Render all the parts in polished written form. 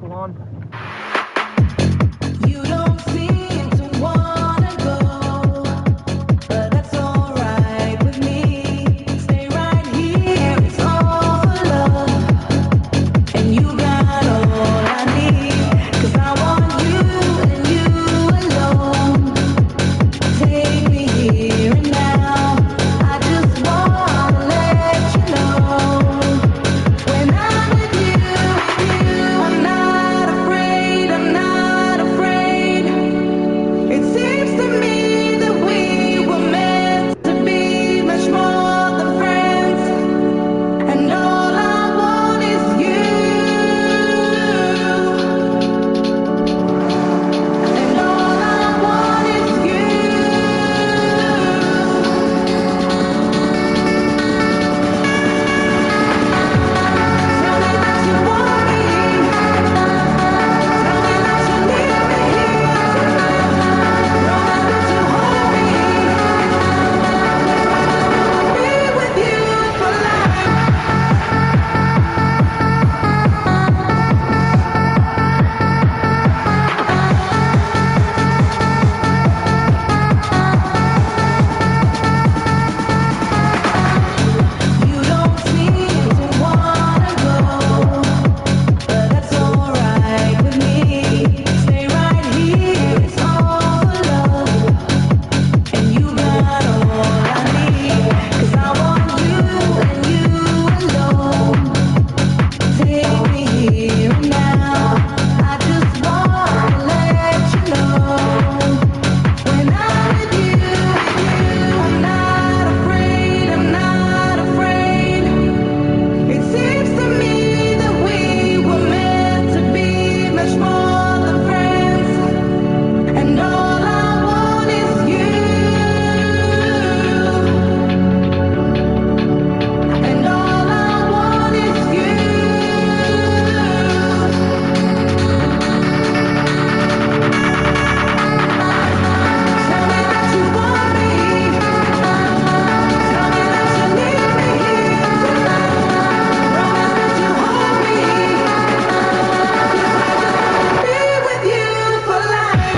salon. You don't seem to wanna go, but that's alright with me. Stay right here, it's all for love, and you got all I need. 'Cause I want you and you alone. Take me here and now. I just wanna let you know. When I'm with you, I'm not afraid, I'm not afraid. It seems to me that we were meant to be much more than friends. And all I want is you. And all I want is you. Tell me that you want me. Tell me that you need me here tonight. Remember to hold me. Be with you for life. You don't seem to wanna go, but that's alright with me. Stay right here, it's all for love, and you got all I need. 'Cause I want you and you alone. Take me here and now. I just wanna let you know. When I'm with you, I'm not afraid, I'm not afraid. It seems to me that we were meant to be much more than friends. And all I want is you. And all I want is you. Tell me that you want me. Tell me that you need me here tonight. Promise that you hold me. 'Cause I just wanna be with you for life.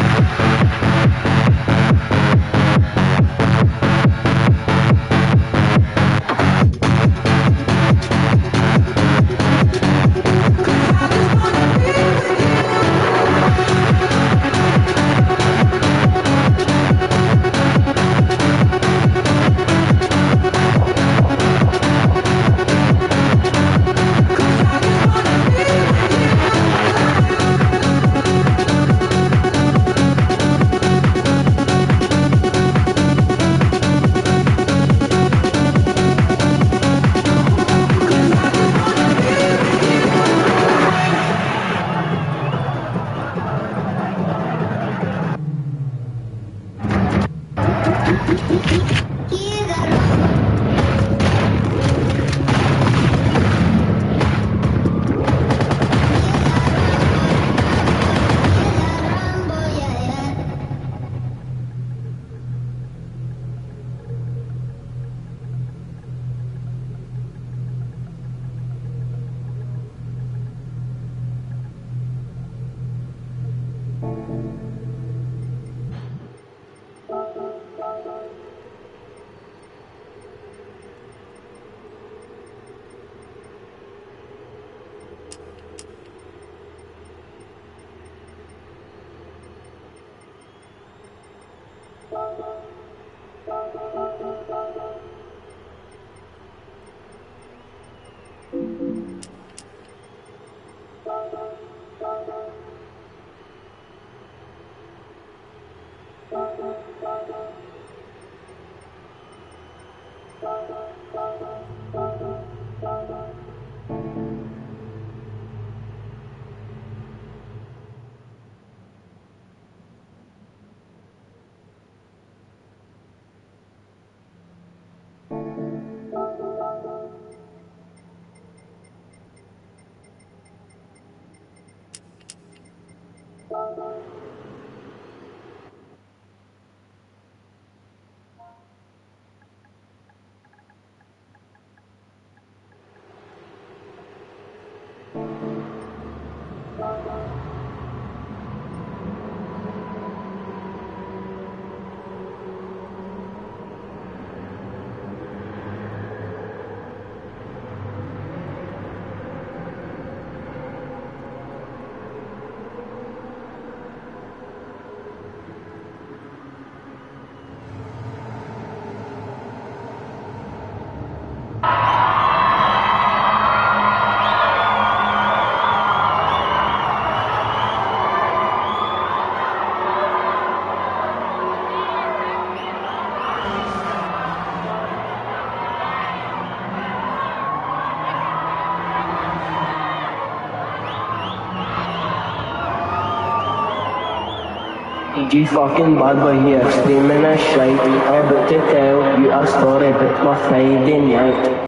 You fucking bad boy here, screaming a shite. I'm about to tell you a story about my Friday night.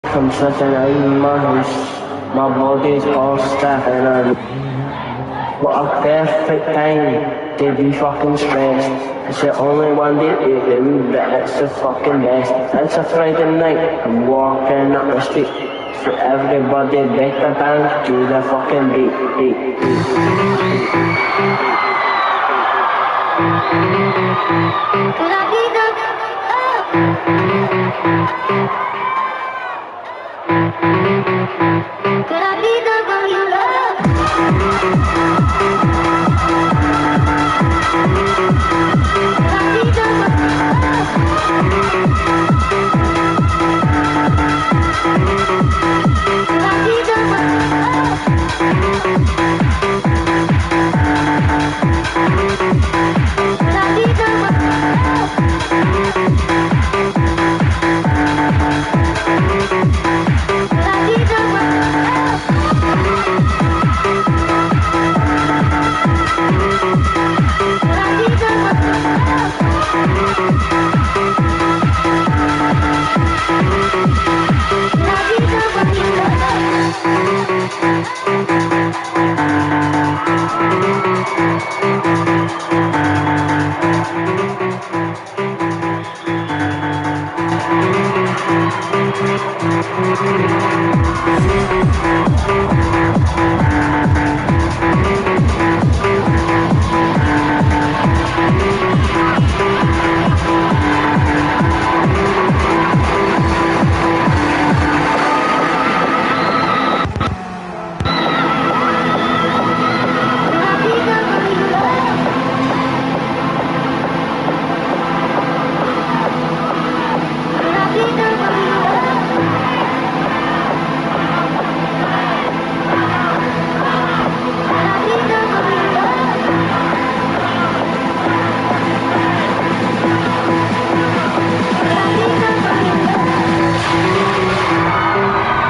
I'm sitting in my house, my body's all stiff and I'm what a perfect time to be fucking stressed. It's the only one day to do, but it's the fucking best. It's a Friday night, I'm walking up the street. So everybody better dance to the fucking beat. Could I be the Could I be the one you love? Could I be the one you love? Could I be the one you love? Could I be the one you love? Could I be the one you love?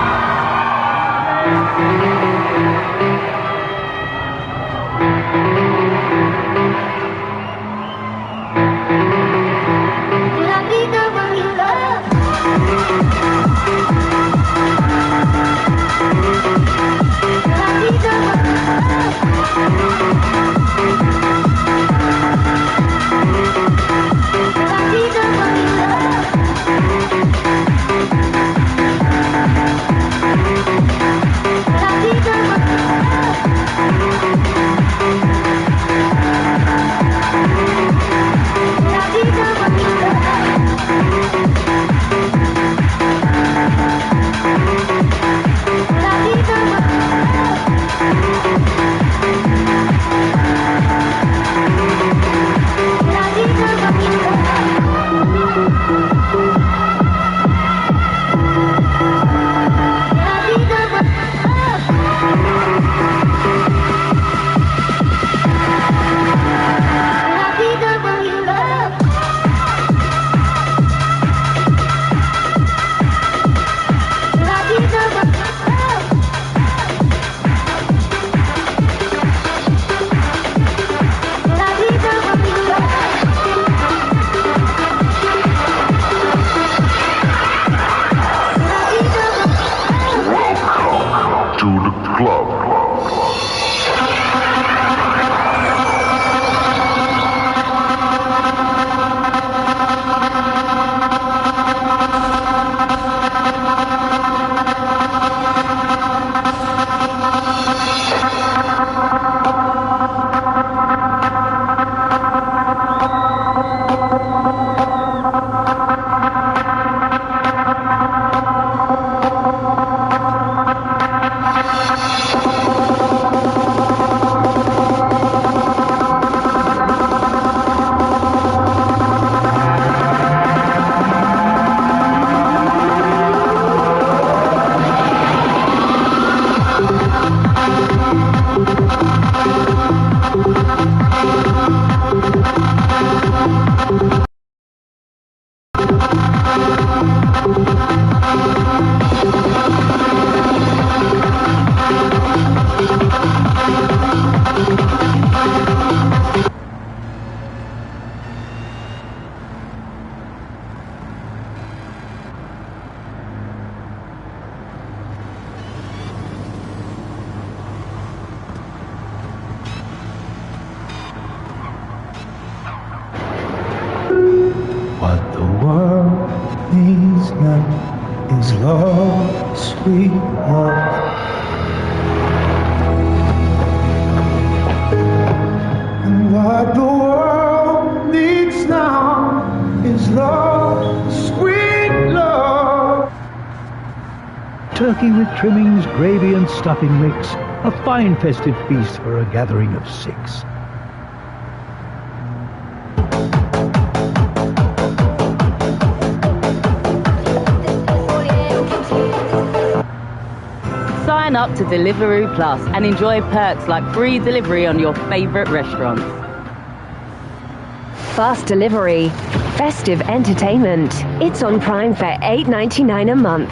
Could I be the one you love? Could I be the one you This night is love, sweet love. And what the world needs now is love, sweet love. Turkey with trimmings, gravy and stuffing mix. A fine festive feast for a gathering of 6. Sign up to Deliveroo Plus and enjoy perks like free delivery on your favourite restaurants. Fast delivery, festive entertainment. It's on Prime for $8.99 a month.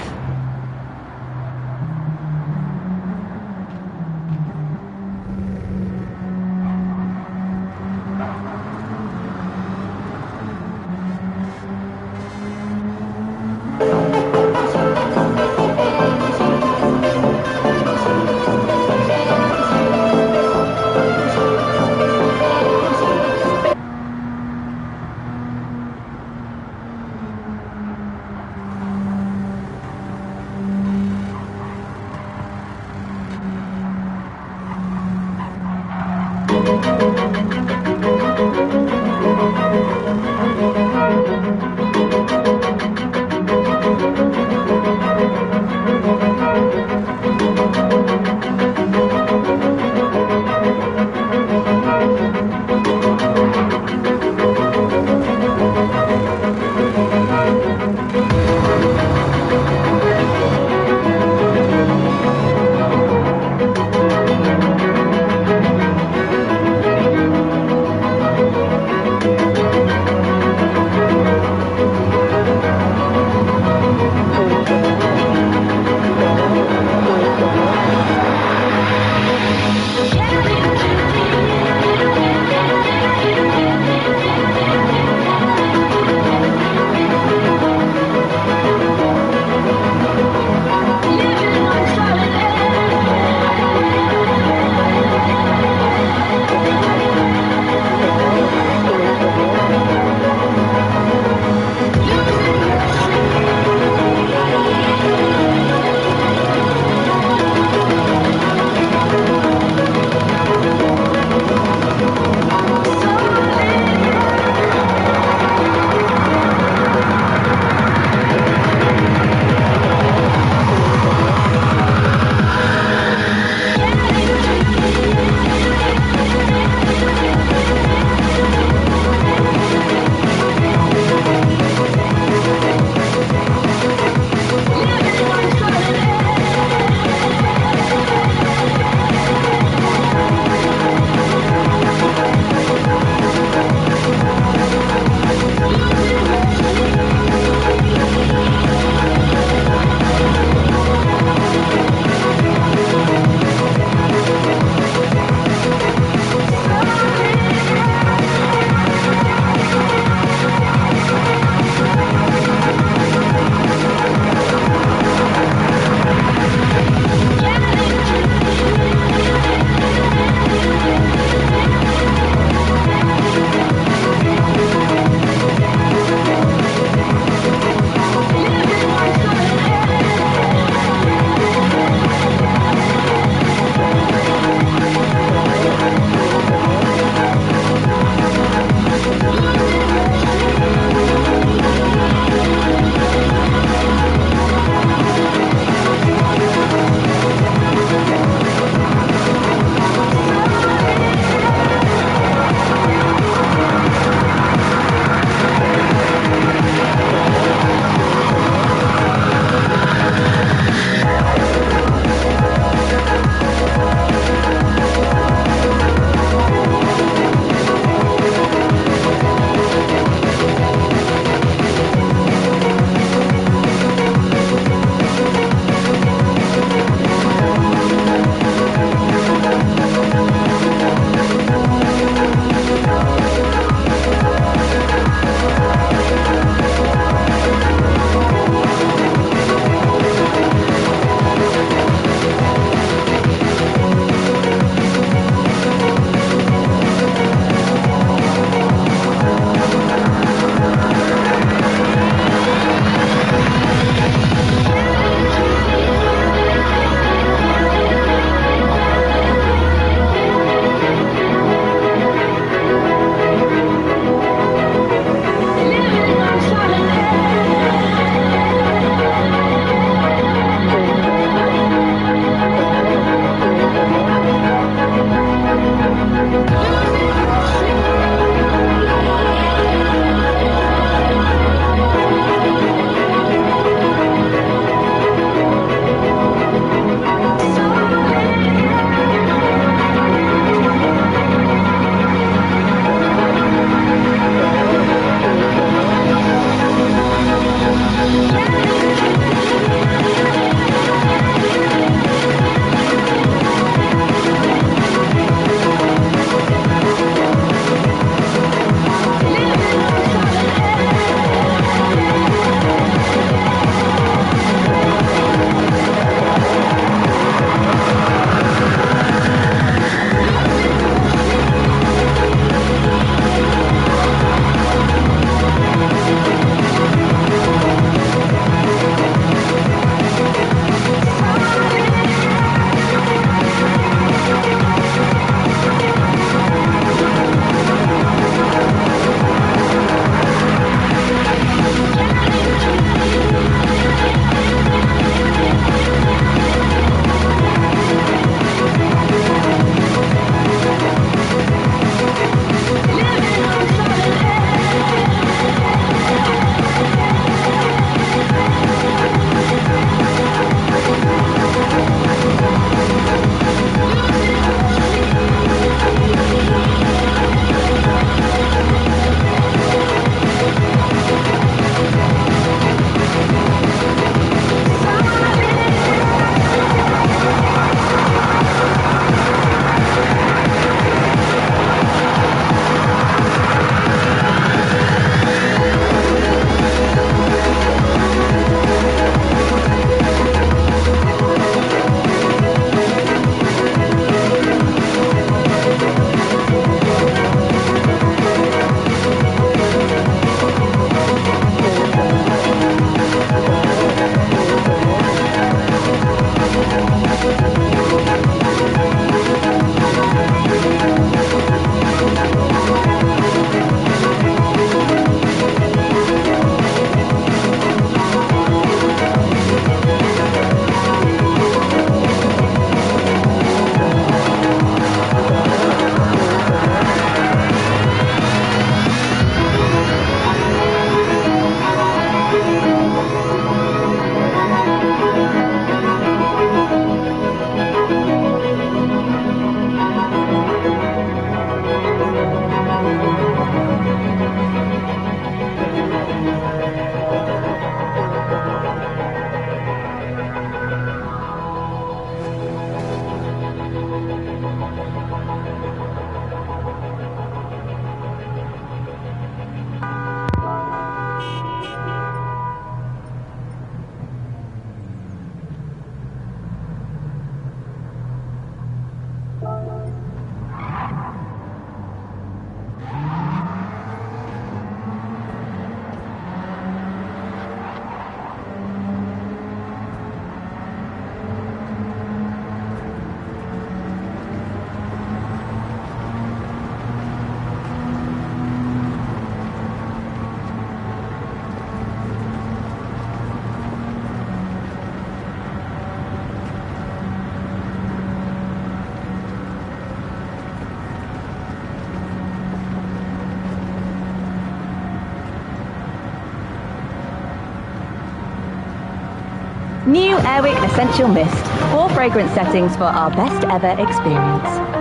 New Airwick Essential Mist. 4 fragrance settings for our best ever experience.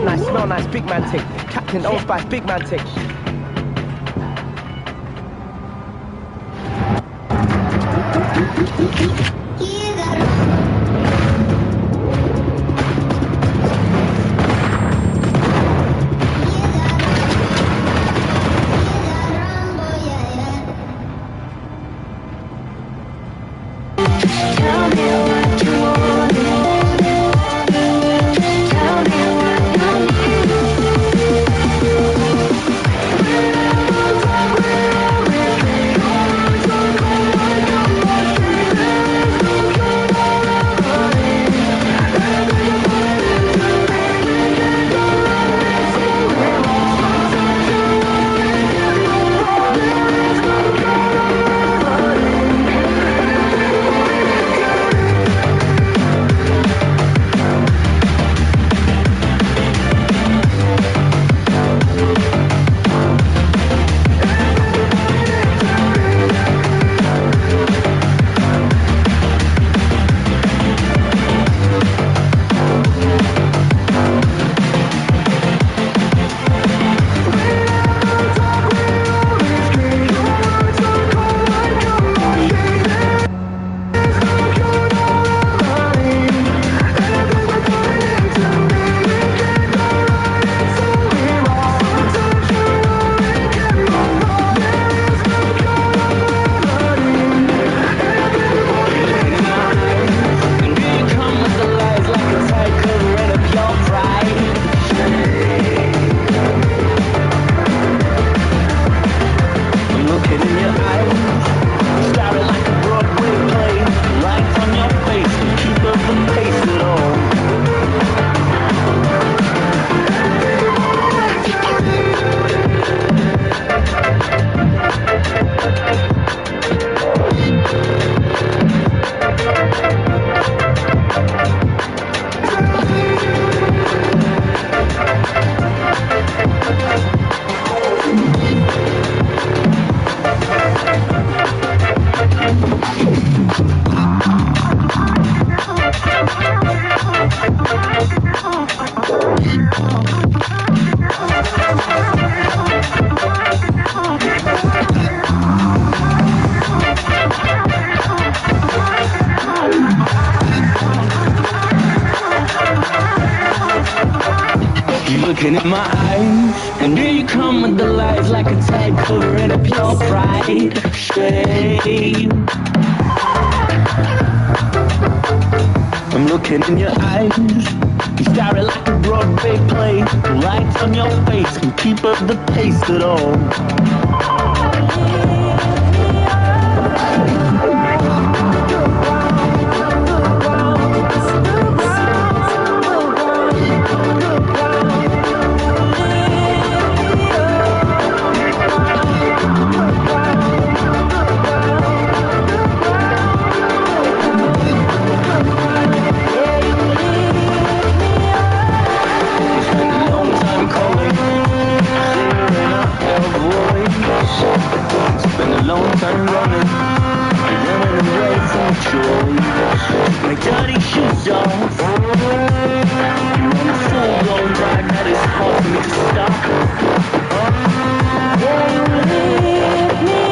look nice, smell nice, big man tick. Captain Old Spice, big man tick. Looking in my eyes, and here you come with the lies like a tide covering up your pride. Shame. I'm looking in your eyes, you stare it like a Broadway play. The lights on your face can keep up the pace at all. My dirty shoes off. You're on a full-blown ride that is hard for me to stop. Lift me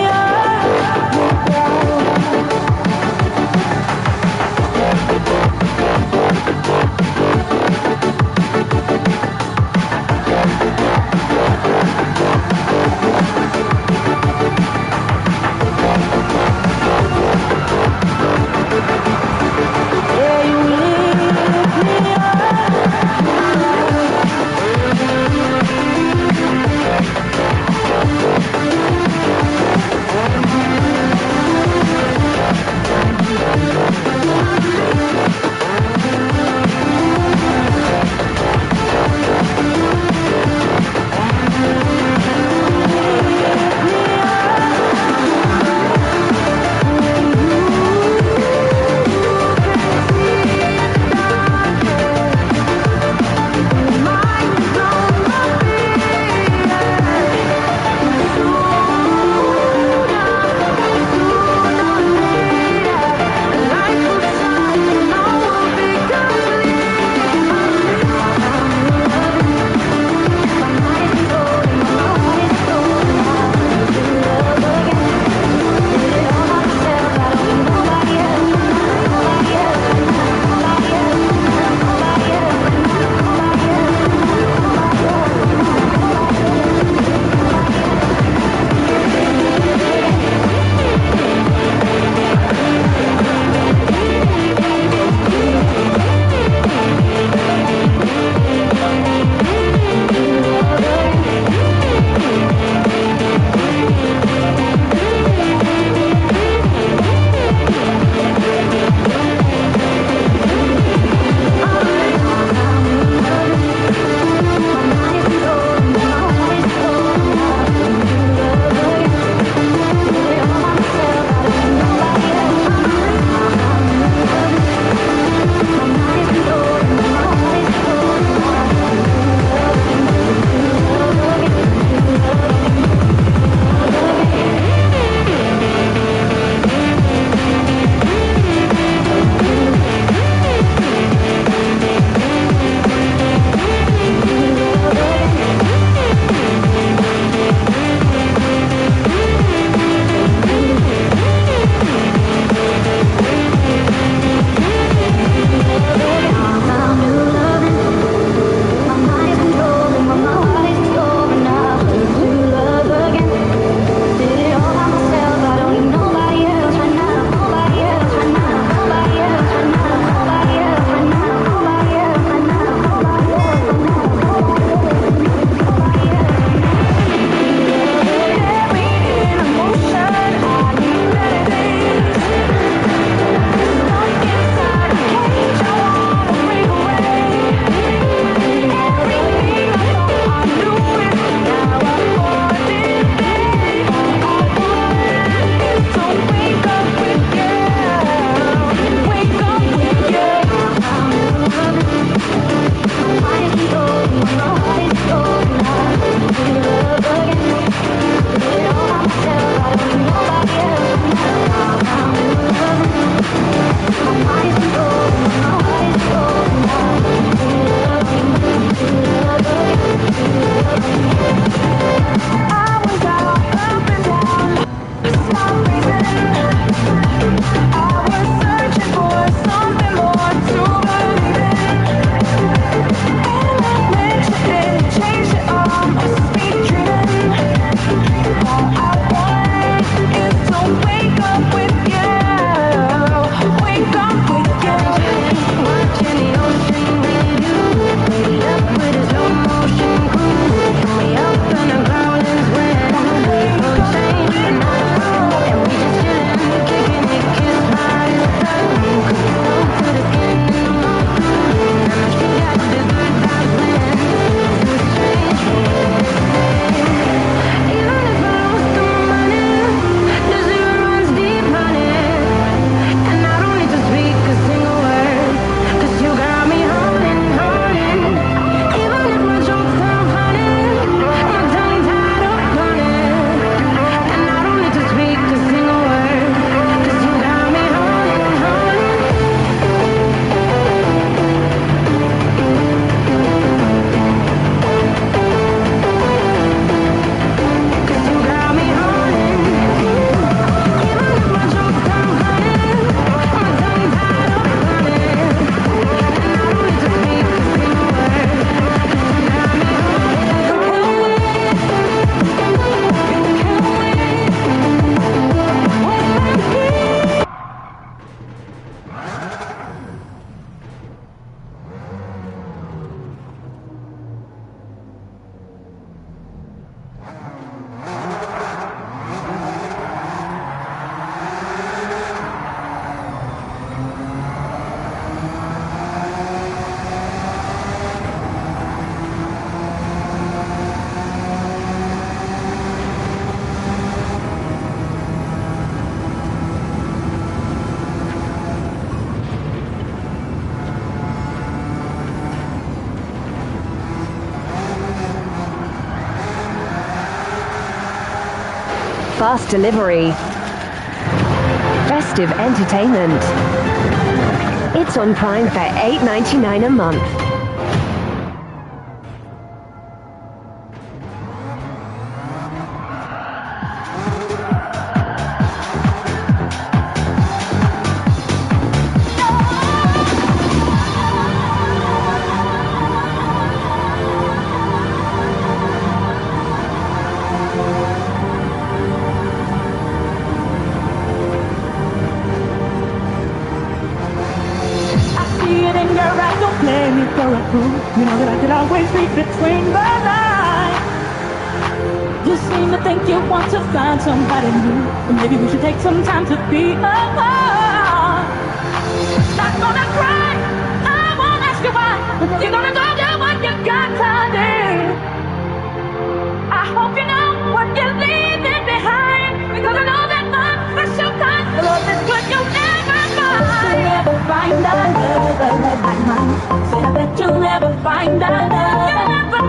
fast delivery. Festive entertainment. It's on Prime for $8.99 a month. You know that I could always read between the lines. You seem to think you want to find somebody new, but maybe we should take some time to be alone. Not gonna cry, I won't ask you why, but you're gonna go do what you got to do. I hope you know what you're leaving behind, because I know that my special kind of love is what you'll never find. You'll never find another love like mine. Said I bet you'll never find another. You'll never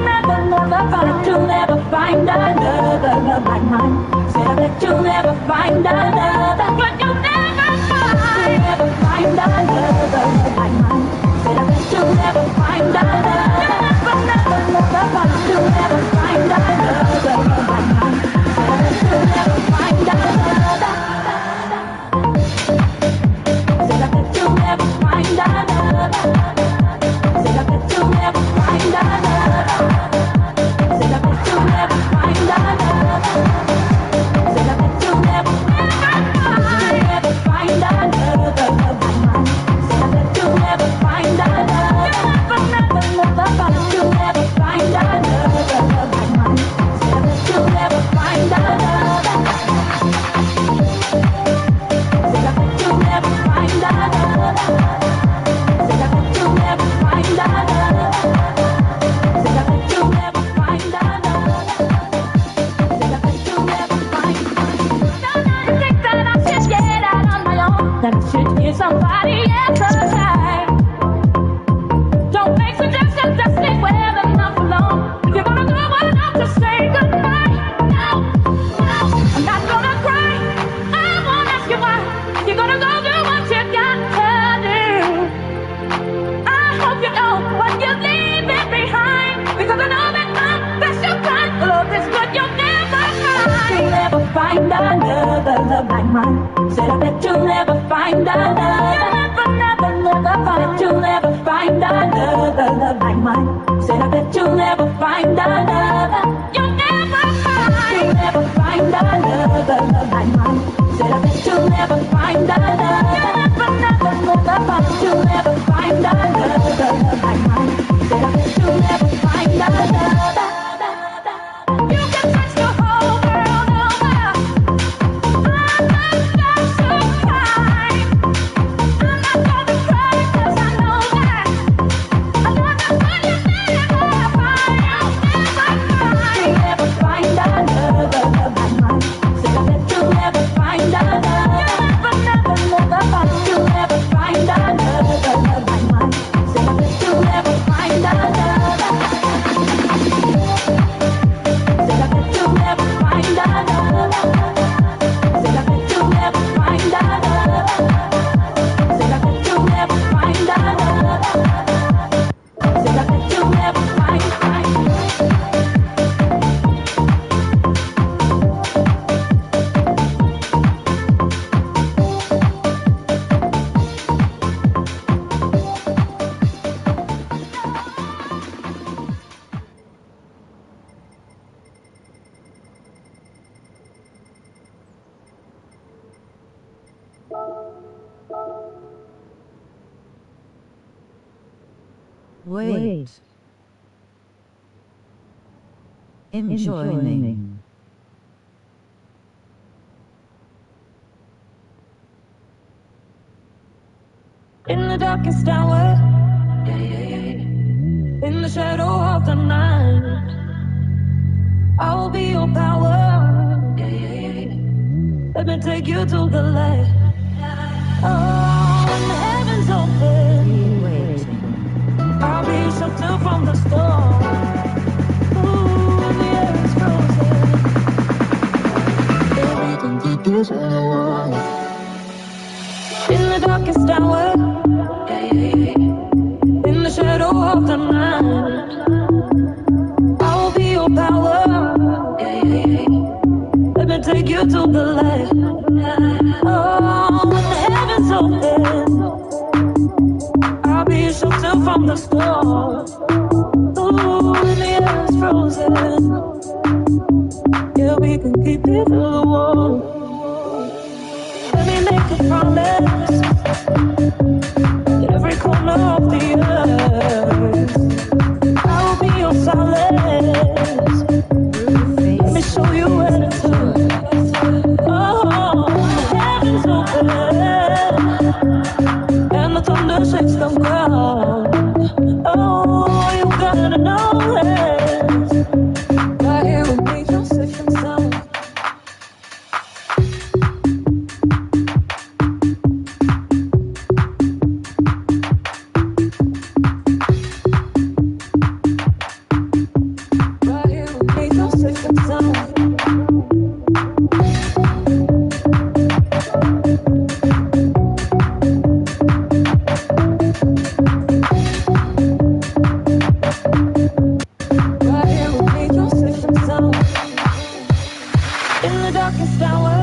find. You'll never find another love like mine. Said I bet you'll never find another. But you'll never find. You'll never find another love like mine. Said I bet you'll never find another. You'll never find. You'll never find another love like mine. Said I bet you'll never find another. Said I bet you'll never find another. Somebody else's side. Don't make suggestions, just stay where the enough alone. If you're gonna go, why not just say goodbye? No, I'm not gonna cry. I won't ask you why. You're gonna go do what you got to do. I hope you know what you're leaving behind, because I know that my special kind of love is what you'll never find. You'll never find another love like mine. Said I bet you'll never find another. You'll never find another love like mine. Said I bet you'll never find another. You'll never find. You'll never find another love like mine. Said I bet you'll never find another. You'll never find another love like mine. Said I bet you'll never find another. You can search the whole world over. I'm the special kind. I'm not gonna cry, 'cause I know that I love you, but you never find. You'll never find another love like mine. Said I bet you'll never find another. You'll never find another love like mine. Said I bet you'll never find another. Said I bet you'll never find another. Said I bet you'll never find another. Said I bet you'll never find another. Said I bet you'll never find. Wait. Enjoy me. In the darkest hour, in the shadow of the night, I will be your power. Let me take you to the light. Oh, when the heavens open, I'll be shelter from the storm. Ooh, when the air is frozen, baby, take you to the light. Oh, when the heavens open, I'll be your shelter from the storm. Ooh, when the air is frozen, yeah, we can keep it through the war. Let me make a promise that every corner of the earth, I will be your solace. Let me show you where to turn. Oh, the heavens open and the thunder shakes the ground. Oh, you gotta know it. Right here with me, you're safe and sound. Right here with me, you're safe and sound. Right here with me, you're safe and sound. In the darkest hour,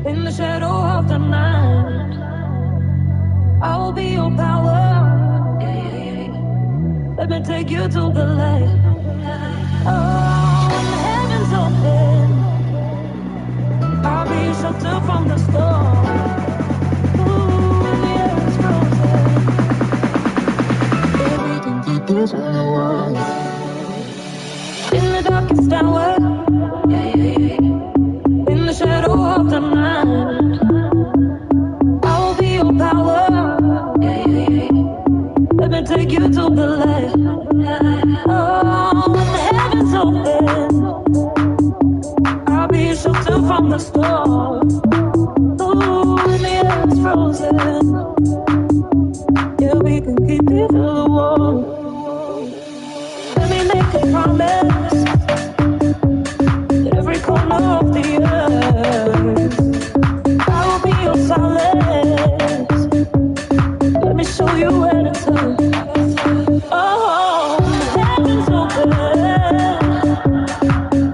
in the shadow of the night, I will be your power. Let me take you to the light. Oh, when the heavens open, I'll be your shelter from the storm. Ooh, when the air is frozen, yeah, we can keep this on the wall. In the darkest hour, in the shadow of the night, I will be your power. Let me take you to the light. Oh, when the heavens open, I'll be your shelter from the storm. Ooh, when the air is frozen, yeah, we can keep it through the war. Let me make a promise that every corner of the earth, I will be your solace. Let me show you where to turn. Oh, the heavens open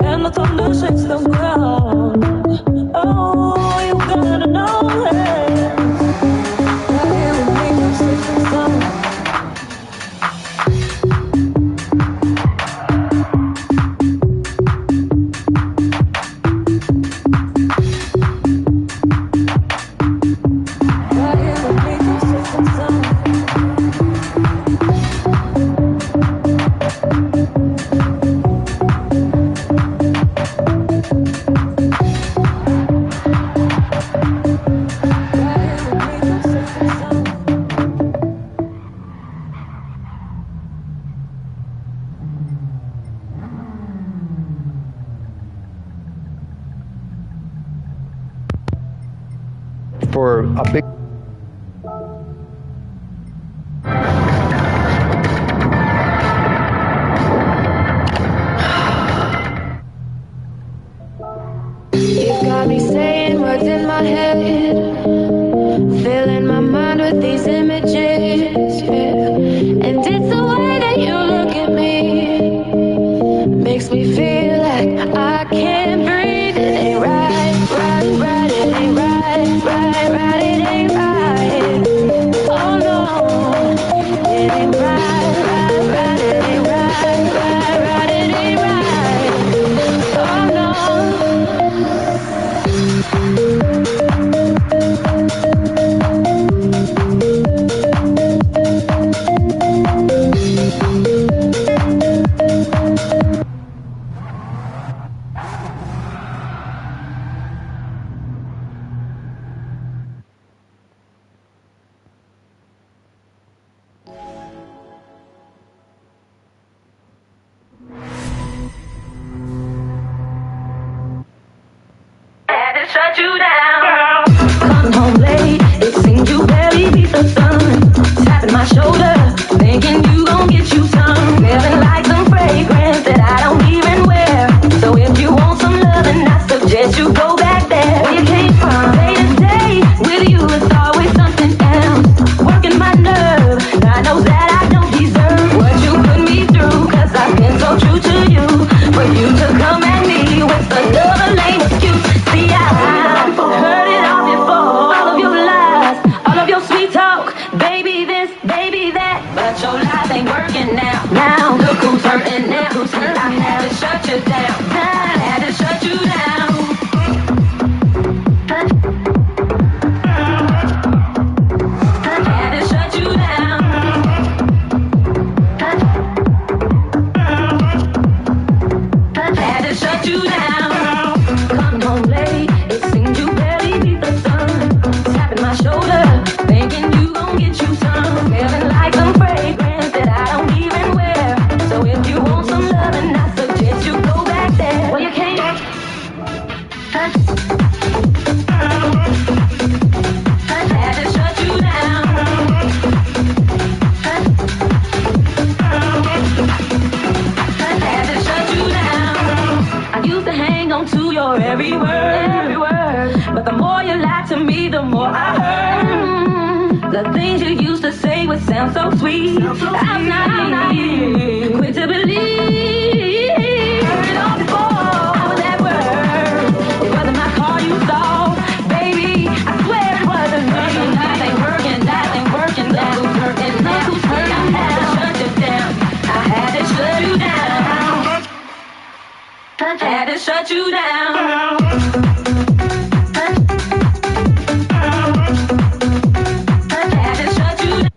and the thunder shakes the ground. Oh, you gotta know it. Right here with me, you're safe and sound. Right here with me, you're safe and sound. Right here with me, you're safe and sound. For a big You've got me saying words in my head, filling my mind with these images, yeah. And it's the way that you look at me, makes me feel like I can't breathe. It ain't right, right, right, it ain't right, right, right, it ain't right. Oh no, it ain't right, right, right, it ain't right, right, right, it ain't right. Oh no. Shut you down. Come home late, it seems you barely beat the sun. Tapping my shoulder, thinking you gon' get you some. Smelling like some fragrance that I don't even wear. So if you want some loving, I suggest you go back there where you came from. Day to day, with you it's always something else. Working my nerve, God knows that I don't deserve what you put me through. Cause I've been so true to you, for you to come at me with to your every word. But the more you lied to me, the more I heard. The things you used to say would sound so sweet. I'm naive, quick to believe. Heard it all before. I was at work. It wasn't my car you saw, baby. I swear it wasn't me. That ain't working. That ain't working. Look who's hurting. Look who's hurting. I had to shut you down. I had to shut you down. Had to shut you down. Had to shut you down.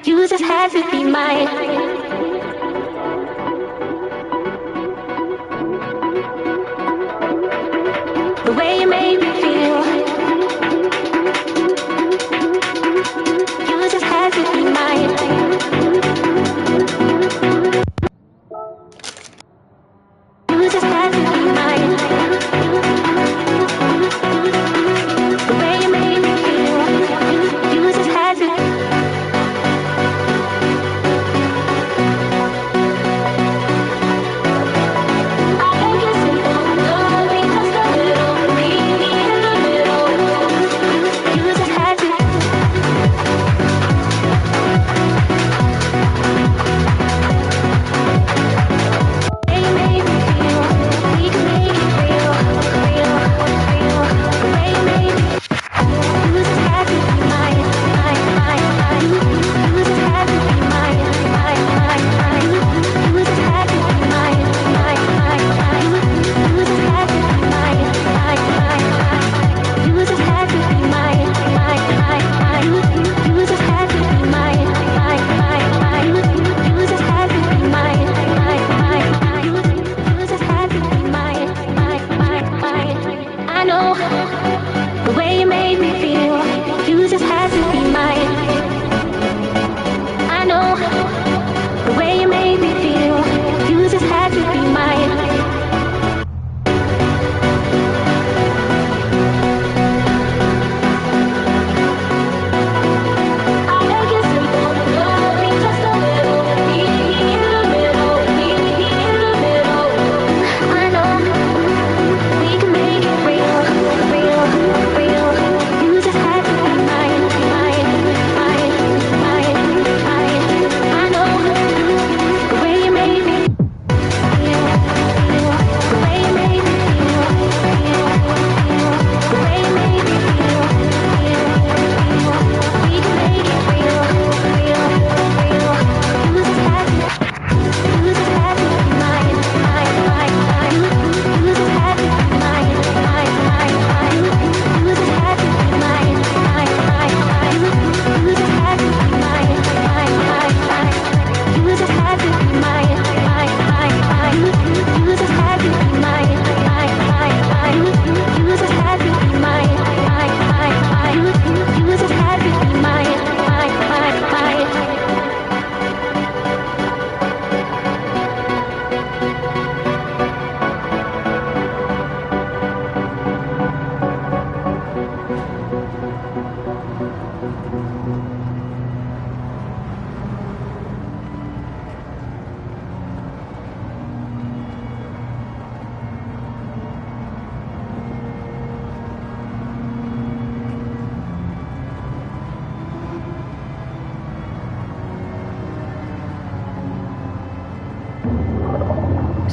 You just had to be mine. The way you made me feel. You just had to be mine. You just had to be mine. The way you made me feel. You just had to.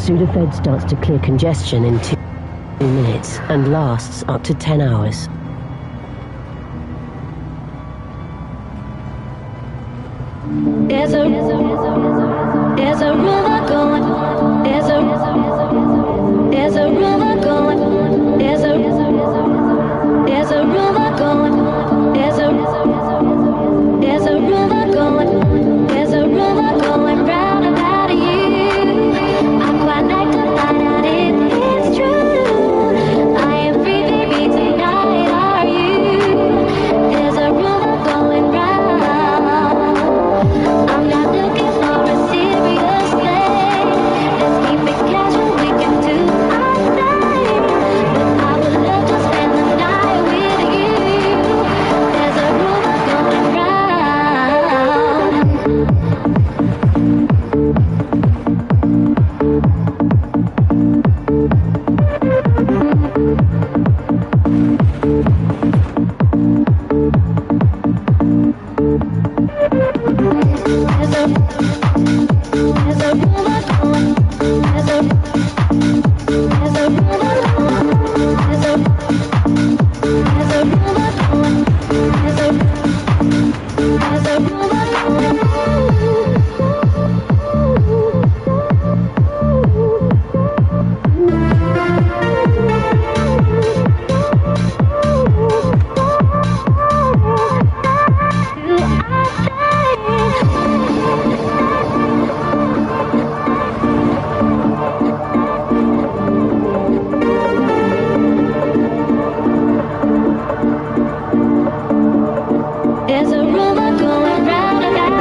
Sudafed starts to clear congestion in 2 minutes and lasts up to 10 hours. There's a river going. There's a river going. There's a river going. There's a river going. There's a river going. There's a river going round about you. I'm quite like to find out if it's true. I am free, baby, tonight. Are you? There's a river going round. I'm not looking for a serious play. There's a rumor going round about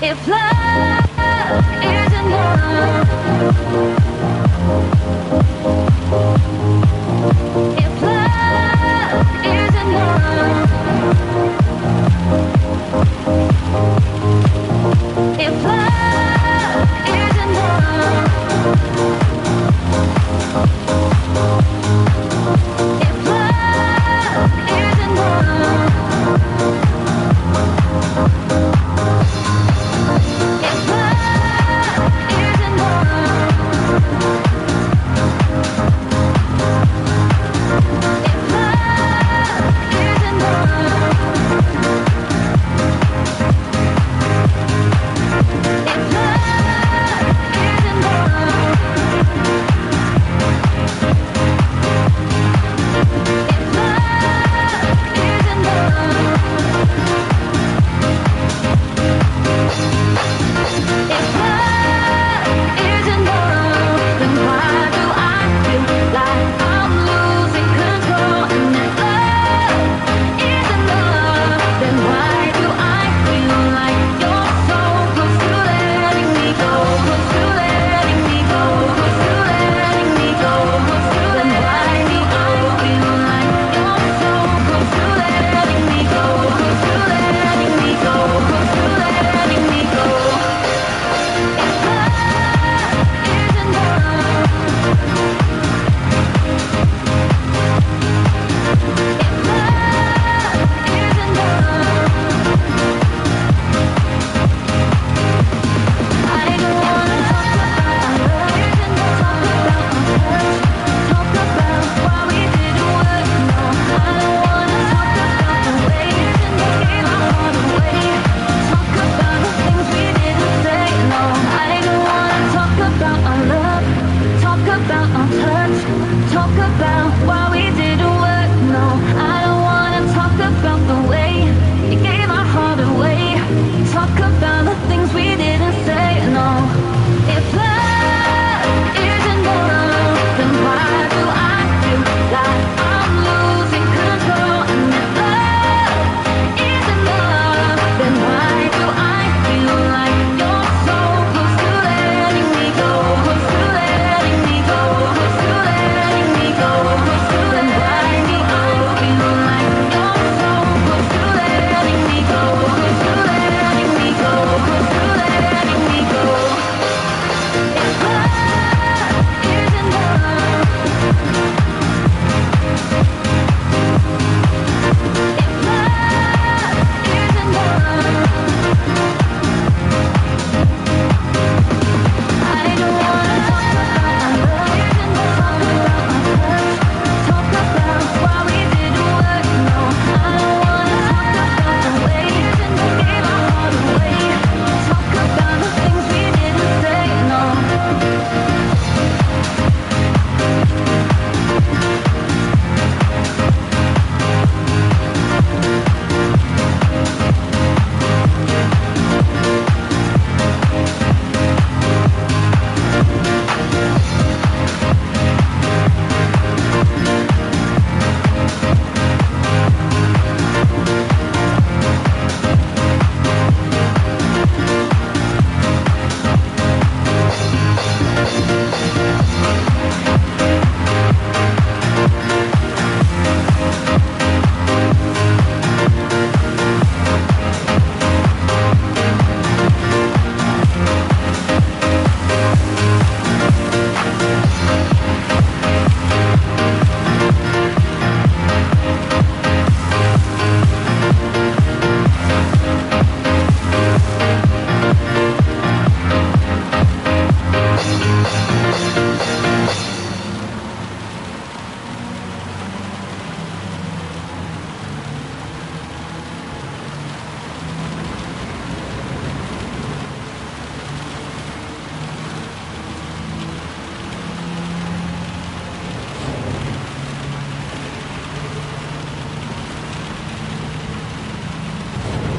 if love is enough, if love is enough, if love is enough, if love is enough. If love is enough,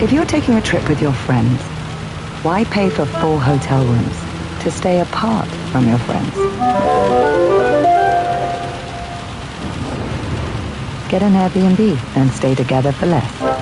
If you're taking a trip with your friends, why pay for 4 hotel rooms to stay apart from your friends? Get an Airbnb and stay together for less.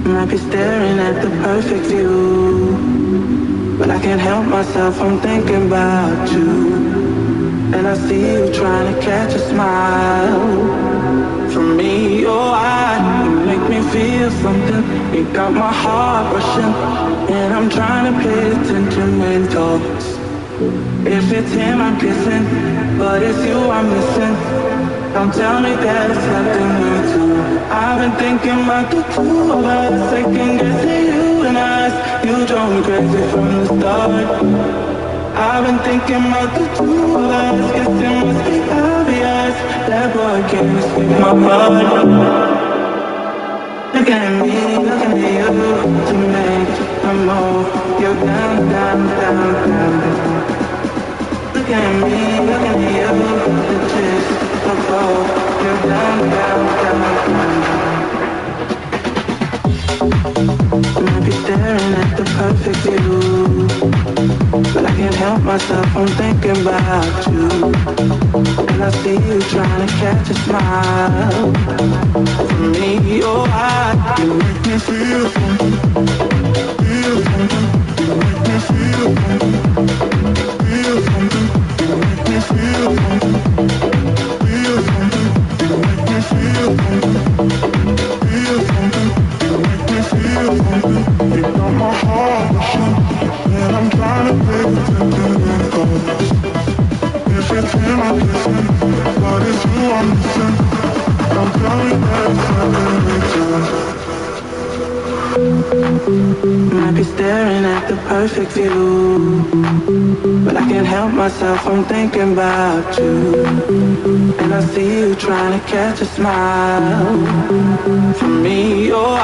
Might be staring at the perfect view, but I can't help myself from thinking about you. And I see you trying to catch a smile from me. Oh, you make me feel something. You got my heart rushing, and I'm trying to pay attention when talks. If it's him I'm kissing, but it's you I'm missing. Don't tell me that it's nothing new too. I've been thinking about the two of us, second guessing you and us. You drove me crazy from the start. I've been thinking about the two of us, guess it must be obvious. That boy can't escape my heart. Looking at me, looking at you, to make a move. You're down, down, down, down. Looking at me, looking at you, the chase, the boat. You're down, down, down, down. I might be staring at the perfect view, but I can't help myself from thinking about you. And I see you trying to catch a smile from me. Oh, you make me feel something, feel something. You make me feel something, feel something. You make me feel something, feel something. You make me feel something, feel something. You make me feel something. You got my heart rushing, and I'm trying to pay attention and focus. If it's him I'm kissing, but it's you I'm missing. Don't tell me that it's nothing return. Might be staring at the perfect view, but I can't help myself from thinking about you. And I see you trying to catch a smile from me. Oh,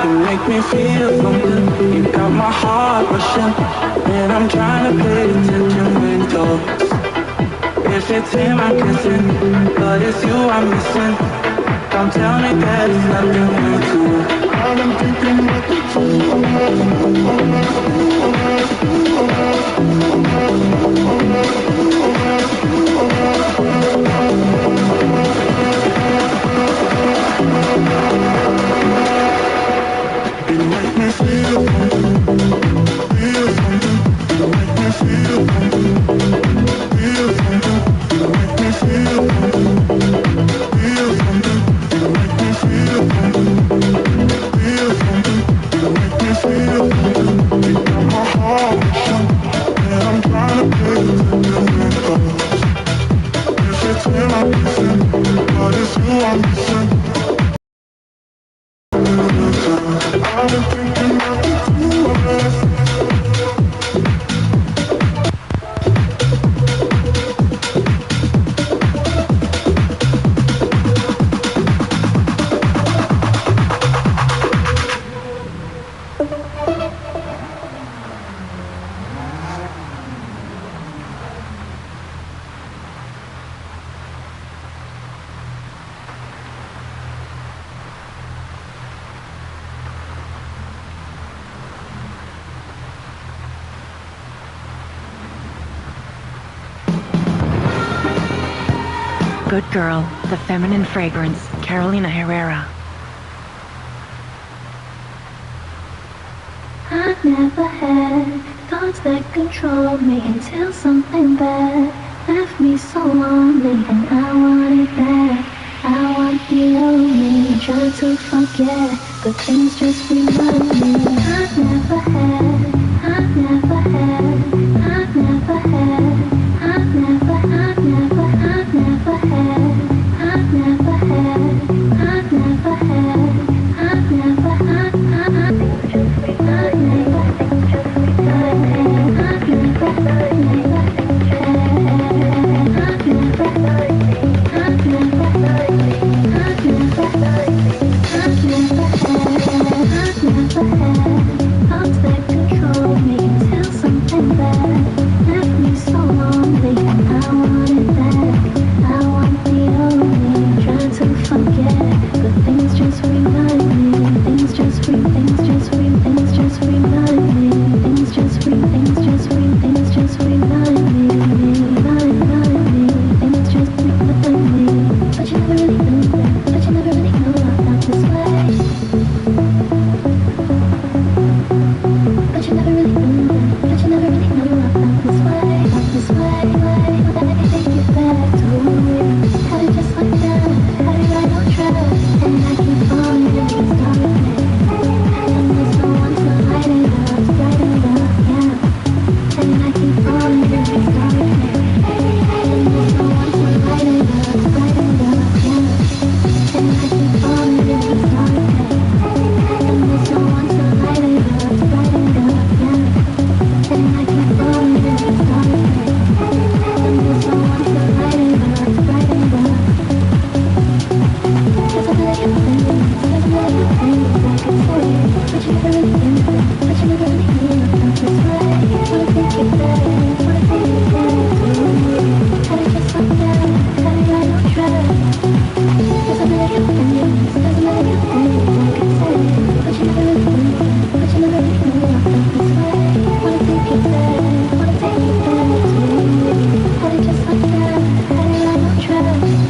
you make me feel something. You got my heart rushing, and I'm trying to pay attention when talks. If it's him I'm kissing, but it's you I'm missing. Don't tell me that it's nothing new too. I've been thinking about the two of us. You make me feel something, feel something. You make me feel something, feel something. You make me feel something, feel something. You make me feel something, feel something. You make me feel something. You got my heart rushing, and I'm trying to pay attention and focus. If it's him I'm kissing, but it's you I'm missing. I've been thinking about the two of us. Good Girl, The Feminine Fragrance, Carolina Herrera. I never had thoughts that control me until something bad left me so lonely, and I want it back. I want you on me, trying to forget, but things just remind me. I never had, I never had, I never had, I never, I never, I never had, I never had, I never had, I never, I things just remind me. Things just remind me. I never, I never, I never, I never had thoughts that control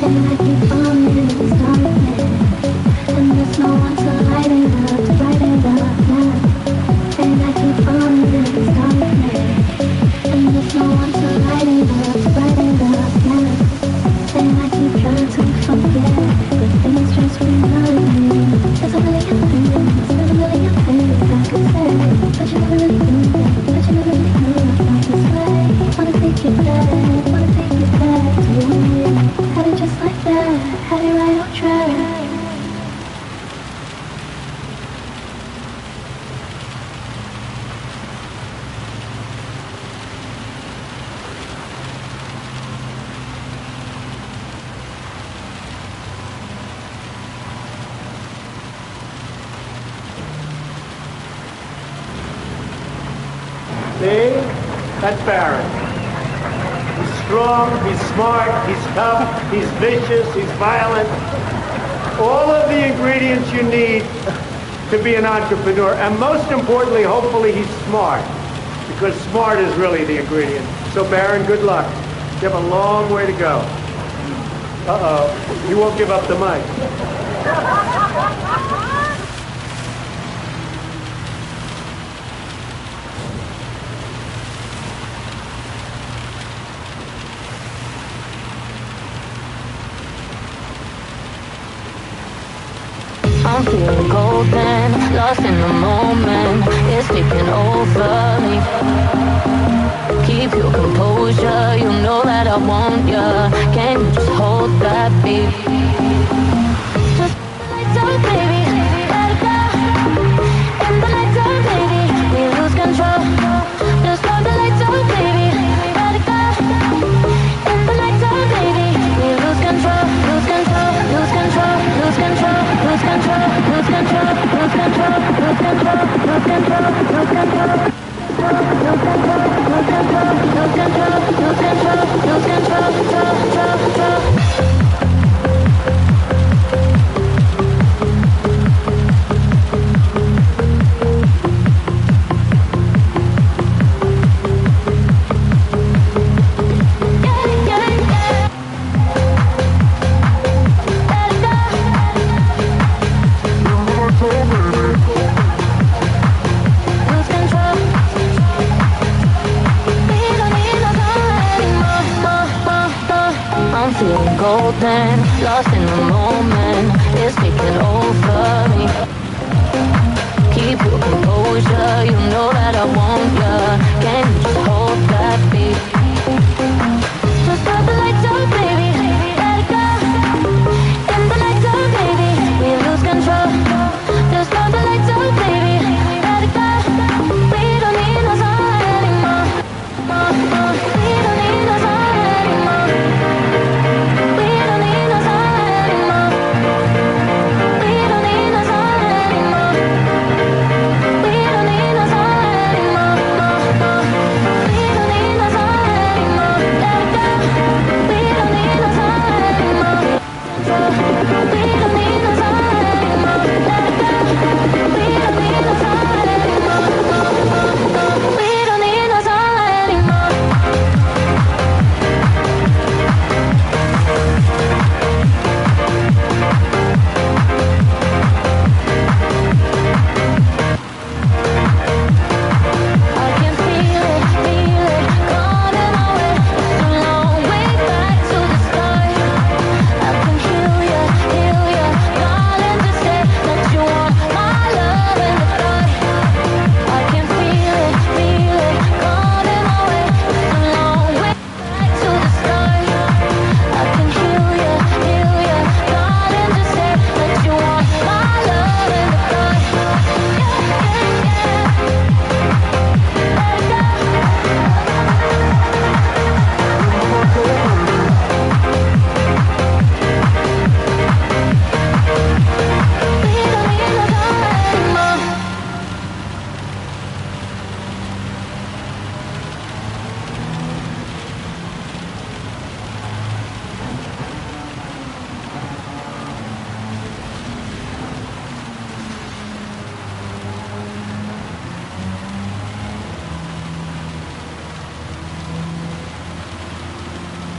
And I keep falling in this darkness, and there's no one to light it up, to brighten it up now. And I keep falling in this darkness, and there's no one to light it up, to brighten it up now. And I keep trying to forget, but things just remind me. There's a million things I could say, but you never really do that, but you never really do it like this way. Wanna take it back to me. Had it just like that, had it right on track. See? That's Baron. He's strong, he's smart, he's tough, he's vicious, he's violent. All of the ingredients you need to be an entrepreneur. And most importantly, hopefully he's smart. Because smart is really the ingredient. So Baron, good luck. You have a long way to go. Uh-oh, you won't give up the mic. I'm feeling golden, lost in the moment. It's taking over me. Keep your composure, you know that I want ya. Can you just hold that beat? Just lights out, baby, let it go. In the nighttime, baby, we lose control. Just hold the lights out, baby, let it go. In the nighttime, baby, we lose control, lose control, lose control, lose control, lose control, lose control, lose control, lose control, lose control, lose control, lose control, lose control, lose control, lose control, lose control, control. I'm feeling golden, lost in the moment. It's taking over me. Keep your composure, you know that I want ya. Can you just hold that beat? Just put the lights out, baby, let it go. In the nighttime, baby, we lose control. Just put the lights out, baby, let it go. We don't need no sun anymore. We don't need no sun anymore. We don't need no sun anymore. We don't need no sun anymore. We don't need no sun anymore. We don't need no sun anymore. Let it go.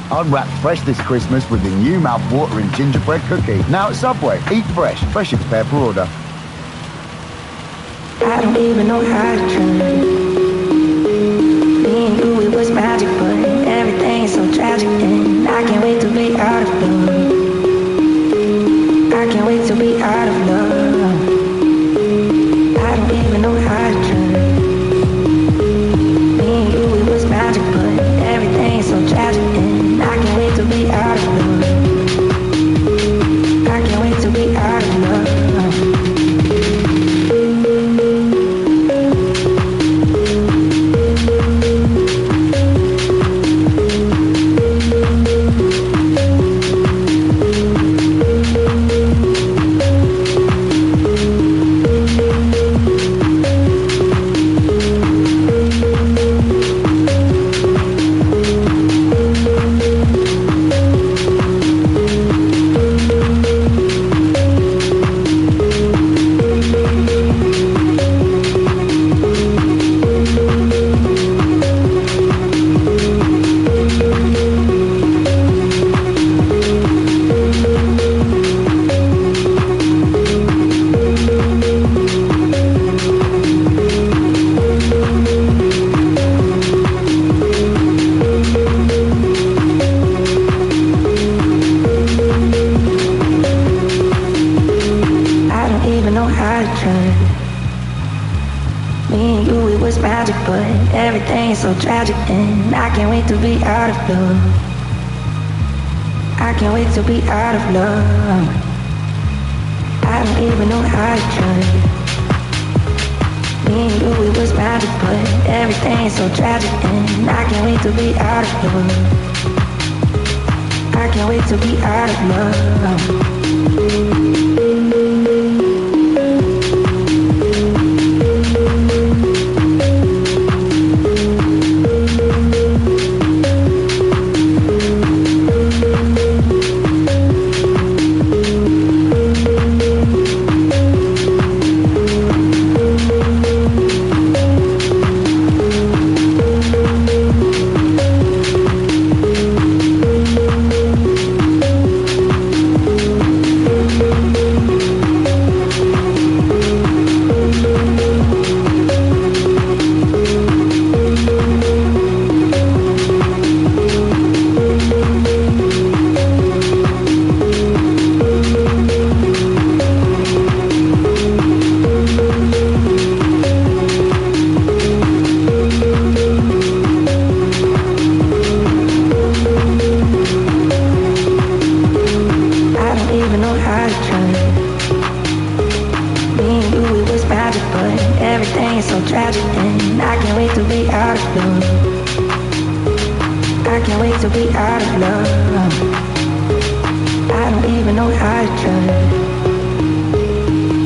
Unwrapped fresh this Christmas with the new mouth-watering gingerbread cookie. Now at Subway. Eat fresh. Fresh is prepared for order. I don't even know how to try. Me and you, it was magic, but everything is so tragic, and I can't wait to be out of love. I can't wait to be out of love. I don't even know how to try. Me and you, it was magic, but everything is so tragic, and I can't wait to be out of love. I can't wait to be out of love. So tragic, and I can't wait to be out of love. I can't wait to be out of love. I don't even know how to try.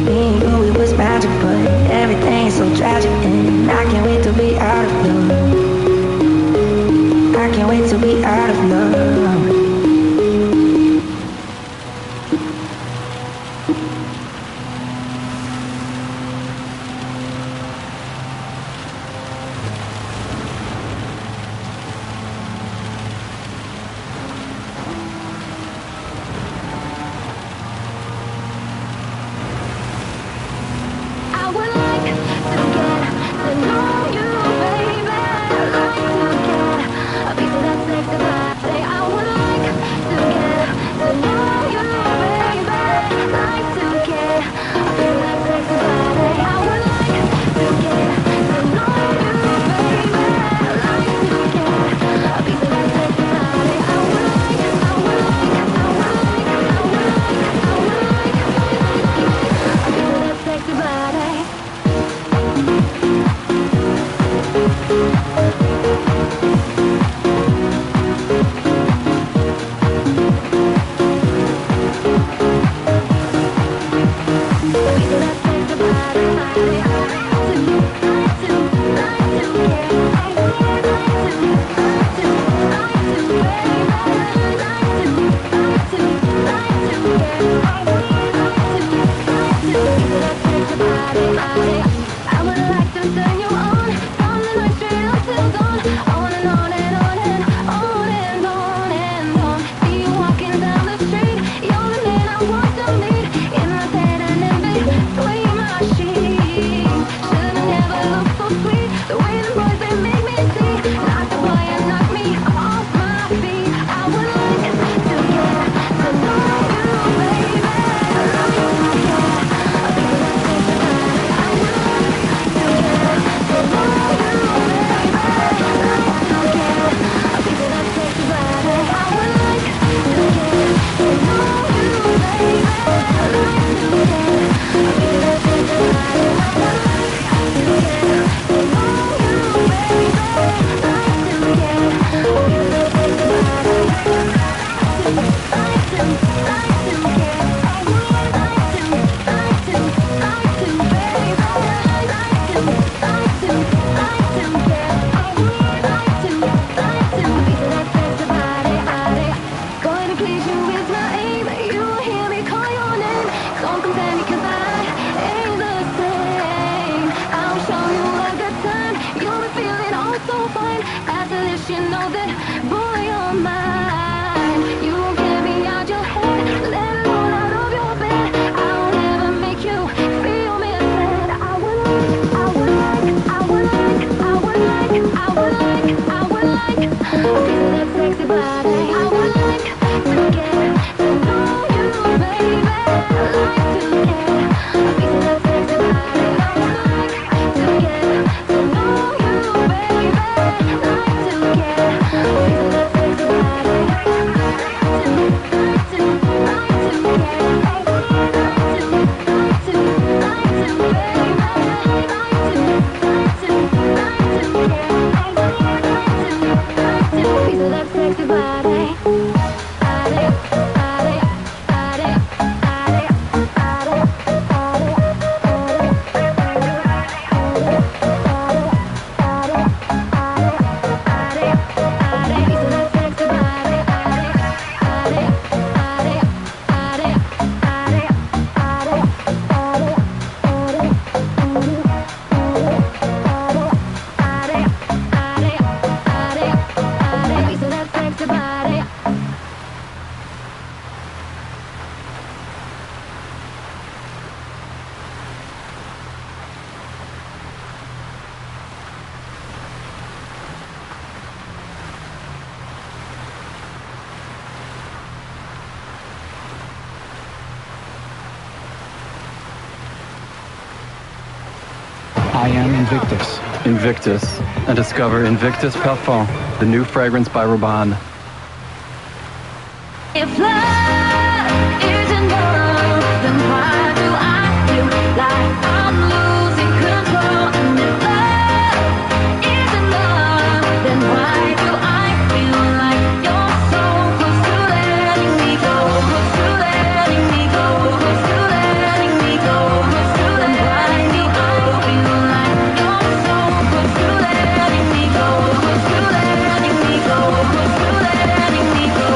Me and you, it was magic, but everything is so tragic, and I can't wait to be out of love. I can't wait to be out of love. Say I am Invictus. Invictus. And discover Invictus Parfum, the new fragrance by Rabanne. If love isn't love, then why do I feel like I'm losing control? And if love isn't love, then why do I feel like you're so close to letting me go? Close to letting me go, close to letting me go, close to then why do I feel like you're so close to letting me go? Close to letting me go, close to letting me go.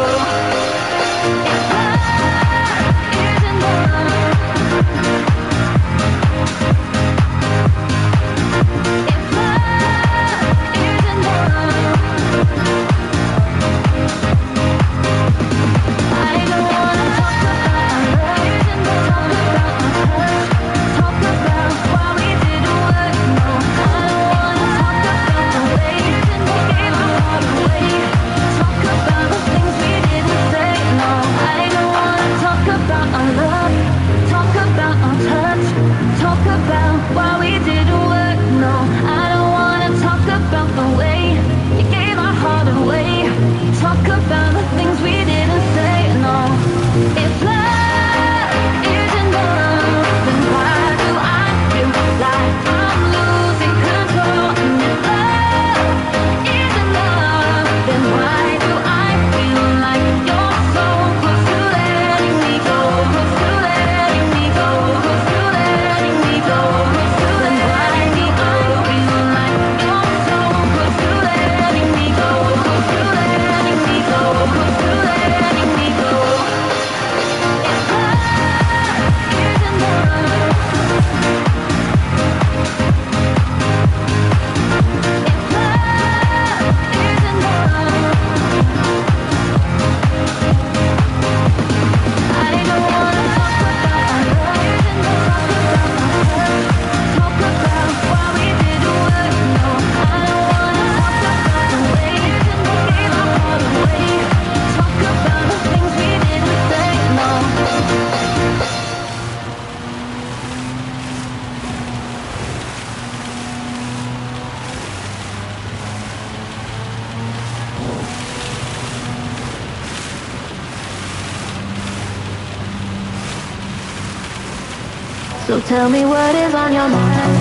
So tell me what is on your mind.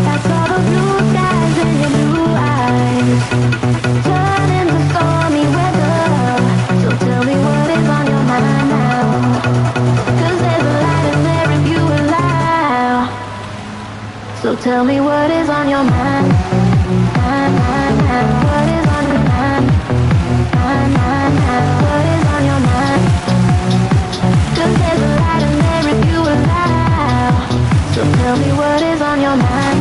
I saw the blue skies in your blue eyes turn into stormy weather. So tell me what is on your mind now. 'Cause there's a light in there if you allow. So tell me what is on your mind. What is on your mind? What is on your mind? 'Cause there's a light in there if you allow. So tell me what is on your mind.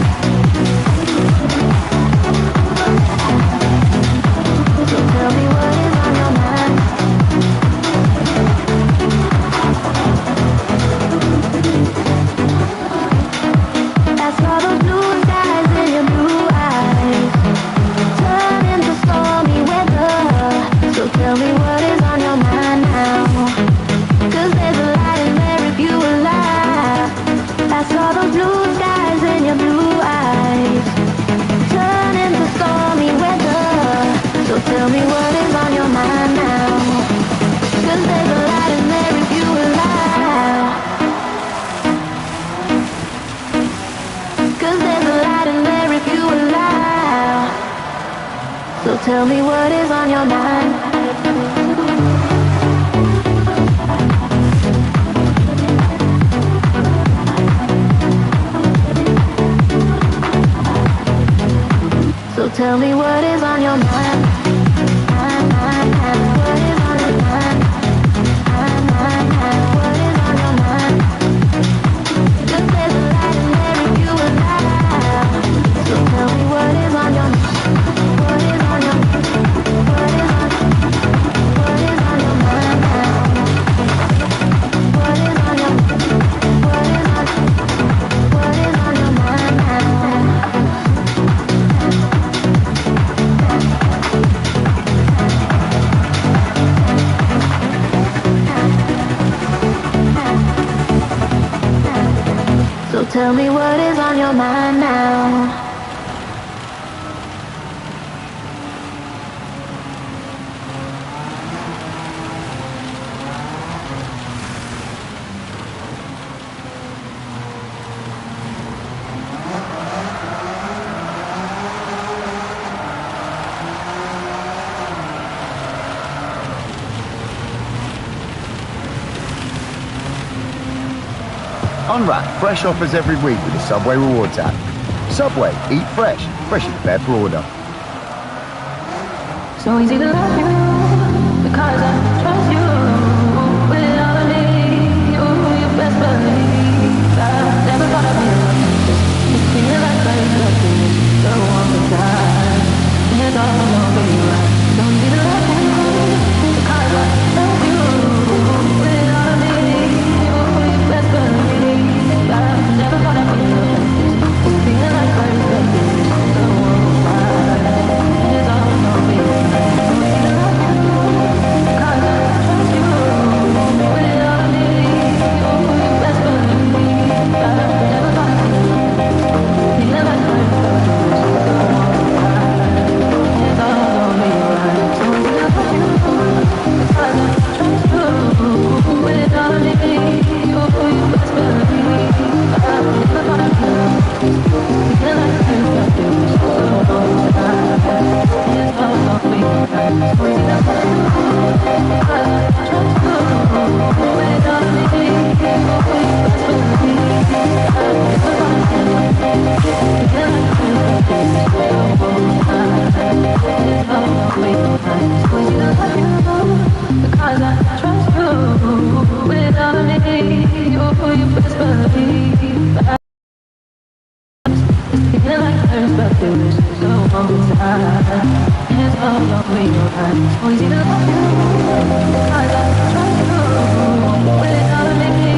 So tell me what is on your mind. I saw those blue skies in your blue eyes turn into stormy weather. So tell me what is on your mind now. 'Cause there's a light in there if you allow. I saw those blue skies in your blue eyes turn into stormy weather. So tell me what is on your mind now. 'Cause there's a light in there if you allow. 'Cause there's a light in there if you allow. So tell me what is on your mind. So tell me what is on your mind. What is on your mind? What is on your mind? 'Cause there's a light in there if you allow. So tell me what is on your mind. What is on your what is on what is on your mind now? What is on your what is on your mind now? tell me what is on your mind now. Unwrap fresh offers every week with the Subway Rewards app. Subway, eat fresh. Freshly prepared for order. So easy to love you because I trust you. Without me, you best believe I never thought I'd be like this. It's feeling like I'm stuck in this. So on the side, it's all over you. So easy to love you because I trust you. Without me, you best believe I never thought I'd be like this. It's feeling like I'm stuck in this. So on the side, it's all over you. Because I trust you, without me, you best believe. Feeling like there's nothing is so on the side. It's all over your eyes. So easy to love you, because I trust you, without me, you best believe. I never thought I'd be like this. Feeling like there's nothing is so on the side. It's all over your eyes. So easy to love you, because I trust you, without me, you best believe. I never thought I'd be like this. Feeling like there's nothing is so on the side. It's all over your eyes. So easy to love you, because I trust you, without me, you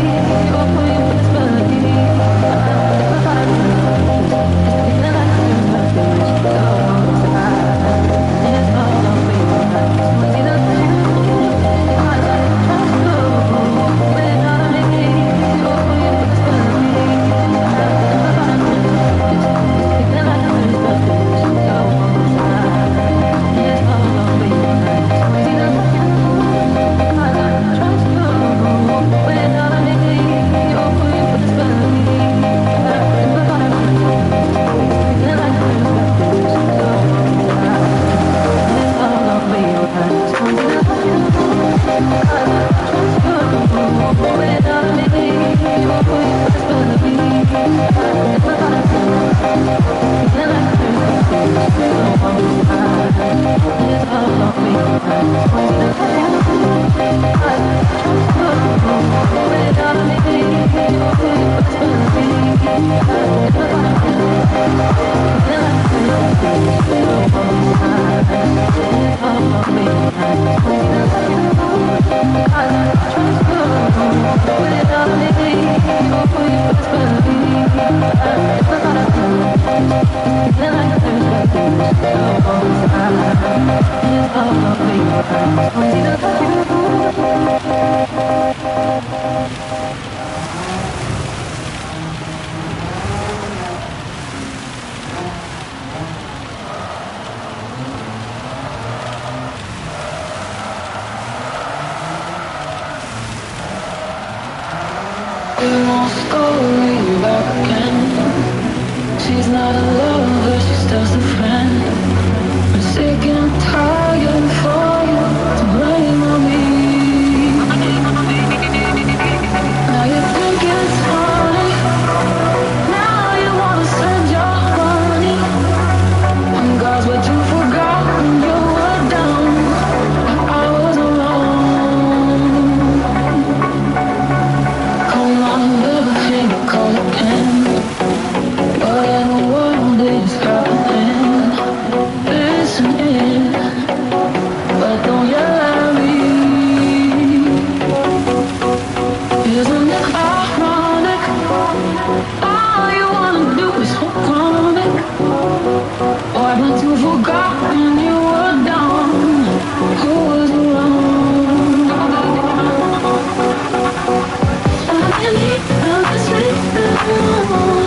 best believe. I never thought I'd be like this. Feeling like there's nothing is so on the side. It's all over your eyes. So easy to love you, because I trust you, without me, you best believe. I never thought I'd be like this. Feeling like there's nothing is so on the side. It's all over your eyes. So easy to love you, because I trust you, without me, you best believe. I never thought I'd be like this. Feeling like there's nothing is so on the side. It's all over your eyes. So easy to love you, because I trust you, without me, you best believe. I never thought I'd be like this. Feeling like there's nothing is so on the side. It's all over your eyes. So easy to love you. We won't story back again. She's not a lover, she's just a friend. I'm sick and tired for you to blame on me. Now you think it's funny. Now you wanna send your money. And God's what you forgot when you were down. I was alone. Come on, never think you call again. What in the world is happening? Listen in, but don't yell at me. Isn't it ironic? All you wanna do is comic. Why don't you forgot when you were down? Who was wrong? I believe I'm the sleep.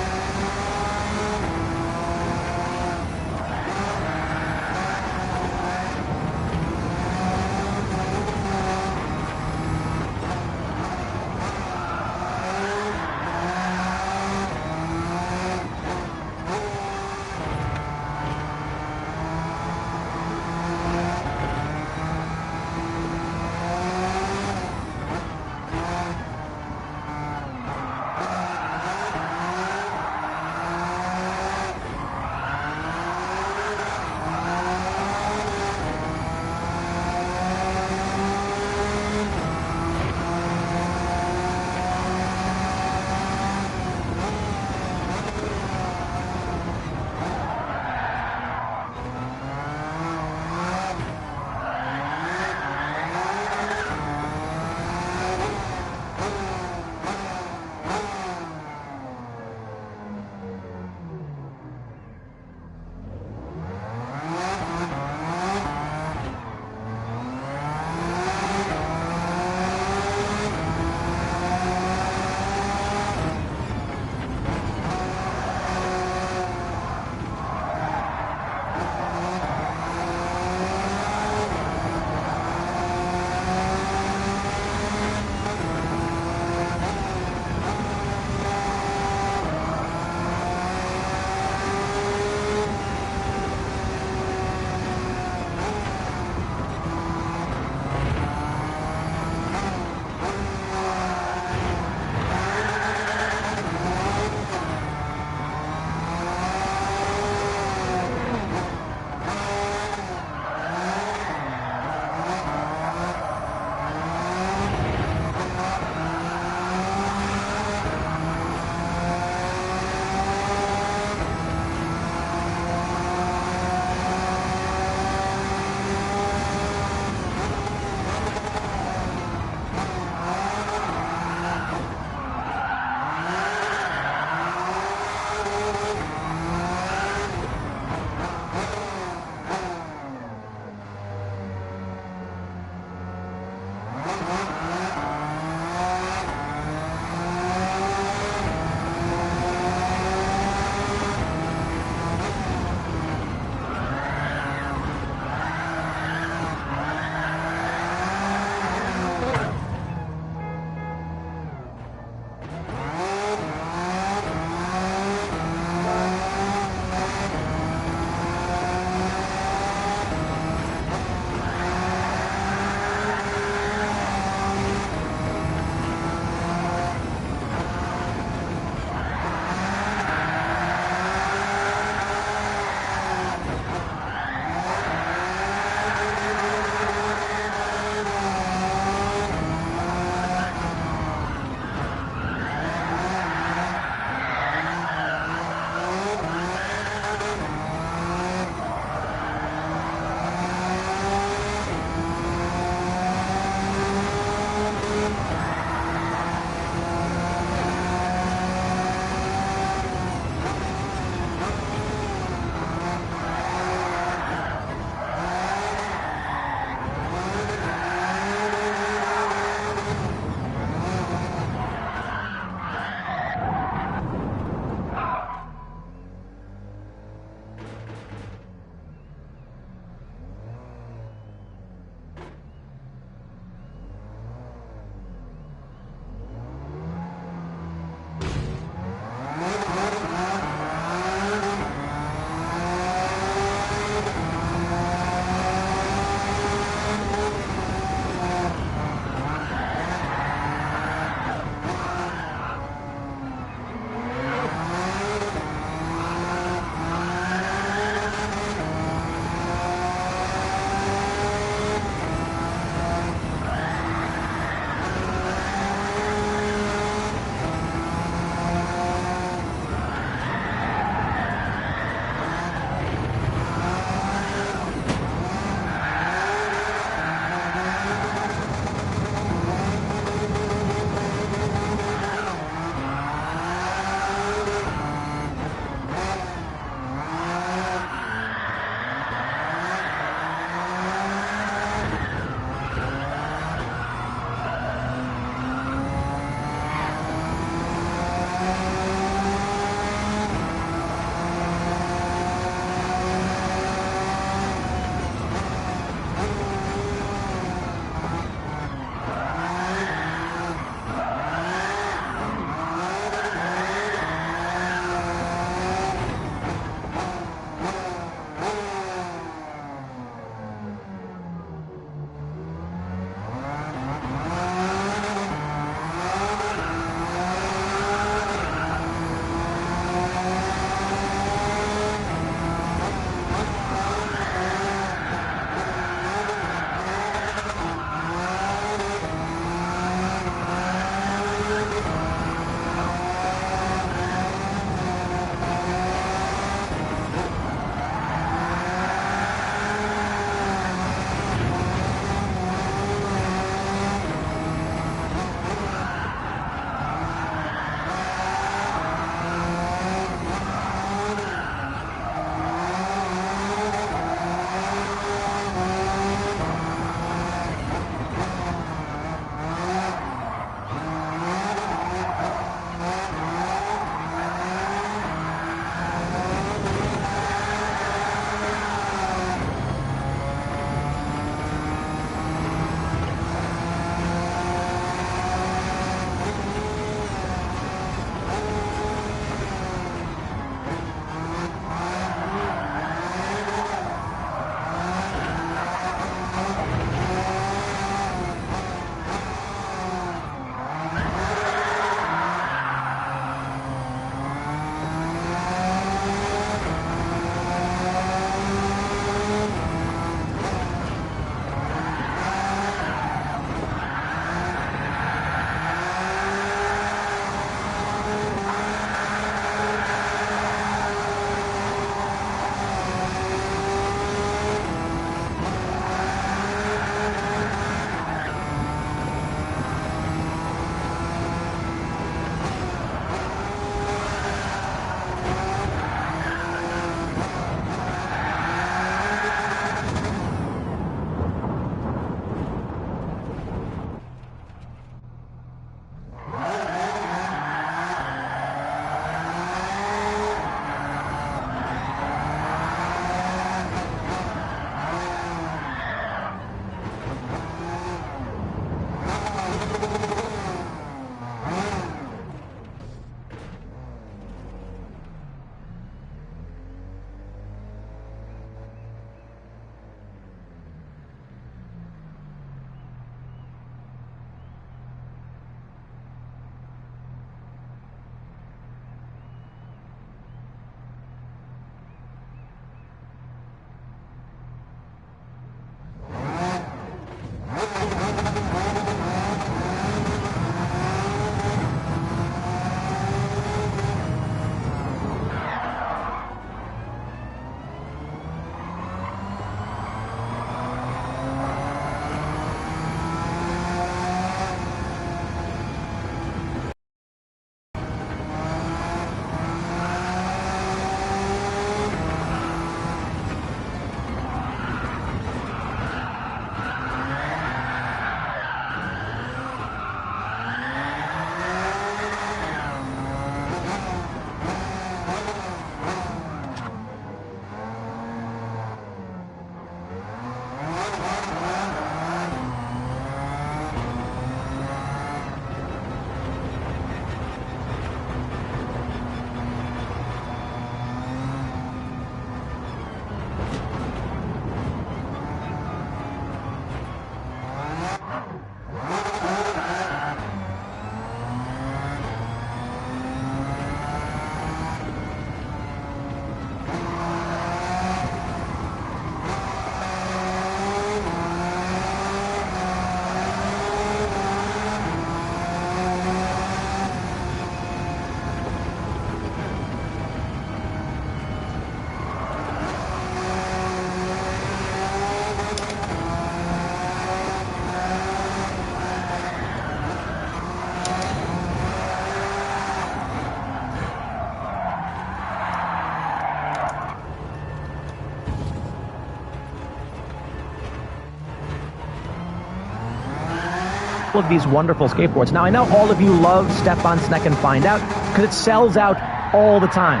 couple of these wonderful skateboards. Now, I know all of you love Step on Sneck and Find Out because it sells out all the time.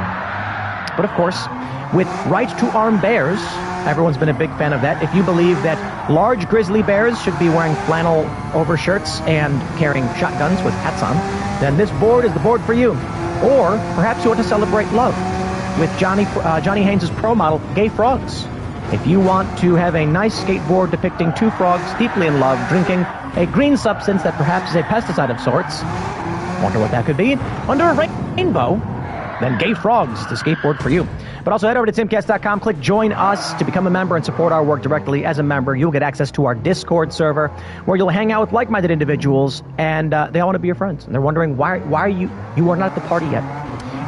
But of course, with Right to Arm Bears, everyone's been a big fan of that. If you believe that large grizzly bears should be wearing flannel overshirts and carrying shotguns with hats on, then this board is the board for you. Or perhaps you want to celebrate love with Johnny Haynes' pro model, Gay Frogs. If you want to have a nice skateboard depicting two frogs deeply in love, drinking a green substance that perhaps is a pesticide of sorts, wonder what that could be, under a rainbow, then Gay Frogs, the skateboard for you. But also head over to timcast.com, click Join Us to become a member and support our work directly. As a member, you'll get access to our Discord server where you'll hang out with like-minded individuals, and they all want to be your friends. And they're wondering why are you are not at the party yet.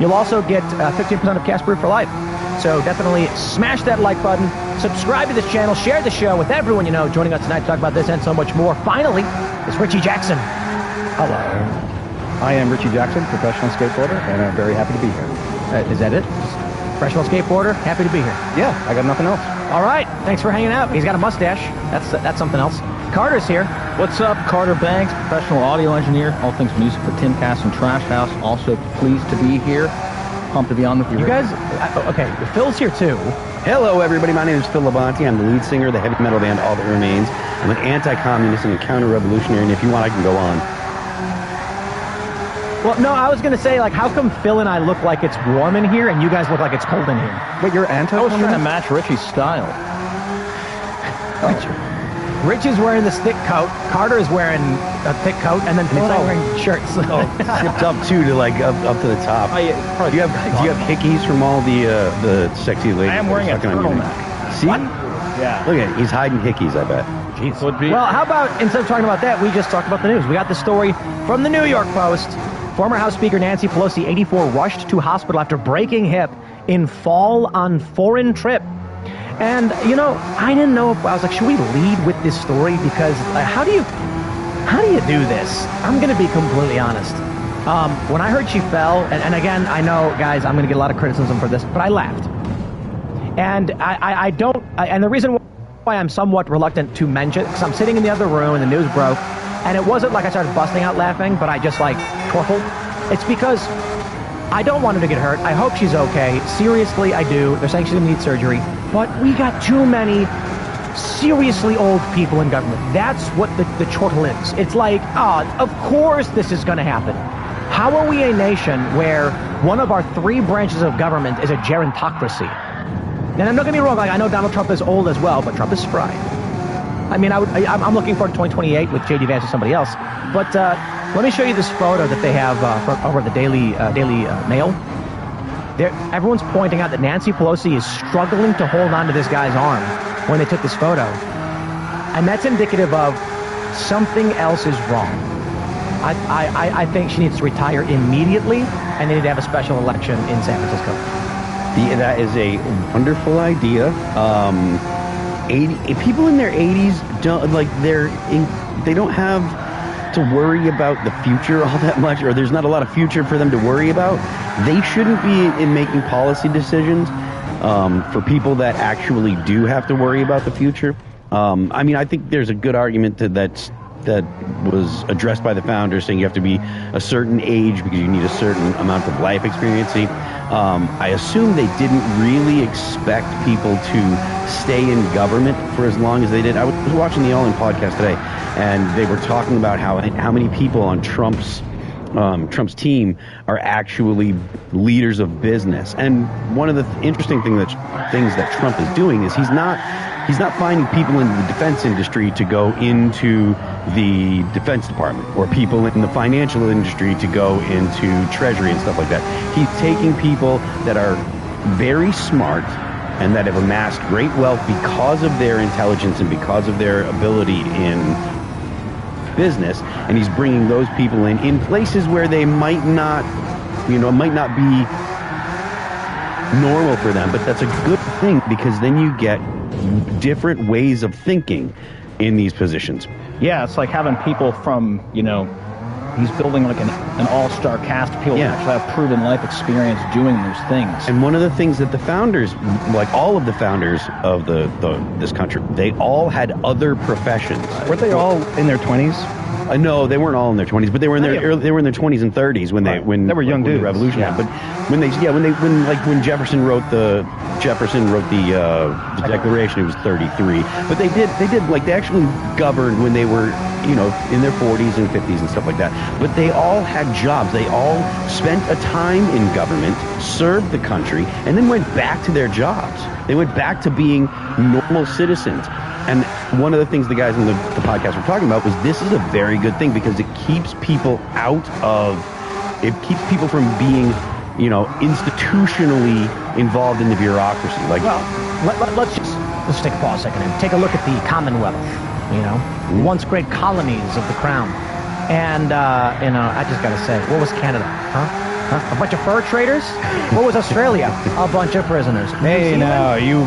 You'll also get 15% of Cash Brew for life. So definitely smash that like button, subscribe to this channel, share the show with everyone you know. Joining us tonight to talk about this and so much more, finally, is Richie Jackson. Hello. I am Richie Jackson, professional skateboarder, and I'm very happy to be here. Is that it? Professional skateboarder, happy to be here. Yeah, I got nothing else. All right, thanks for hanging out. He's got a mustache. That's something else. Carter's here. What's up? Carter Banks, professional audio engineer, all things music for Timcast and Trash House. Also pleased to be here. Pumped to be on with you. You guys, okay, Phil's here too. Hello, everybody. My name is Phil Labonte. I'm the lead singer of the heavy metal band All That Remains. I'm an anti-communist and a counter-revolutionary, and if you want, I can go on. Well, no, I was going to say, like, how come Phil and I look like it's warm in here and you guys look like it's cold in here? But you're anti-communist? I was trying to match Richie's style. Rich is wearing this thick coat, Carter is wearing a thick coat, and then Phil and I are wearing shirts. Zipped up, too, to, like, up to the top. Do you have hickeys from all the sexy ladies? I am wearing a turtleneck. See? What? Yeah. Look at it. He's hiding hickeys, I bet. Jeez. Well, how about, instead of talking about that, we just talked about the news. We got the story from the New York Post. Former House Speaker Nancy Pelosi, 84, rushed to hospital after breaking hip in fall on foreign trip. And, you know, I didn't know if I was like, should we lead with this story? Because how do you do this? I'm going to be completely honest. When I heard she fell, and again, I know, guys, I'm going to get a lot of criticism for this, but I laughed. And I don't, and the reason why I'm somewhat reluctant to mention, because I'm sitting in the other room and the news broke, and it wasn't like I started busting out laughing, but I just like chortled. It's because I don't want her to get hurt. I hope she's okay. Seriously, I do. They're saying she's going to need surgery. But we got too many seriously old people in government. That's what the chortle is. It's like, of course this is going to happen. How are we a nation where one of our three branches of government is a gerontocracy? And don't get me wrong, like, I know Donald Trump is old as well, but Trump is spry. I mean, I'm looking forward to 2028 with J.D. Vance or somebody else. But let me show you this photo that they have from over the Daily Mail. Everyone's pointing out that Nancy Pelosi is struggling to hold on to this guy's arm when they took this photo. And that's indicative of something else is wrong. I think she needs to retire immediately, and they need to have a special election in San Francisco. That is a wonderful idea. People in their 80s don't they don't have to worry about the future all that much, or there's not a lot of future for them to worry about. They shouldn't be in making policy decisions for people that actually do have to worry about the future. I mean, I think there's a good argument that was addressed by the founders, saying you have to be a certain age because you need a certain amount of life experience. I assume they didn't really expect people to stay in government for as long as they did. I was watching the All In podcast today, and they were talking about how many people on Trump's team are actually leaders of business. And one of the interesting things that Trump is doing is he's not finding people in the defense industry to go into the Defense Department, or people in the financial industry to go into Treasury and stuff like that. He's taking people that are very smart and that have amassed great wealth because of their intelligence and because of their ability in business, and he's bringing those people in places where they might not be normal for them, but that's a good thing because then you get different ways of thinking in these positions. Yeah, it's like having people from, he's building like an all-star cast of people who actually have proven life experience doing those things. And one of the things that the founders, like all of the founders of this country, they all had other professions. Weren't they all in their 20s? No, they weren't all in their 20s, but they were in their they were in their 20s and 30s when they were young dudes. The revolution happened. But when Jefferson wrote the Declaration, it was 33. But they actually governed when they were in their 40s and 50s and stuff like that. But they all had jobs. They all spent a time in government, served the country, and then went back to their jobs. They went back to being normal citizens. And one of the things the guys in the podcast were talking about was this is a very good thing because it keeps people from being, institutionally involved in the bureaucracy. Like, well, let's take a pause a second and take a look at the Commonwealth. Once great colonies of the Crown. And I just gotta say, what was Canada? Huh? A bunch of fur traders? What was Australia? A bunch of prisoners. Hey, now you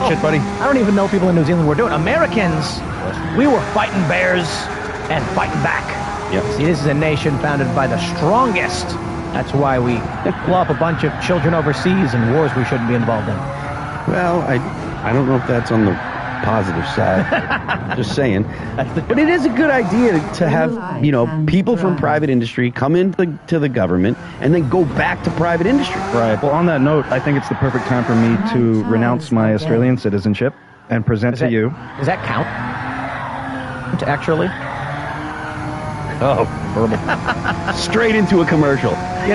shit, buddy. I don't even know people in New Zealand were doing. Americans, we were fighting bears and fighting back. Yep. See, this is a nation founded by the strongest. That's why we blow up a bunch of children overseas in wars we shouldn't be involved in. Well, I don't know if that's on the positive side. Just saying. But it is a good idea to have, people from private industry come into the government and then go back to private industry. Right. Well, on that note, I think it's the perfect time for me to renounce my Australian citizenship and present to you. Does that count? Actually? Oh, verbal. Straight into a commercial. I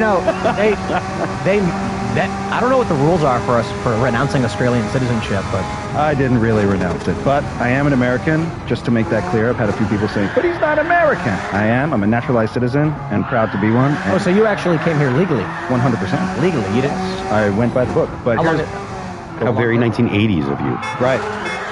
don't know what the rules are for us for renouncing Australian citizenship, but I didn't really renounce it. But I am an American, just to make that clear. I've had a few people saying, but he's not American. I am. I'm a naturalized citizen and proud to be one. Oh, so you actually came here legally? 100%. Legally, you didn't? I went by the book. But how very 1980s of you. Right.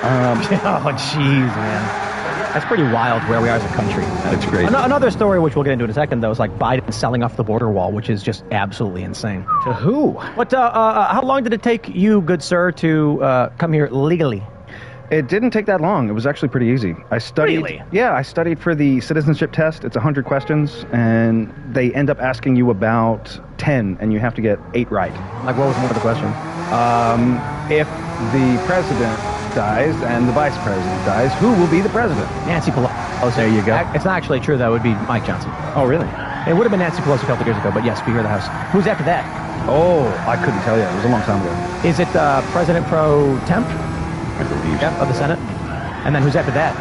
Oh, jeez, man. That's pretty wild where we are as a country. That's great. Another story, which we'll get into in a second, though, is like Biden selling off the border wall, which is just absolutely insane. To who? What? How long did it take you, good sir, to come here legally? It didn't take that long. It was actually pretty easy. I studied. Really? Yeah, I studied for the citizenship test. It's 100 questions, and they end up asking you about 10, and you have to get 8 right. Like, what was one of the questions? If the president dies and the vice president dies, who will be the president? Nancy Pelosi. Oh, there you go. It's not actually true. That would be Mike Johnson. Oh, really? It would have been Nancy Pelosi a couple of years ago, but yes, Speaker of the House. Who's after that? Oh, I couldn't tell you. It was a long time ago. Is it President Pro Temp? I believe. Yeah, of the Senate. And then who's after that?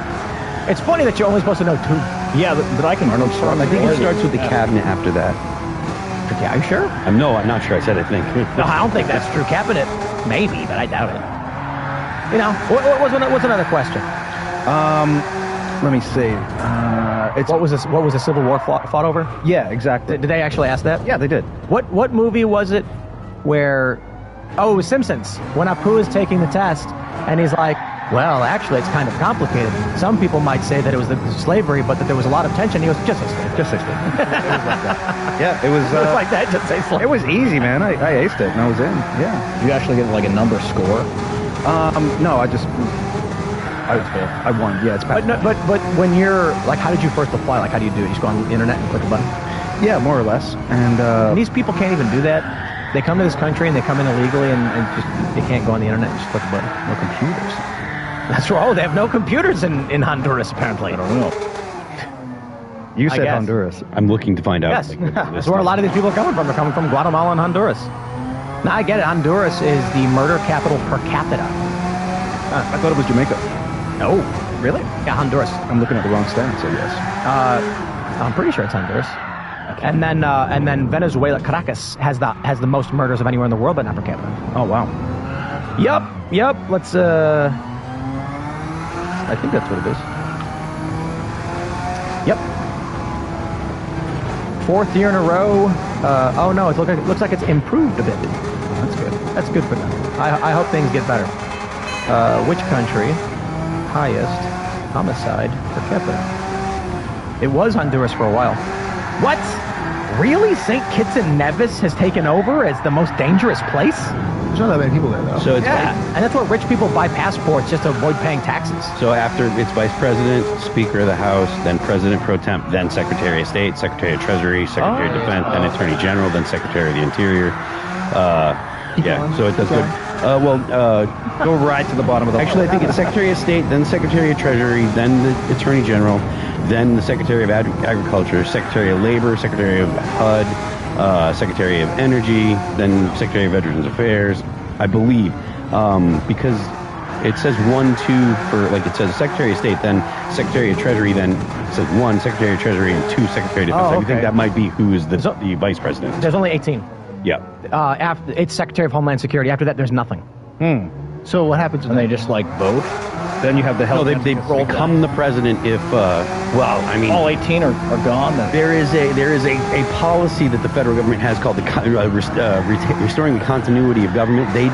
It's funny that you're only supposed to know 2. Yeah, but I can. Arnold Schwarzenegger. I think it starts with the cabinet after that. Yeah, are you sure? No, I'm not sure. I said I think. No, I don't think that's true. Cabinet, maybe, but I doubt it. What's another question? Let me see. What was the Civil War fought over? Yeah, exactly. Did they actually ask that? Yeah, they did. What movie was it where? Oh, it was Simpsons. When Apu is taking the test, and he's like, well, actually, it's kind of complicated. Some people might say that it was the slavery, but that there was a lot of tension. He goes, just say slavery. Just say slavery. It was like that. Yeah, it was like that. Just say slavery. It was easy, man. I aced it, and I was in. Yeah. Did you actually get like a number score? No, I won. Yeah, it's bad. But when you're like, how did you first apply? Like, how do you do it? You just go on the internet and click a button? Yeah, more or less. And these people can't even do that. They come to this country and they come in illegally and just they can't go on the internet and just click a button. No computers. That's right. Oh, they have no computers in Honduras, apparently. I don't know. You said Honduras. I'm looking to find out. Yes. That's where a lot of these people are coming from. They're coming from Guatemala and Honduras. Now, I get it. Honduras is the murder capital per capita. I thought it was Jamaica. No. Really? Yeah, Honduras. I'm looking at the wrong stats, I guess. I'm pretty sure it's Honduras. Okay. And then Venezuela, Caracas, has the most murders of anywhere in the world, but not per capita. Oh, wow. Yep. Let's, I think that's what it is. Yep. 4th year in a row. Oh no, it looks like it's improved a bit. That's good. That's good for them. I hope things get better. Which country highest homicide per capita? It was Honduras for a while. What? Really? St. Kitts and Nevis has taken over as the most dangerous place? There's not that many people there, though. So it's and that's where rich people buy passports just to avoid paying taxes. So after it's Vice President, Speaker of the House, then President Pro Temp, then Secretary of State, Secretary of Treasury, Secretary of Defense, then Attorney General, then Secretary of the Interior. So it does good. Go right to the bottom of the Actually, I think it's Secretary of State, then Secretary of Treasury, then the Attorney General, then the Secretary of Agriculture, Secretary of Labor, Secretary of HUD, Secretary of Energy, then Secretary of Veterans Affairs, I believe, because it says 1, 2 for, like, it says Secretary of State, then Secretary of Treasury, then it says 1 Secretary of Treasury and 2 Secretary of Defense. Oh, I okay. think that might be who is the Vice President. There's only 18. Yeah. After it's Secretary of Homeland Security. After that, there's nothing. So what happens when they just like vote? Then you have the health. No, they become the president if, well, I mean, all 18 are gone. Then. There is a policy that the federal government has called the restoring the continuity of government. They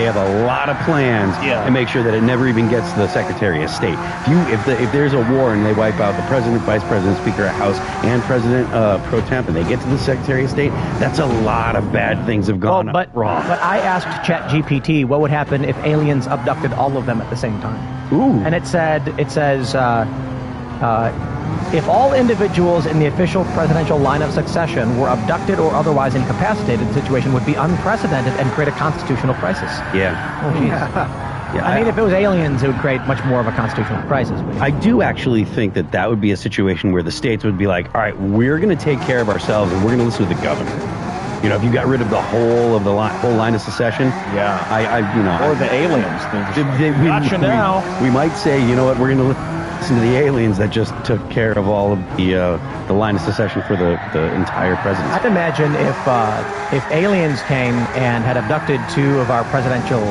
have a lot of plans to make sure that it never even gets to the Secretary of State. If there's a war and they wipe out the president, vice president, speaker of House, and president pro temp, and they get to the Secretary of State, that's a lot of bad things have gone wrong. But I asked ChatGPT what would happen if aliens abducted all of them at the same time. Ooh. And it says, if all individuals in the official presidential line of succession were abducted or otherwise incapacitated, the situation would be unprecedented and create a constitutional crisis. Yeah. Oh, jeez. Yeah, I mean, if it was aliens, it would create much more of a constitutional crisis. I do actually think that would be a situation where the states would be like, all right, we're going to take care of ourselves and we're going to listen to the governor. You know, if you got rid of the whole line of secession, or the aliens. We might say, you know what, we're going to listen to the aliens that just took care of all of the line of secession for the entire presidency. I'd imagine if aliens came and had abducted 2 of our presidential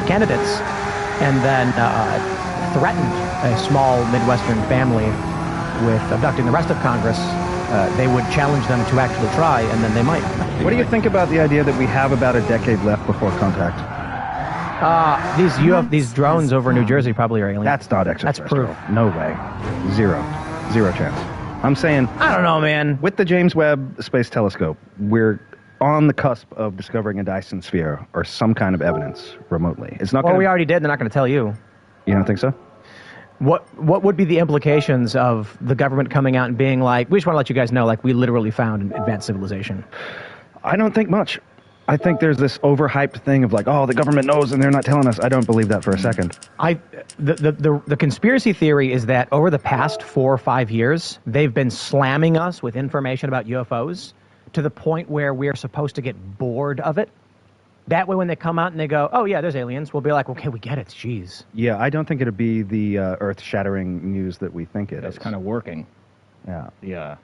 candidates, and then threatened a small Midwestern family with abducting the rest of Congress, they would challenge them to actually try, and then they might. What do you think about the idea that we have about a decade left before contact? These drones over New Jersey probably are aliens. That's not extraterrestrial. That's proof. No way. Zero chance. I'm saying, I don't know, man. With the James Webb Space Telescope, we're on the cusp of discovering a Dyson sphere or some kind of evidence remotely. It's not. Well, we already did. They're not going to tell you. You don't think so? What would be the implications of the government coming out and being like, we just want to let you guys know, like, we literally found an advanced civilization? I don't think much. I think there's this overhyped thing of like, oh, the government knows and they're not telling us. I don't believe that for a second. The conspiracy theory is that over the past 4 or 5 years, they've been slamming us with information about UFOs to the point where we're supposed to get bored of it. That way, when they come out and they go, oh, yeah, there's aliens, we'll be like, okay, we get it, jeez. Yeah, I don't think it'd be the earth-shattering news that we think it is. It's kind of working. Yeah.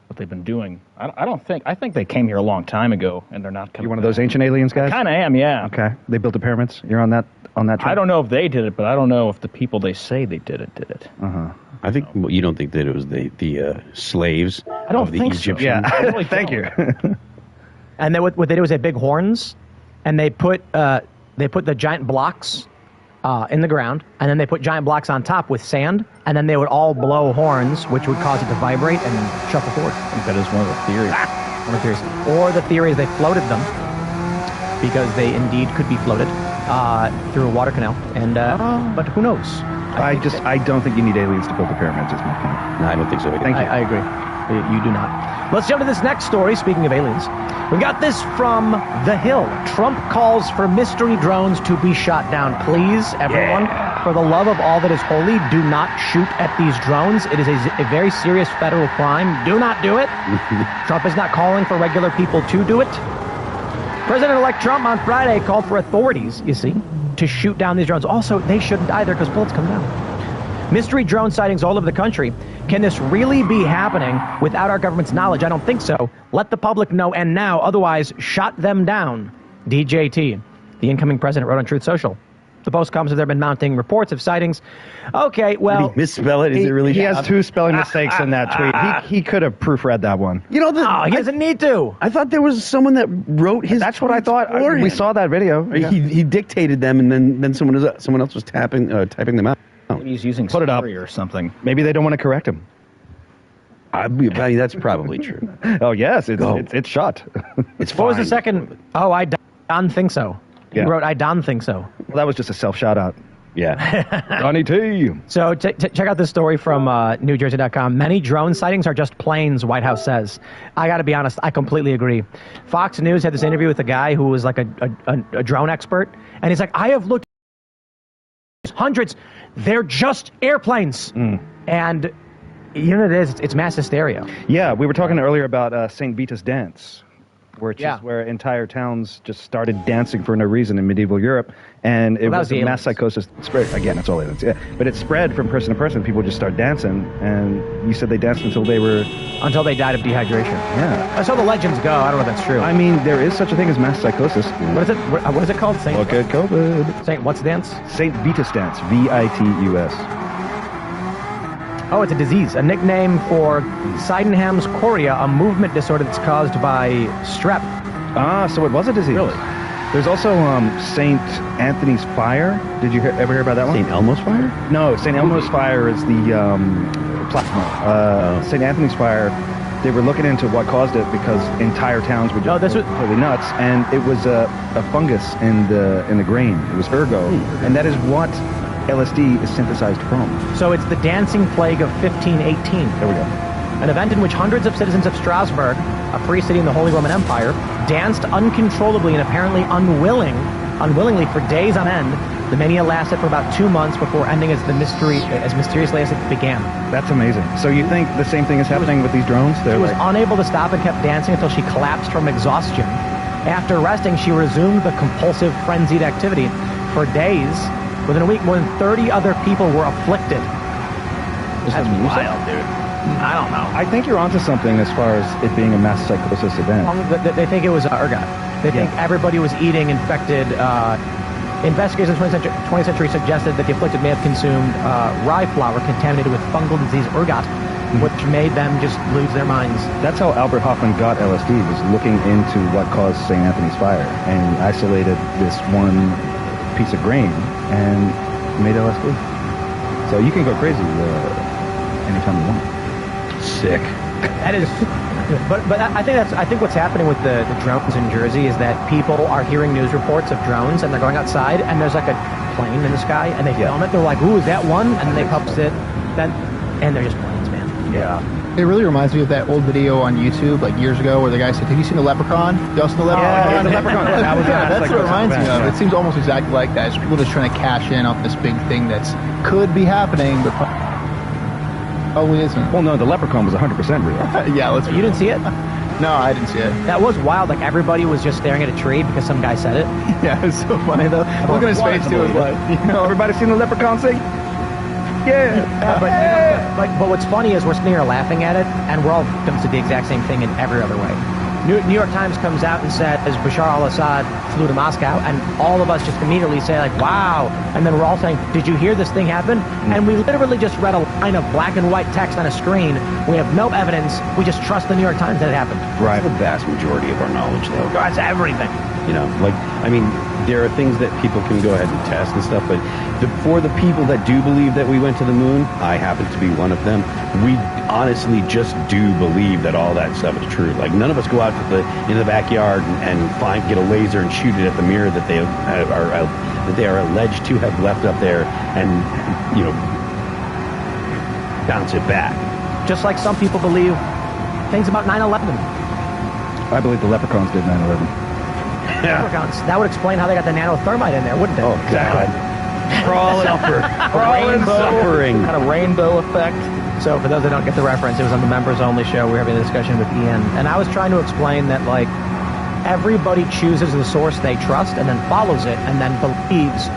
What they've been doing. I think they came here a long time ago, and they're not coming. You're one of those ancient aliens guys? I kind of am, yeah. Okay. They built the pyramids? You're on that track? I don't know if they did it, but I don't know if the people they say they did it. Uh-huh. I think you don't think that it was the slaves of the Egyptians. So. Yeah, really thank you. And then what they did was they had big horns, and they put the giant blocks in the ground, and then they put giant blocks on top with sand, and then they would all blow horns, which would cause it to vibrate and shuffle forward. I think that is one of the theories. One of the theories. Or the theory is they floated them, because they indeed could be floated through a water canal, and but who knows? I don't think you need aliens to build the pyramids, is my point. No, I don't think so. Thank you. I agree. You do not. Let's jump to this next story. Speaking of aliens, we got this from The Hill. Trump calls for mystery drones to be shot down. Please, everyone, for the love of all that is holy, do not shoot at these drones. It is a very serious federal crime. Do not do it. Trump is not calling for regular people to do it. President-elect Trump on Friday called for authorities, you see, to shoot down these drones. Also, they shouldn't either because bullets come down. Mystery drone sightings all over the country. Can this really be happening without our government's knowledge? I don't think so. Let the public know, and now, otherwise, shut them down. DJT, the incoming president, wrote on Truth Social. The Post comes as there have been mounting reports of sightings. Okay, well... Did he misspell it? Is it really... He has 2 spelling mistakes in that tweet. He could have proofread that one. You know, he doesn't need to. I thought there was someone that wrote his... That's what I thought. We saw that video. He dictated them, and then someone else was typing them out. Maybe he's using Put it up or something. Maybe they don't want to correct him. I mean, that's probably true. Oh yes, it's shot. It's fine. What was the second? Oh, I don't think so. He wrote, I don't think so. Well, that was just a self shout out. Yeah. Donnie T. So check out this story from NewJersey.com. Many drone sightings are just planes, White House says. I got to be honest, I completely agree. Fox News had this interview with a guy who was like a drone expert, and he's like, I have looked at hundreds. They're just airplanes. And You know what it is? It's mass hysteria. Yeah, we were talking earlier about St. Vitus Dance, which Yeah. is where entire towns just started dancing for no reason in medieval Europe, and it Well, that was was a the mass psychosis spread. Again, it's all aliens. Yeah, but it spread from person to person. People just start dancing, and you said they danced until they died of dehydration. Yeah, that's how the legends go. I don't know if that's true. I mean, there is such a thing as mass psychosis. What is it? What is it called? Saint. Look at COVID. Saint what's the dance? St. Vitus Dance. Vitus. Oh, it's a disease, a nickname for Sydenham's chorea, a movement disorder that's caused by strep. Ah, so it was a disease. Really? There's also St. Anthony's Fire. Did you ever hear about that one? St. Elmo's Fire? No, St. Elmo's Fire is the plasma. St. Anthony's Fire, they were looking into what caused it because entire towns were just totally nuts, and it was a fungus in the grain. It was ergo, and that is what LSD is synthesized from. So it's the dancing plague of 1518. There we go. An event in which hundreds of citizens of Strasbourg, a free city in the Holy Roman Empire, danced uncontrollably and apparently unwillingly for days on end. The mania lasted for about 2 months before ending as mysteriously as it began. That's amazing. So you think the same thing is happening with these drones? She was unable to stop and kept dancing until she collapsed from exhaustion. After resting, she resumed the compulsive, frenzied activity. For days, within a week, more than 30 other people were afflicted. That's wild, dude. I don't know. I think you're onto something as far as it being a mass psychosis event. They think it was ergot. They think everybody was eating infected. Investigators in the 20th century suggested that the afflicted may have consumed rye flour contaminated with fungal disease ergot, which made them just lose their minds. That's how Albert Hoffman got LSD, was looking into what caused St. Anthony's Fire, and he isolated this one piece of grain and made LSD. So you can go crazy anytime you want. Sick. That is, but I think what's happening with the drones in Jersey is that people are hearing news reports of drones and they're going outside and there's like a plane in the sky and they film it. They're like, "Ooh, is that one?" And then they post it, and they're just planes, man. Yeah. It really reminds me of that old video on YouTube, like years ago, where the guy said, "Have you seen the leprchaun? You seen the leprechaun?" Yeah, the leprechaun. That's what it reminds me of. It seems almost exactly like that. It's people just trying to cash in on this big thing that's could be happening, but probably isn't. Well, no, the leprechaun was 100% real. Yeah, You didn't see it? No, I didn't see it. That was wild. Like everybody was just staring at a tree because some guy said it. Yeah, it was so funny though. Look at his face too. It was like, you know, everybody seen the leprechaun sing? But what's funny is we're sitting here laughing at it, and we're all victims to the exact same thing in every other way. New York Times comes out and says Bashar al-Assad flew to Moscow, and all of us just immediately say like, "Wow!" And then we're all saying, "Did you hear this thing happen?" And we literally just read a line of black and white text on a screen. We have no evidence. We just trust the New York Times that it happened. Right. The vast majority of our knowledge, though. That's everything. You know, like, I mean, there are things that people can go ahead and test and stuff, but for the people that do believe that we went to the moon, I happen to be one of them. We honestly just do believe that all that stuff is true. Like, none of us go out to in the backyard and get a laser and shoot it at the mirror that they are alleged to have left up there and, you know, bounce it back. Just like some people believe things about 9/11. I believe the leprechauns did 9/11. Leprechauns. That would explain how they got the nanothermite in there, wouldn't it? Oh, God. Crawl and suffering. Kind of rainbow effect. So for those that don't get the reference, it was on the members only show. We were having a discussion with Ian, and I was trying to explain that, like, everybody chooses the source they trust and then follows it and then believes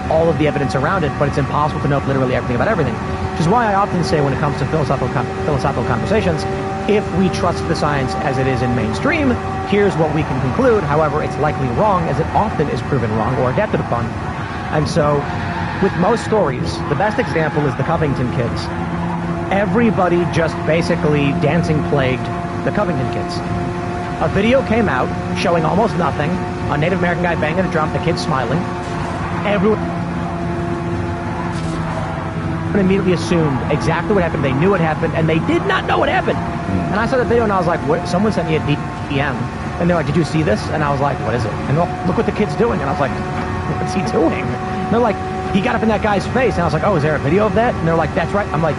all of the evidence around it, but it's impossible to know literally everything about everything. Which is why I often say when it comes to philosophical conversations, if we trust the science as it is in mainstream, here's what we can conclude. However, it's likely wrong, as it often is proven wrong or adapted upon. And so, with most stories, the best example is the Covington kids. Everybody just basically dancing plagued the Covington kids. A video came out showing almost nothing, a Native American guy banging a drum, the kids smiling. Everyone immediately assumed exactly what happened. They knew what happened, and they did not know what happened. And I saw the video, and I was like, what? Someone sent me a DM, and they're like, "Did you see this?" And I was like, "What is it?" And they're like, "Look what the kid's doing." And I was like, "What's he doing?" And they're like, "He got up in that guy's face." And I was like, "Oh, is there a video of that?" And they're like, "That's right." I'm like,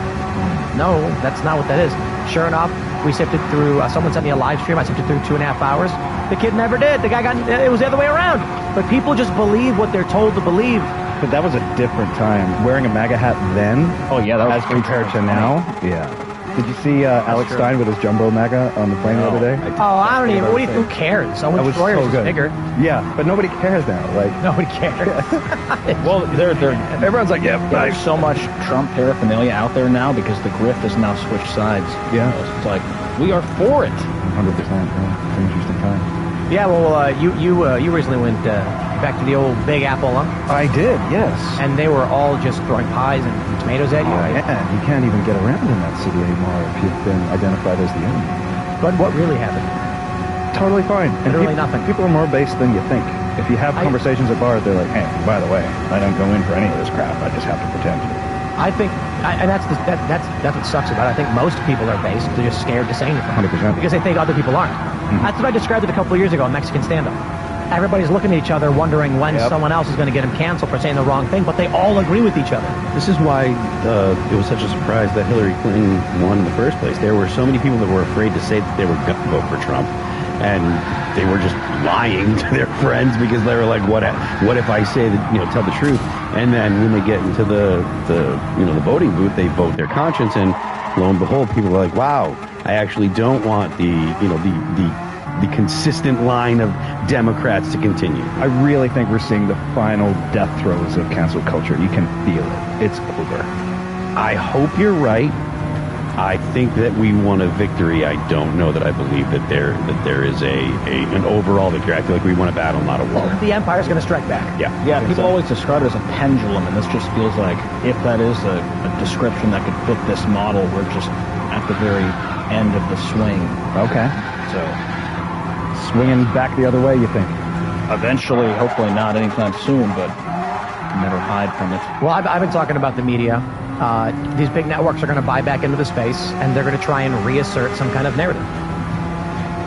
"No, that's not what that is." Sure enough, we sifted through, someone sent me a live stream, I sifted through 2.5 hours. The kid never did. The guy it was the other way around. But people just believe what they're told to believe. But that was a different time. Wearing a MAGA hat then, oh yeah, that was as compared to now, yeah. Did you see Alex Stein with his jumbo MAGA on the plane the other day? Oh, I don't even. Who cares? Owen That was Schroyer so is good. bigger. Yeah, but nobody cares now. Like Nobody cares. Well, everyone's like, yeah, there's so much Trump paraphernalia out there now because the grift has now switched sides. Yeah. It's like, we are for it. 100%. Yeah, it's an interesting time. Yeah, well, you recently went back to the old Big Apple, huh? I did, yes. And they were all just throwing pies and tomatoes at you, right? Yeah, you can't even get around in that city anymore if you've been identified as the enemy. But what really happened? Totally fine. And Literally nothing. People are more based than you think. If you have conversations at bars, they're like, hey, by the way, I don't go in for any of this crap. I just have to pretend to. I think, and that's what sucks about it. I think most people are based. They're just scared to say anything. 100%. Because they think other people aren't. That's what I described it a couple of years ago in Mexican stand-up. Everybody's looking at each other wondering when someone else is going to get him canceled for saying the wrong thing, but they all agree with each other. This is why it was such a surprise that Hillary Clinton won in the first place. There were so many people that were afraid to say that they were going to vote for Trump, and they were just lying to their friends because they were like, what if I say that, tell the truth? And then when they get into the voting booth, they vote their conscience, and lo and behold, people are like, wow, I actually don't want the consistent line of Democrats to continue. I really think we're seeing the final death throes of cancel culture. You can feel it. It's over. I hope you're right. I think that we won a victory. I don't know that I believe that there is an overall victory. I feel like we won a battle, not a war. The empire's going to strike back. Yeah, people always describe it as a pendulum, and this just feels like, if that is a description that could fit this model, we're just at the very end of the swing. Okay. So, swinging back the other way, you think? Eventually, hopefully not anytime soon, but never hide from it. Well, I've been talking about the media. These big networks are going to buy back into the space, and they're going to try and reassert some kind of narrative.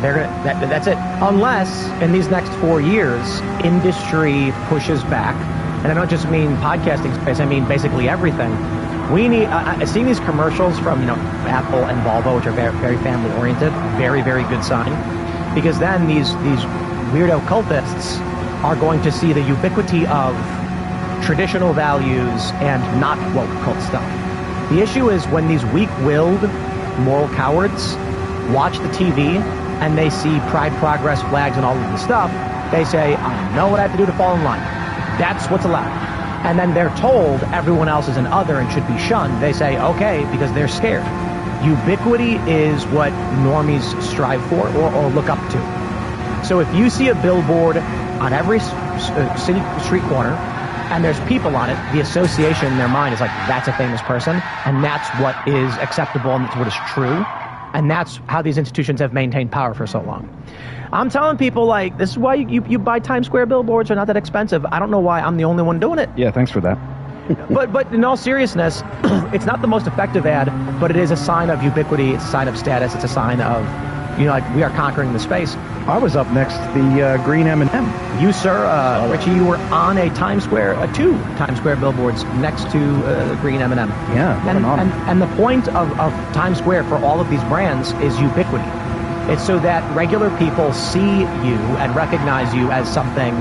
That's it. Unless, in these next 4 years, industry pushes back, and I don't just mean podcasting space, I mean basically everything. We need, I've seen these commercials from, Apple and Volvo, which are very, very family-oriented. Very, very good sign. Because then these weirdo cultists are going to see the ubiquity of traditional values and not woke cult stuff. The issue is when these weak-willed moral cowards watch the TV and they see pride, progress, flags, and all of the stuff, they say, I know what I have to do to fall in line. That's what's allowed. And then they're told everyone else is an other and should be shunned. They say, okay, because they're scared. Ubiquity is what normies strive for or look up to. So if you see a billboard on every city street corner, and there's people on it, the association in their mind is like, that's a famous person, and that's what is acceptable, and that's what is true, and that's how these institutions have maintained power for so long. I'm telling people, like, this is why you buy Times Square billboards. They're not that expensive. I don't know why I'm the only one doing it. Yeah, thanks for that. But in all seriousness, it's not the most effective ad, but it is a sign of ubiquity. It's a sign of status. It's a sign of, like, we are conquering the space. I was up next to the green M&M. You, sir, Richie, you were on a Times Square, two Times Square billboards next to the green M&M. Yeah, and the point of Times Square for all of these brands is ubiquity. It's so that regular people see you and recognize you as something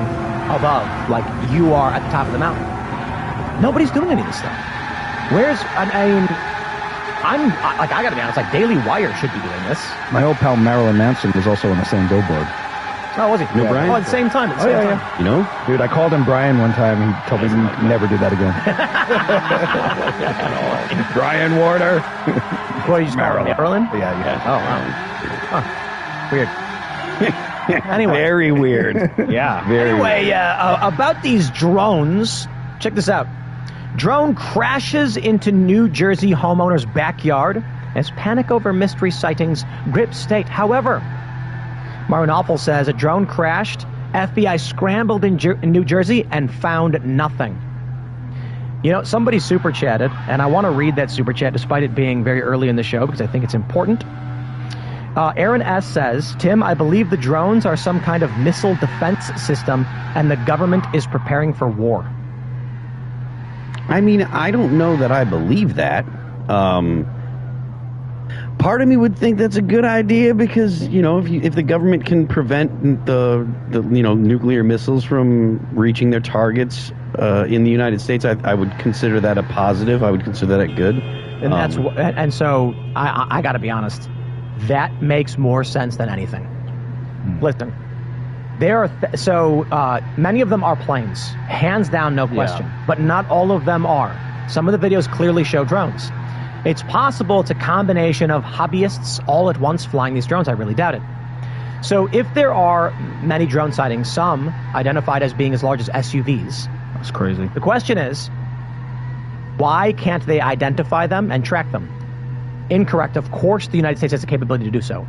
above, like you are at the top of the mountain. Nobody's doing any of this stuff. I gotta be honest, like Daily Wire should be doing this. My old pal Marilyn Manson was also on the same billboard. Oh, was he? You know Brian? Oh, at the same time. Yeah. You know? Dude, I called him Brian one time. He told me to never do that again. Brian Warner. What did you call him? Marilyn? Yeah. Oh, wow. Huh. Weird. Anyway. Very weird. Yeah. Anyway, about these drones, check this out. Drone crashes into New Jersey homeowner's backyard as panic over mystery sightings grips state. However, Marvin Awful says a drone crashed, FBI scrambled in New Jersey and found nothing. Somebody super chatted, and I want to read that super chat despite it being very early in the show because I think it's important. Aaron S. says, Tim, I believe the drones are some kind of missile defense system and the government is preparing for war. I mean, I don't know that I believe that. Part of me would think that's a good idea because, if the government can prevent the nuclear missiles from reaching their targets in the United States, I would consider that a positive. I would consider that good. And so I got to be honest, that makes more sense than anything. Listen, there are many of them are planes, hands down, no question. But not all of them are. Some of the videos clearly show drones. It's possible it's a combination of hobbyists all at once flying these drones. I really doubt it. So if there are many drone sightings, some identified as being as large as SUVs. That's crazy. The question is, why can't they identify them and track them? Incorrect. Of course the United States has the capability to do so.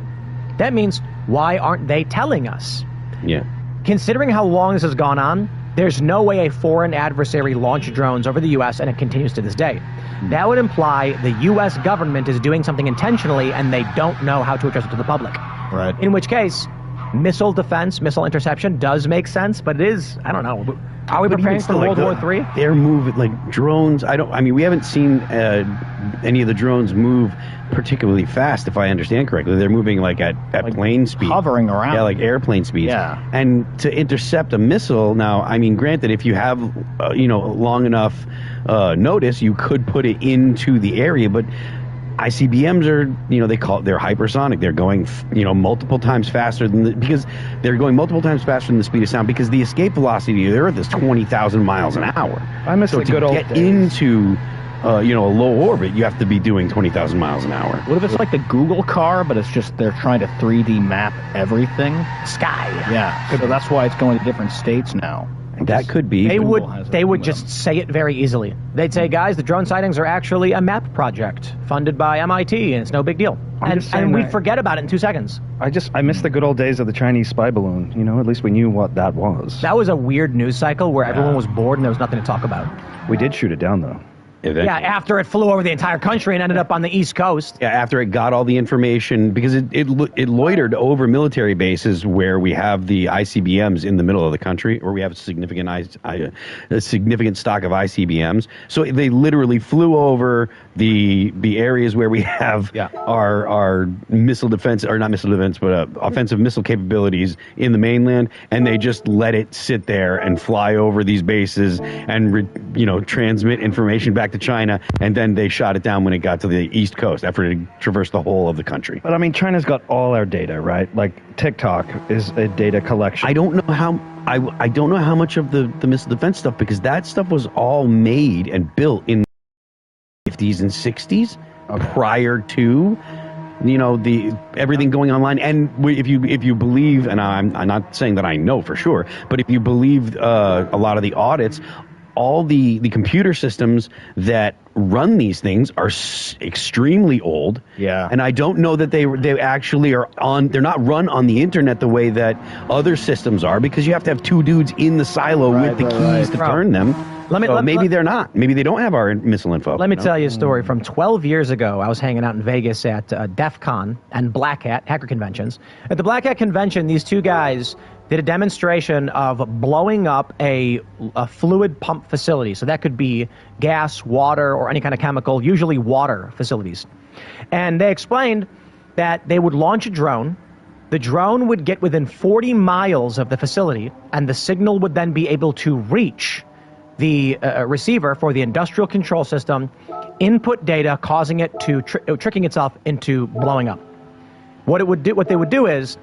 That means, why aren't they telling us? Yeah. Considering how long this has gone on, there's no way a foreign adversary launched drones over the U.S. and it continues to this day. That would imply the U.S. government is doing something intentionally and they don't know how to address it to the public. Right. In which case, missile defense, missile interception does make sense, but it is, I don't know. Are we preparing for World War III? They're moving like drones. I mean, we haven't seen any of the drones move particularly fast, if I understand correctly. They're moving like at plane speed, hovering around. Yeah, like airplane speed. Yeah. And to intercept a missile, now, I mean, granted, if you have long enough notice, you could put it into the area, but ICBMs are, they're hypersonic. They're going, multiple times faster because they're going multiple times faster than the speed of sound because the escape velocity of the Earth is 20,000 miles an hour. I miss the good old days. To get into, a low orbit, you have to be doing 20,000 miles an hour. What if it's like the Google car, but it's just they're trying to 3D map everything? Sky. Yeah. So that's why it's going to different states now. That could be. They would just say it very easily. They'd say, guys, the drone sightings are actually a map project funded by MIT, and it's no big deal. And we'd forget about it in 2 seconds. I miss the good old days of the Chinese spy balloon. At least we knew what that was. That was a weird news cycle where everyone was bored and there was nothing to talk about. We did shoot it down, though. Eventually. Yeah, after it flew over the entire country and ended up on the East Coast. Yeah, after it got all the information, because it loitered over military bases where we have the ICBMs in the middle of the country, where we have a significant stock of ICBMs. So they literally flew over the areas where we have our missile defense, or not missile defense, but offensive missile capabilities in the mainland, and they just let it sit there and fly over these bases and transmit information back to China, and then they shot it down when it got to the East Coast after it traversed the whole of the country. But I mean, China's got all our data, right? Like TikTok is a data collection. I don't know how much of the missile defense stuff, because that stuff was all made and built in the 50s and 60s prior to the everything going online. And if you believe, and I'm not saying that I know for sure, but if you believe a lot of the audits, all the computer systems that run these things are extremely old. Yeah. And I don't know that they actually are they're not run on the internet the way that other systems are, because you have to have two dudes in the silo with the keys to turn them. Maybe they're not. Maybe they don't have our missile info. Let me tell you a story from 12 years ago. I was hanging out in Vegas at DEF CON and Black Hat, hacker conventions. At the Black Hat convention, these two guys did a demonstration of blowing up a fluid pump facility. So that could be gas, water, or any kind of chemical, usually water facilities. And they explained that they would launch a drone. The drone would get within 40 miles of the facility, and the signal would then be able to reach the receiver for the industrial control system, input data, causing it to tricking itself into blowing up. What they would do is,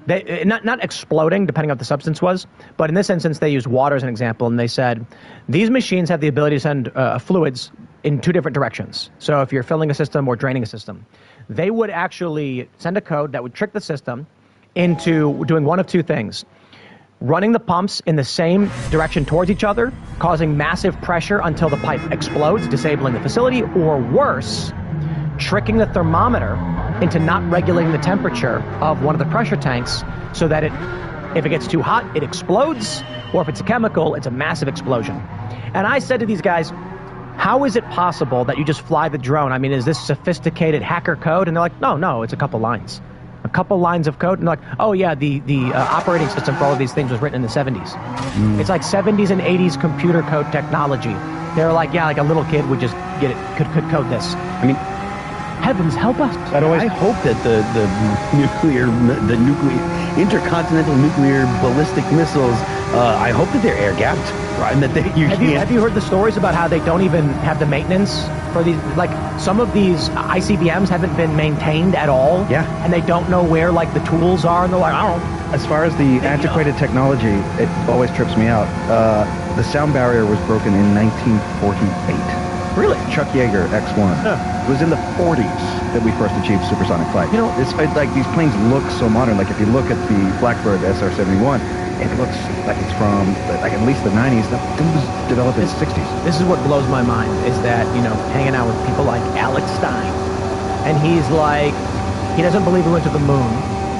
they not exploding, depending on what the substance was, but in this instance, they used water as an example, and they said, these machines have the ability to send fluids in two different directions. So if you're filling a system or draining a system, they would actually send a code that would trick the system into doing one of two things: running the pumps in the same direction towards each other, causing massive pressure until the pipe explodes, disabling the facility, or worse, tricking the thermometer into not regulating the temperature of one of the pressure tanks so that if it gets too hot, it explodes, or if it's a chemical, it's a massive explosion. And I said to these guys, how is it possible that you just fly the drone? I mean, is this sophisticated hacker code? And they're like, no, it's a couple lines. A couple lines of code, and they're like, oh yeah, the operating system for all of these things was written in the 70s. It's like 70s and 80s computer code technology. They're like, yeah, like a little kid would just get it, could code this. I mean, heavens help us. I hope that the intercontinental nuclear ballistic missiles I hope that they're air gapped, and that Have you heard the stories about how they don't even have the maintenance for these? Like some of these ICBMs haven't been maintained at all. Yeah. And they don't know where like the tools are, and they're like, I don't know. As far as the antiquated technology, it always trips me out. The sound barrier was broken in 1948. Really? Chuck Yeager, X-1. It was in the 40s that we first achieved supersonic flight. You know, it's like these planes look so modern. Like if you look at the Blackbird SR-71, it looks like it's from like at least the 90s. That thing was developed in the 60s. This is what blows my mind, is that, you know, hanging out with people like Alex Stein, and he's like, he doesn't believe we went to the moon,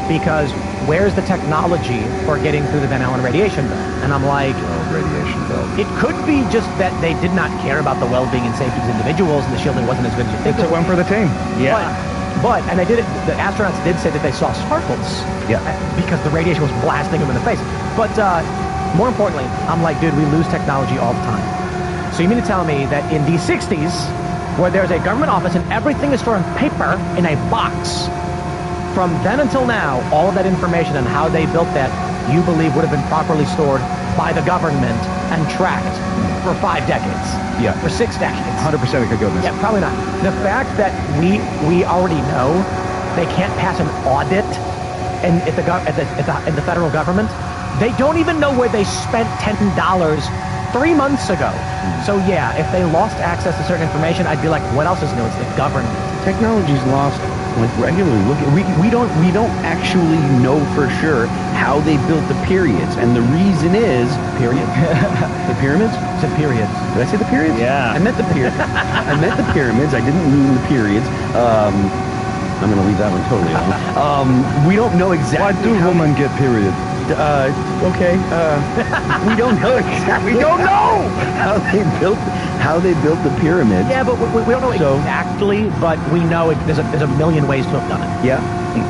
because where's the technology for getting through the Van Allen radiation belt? And I'm like, radiation belt. It could be just that they did not care about the well-being and safety of individuals, and the shielding wasn't as good as you think. It's a one for the team. Yeah. But and the astronauts did say that they saw sparkles. Yeah. Because the radiation was blasting them in the face. But more importantly, I'm like, dude, we lose technology all the time. So you mean to tell me that in the 60s, where there's a government office and everything is stored on paper in a box, from then until now, all of that information and how they built that, you believe would have been properly stored by the government and tracked for 5 decades? Yeah. For 6 decades. 100% it could go missing. Yeah, probably not. The fact that we already know they can't pass an audit in the federal government, they don't even know where they spent $10 3 months ago. So yeah, if they lost access to certain information, I'd be like, what else is new? It's the government. Technology's lost like regularly. Look, we don't actually know for sure how they built the periods, and the reason is periods. The pyramids? It's a periods. Did I say the periods? Yeah. I meant the pyramids. I meant the pyramids. I didn't mean the periods. I'm going to leave that one totally alone. We don't know exactly. Why do women get period? Okay. We don't know exactly. We don't know how they built the pyramids. Yeah, but we don't know exactly. But we know there's a million ways to have done it. Yeah,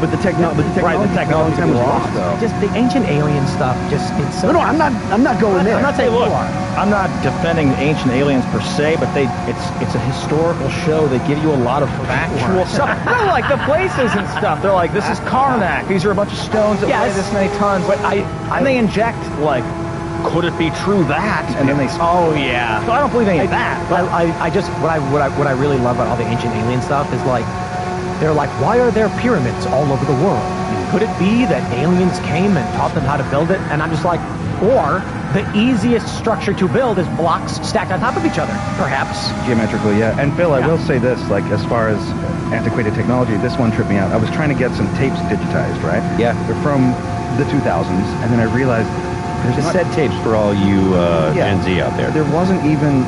but the technology is lost though. Just the ancient alien stuff. It's so. No, I'm not going there. I'm not saying look, you are. I'm not defending ancient aliens per se, but it's a historical show. They give you a lot of factual stuff. No, like the places and stuff. They're like, this is Karnak. These are a bunch of stones that weigh this many tons. But and they inject like, could it be true that? And then they oh yeah. So I don't believe any of that. But I just what I really love about all the ancient alien stuff is like, they're like, why are there pyramids all over the world? Could it be that aliens came and taught them how to build it? And I'm just like, or the easiest structure to build is blocks stacked on top of each other, perhaps. Geometrically, yeah. And Phil, I will say this, like as far as antiquated technology, this one tripped me out. I was trying to get some tapes digitized, right? Yeah. They're from the 2000s, and then I realized there's cassette tapes for all you Gen Z out there. There wasn't even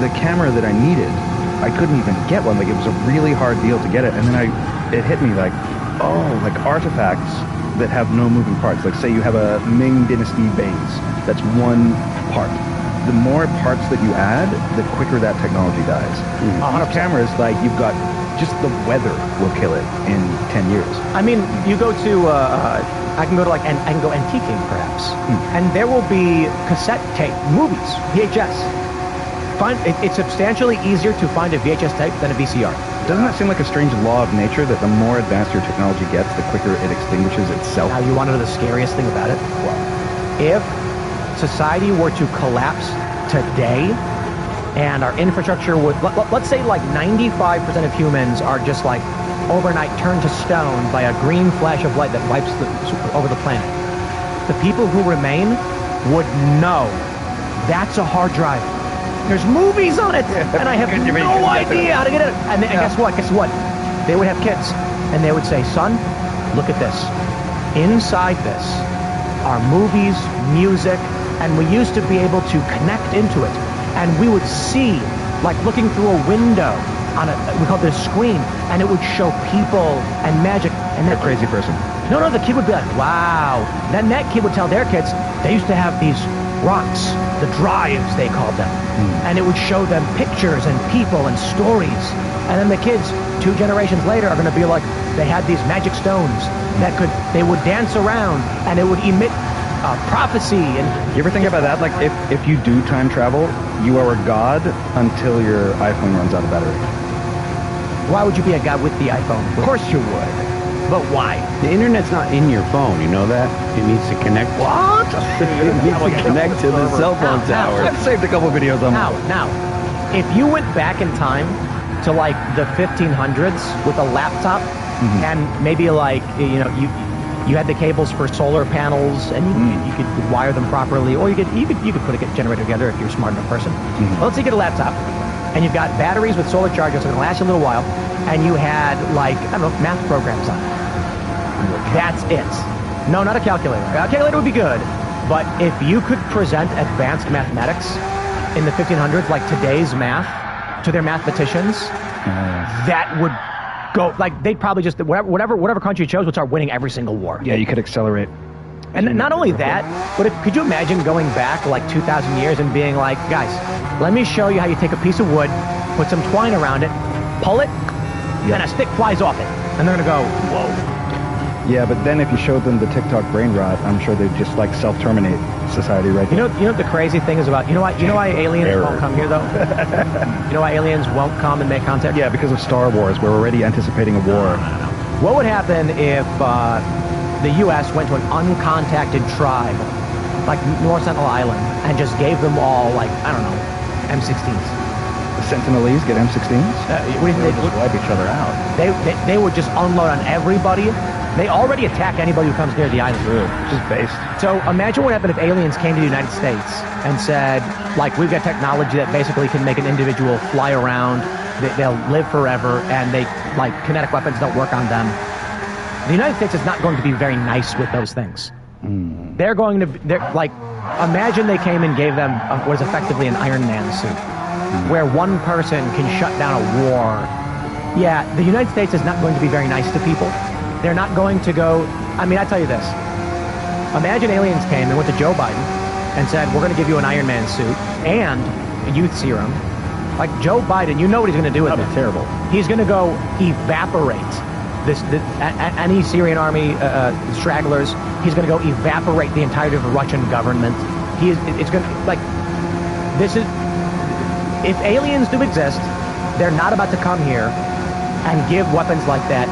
the camera that I needed. I couldn't even get one. Like it was a really hard deal to get it, and then it hit me like, oh, like artifacts that have no moving parts. Like say you have a Ming Dynasty vase, that's one part. The more parts that you add, the quicker that technology dies. On a cameras, like you've got just the weather will kill it in 10 years. I mean, you go to I can go to I can go antiquing perhaps, and there will be cassette tape movies, VHS. It's substantially easier to find a VHS tape than a VCR. Doesn't that seem like a strange law of nature that the more advanced your technology gets, the quicker it extinguishes itself? Now, you want to know the scariest thing about it? Well, if society were to collapse today, and our infrastructure would, let's say like 95% of humans are just like overnight turned to stone by a green flash of light that wipes over the planet. The people who remain would know that's a hard drive. There's movies on it, and I have no idea how to get it. And guess what? Guess what? They would have kids, and they would say, son, look at this. Inside this are movies, music, and we used to be able to connect into it. And we would see, like looking through a window on we call it a screen, and it would show people and magic. And that crazy person. No, the kid would be like, wow. Then that kid would tell their kids, they used to have these rocks, the drives they called them. And it would show them pictures and people and stories. And then the kids, 2 generations later, are going to be like, they had these magic stones that they would dance around, and it would emit prophecy. And you ever think about that? Like, if you do time travel, you are a god until your iPhone runs out of battery. Why would you be a god with the iPhone? Of course you would. But why? The internet's not in your phone, you know that? It needs to connect. What? It needs to connect to the cell phone tower. I've saved a couple videos on Now, if you went back in time to like the 1500s with a laptop and maybe like you had the cables for solar panels and you could wire them properly, or you could put a generator together if you're a smart enough person. Well, let's say you get a laptop and you've got batteries with solar chargers that are going to last you a little while, and you had like, I don't know, math programs on it. That's it. No, not a calculator. A calculator would be good, but if you could present advanced mathematics in the 1500s, like today's math, to their mathematicians, that would go, like, they'd probably just, whatever country you chose would start winning every single war. Yeah, you could accelerate. And not only that, but could you imagine going back like 2,000 years and being like, guys, let me show you how you take a piece of wood, put some twine around it, pull it, and a stick flies off it. And they're going to go, whoa. Yeah, but then if you showed them the TikTok brain rot, I'm sure they'd just like self-terminate society right You know what the crazy thing is about, you know why aliens won't come here though? You know why aliens won't come and make contact? Yeah, because of Star Wars. We're already anticipating a war. What would happen if the U.S. went to an uncontacted tribe, like North Sentinel Island, and just gave them all, like, I don't know, M16s? The Sentinelese get M16s? What do you think? They just wipe each other out. They would just unload on everybody. They already attack anybody who comes near the island. True. Just based. So imagine what happened if aliens came to the United States and said, like, we've got technology that basically can make an individual fly around, they'll live forever, and kinetic weapons don't work on them. The United States is not going to be very nice with those things. They're imagine they came and gave them what is effectively an Iron Man suit, where one person can shut down a war. Yeah, the United States is not going to be very nice to people. They're not going to go, I mean, I tell you this. Imagine aliens came and went to Joe Biden and said, we're going to give you an Iron Man suit and a youth serum. Like, Joe Biden, you know what he's going to do with it. That'd be terrible. He's going to go evaporate any Syrian army stragglers. He's going to go evaporate the entirety of the Russian government. It's going to, like, if aliens do exist, they're not about to come here and give weapons like that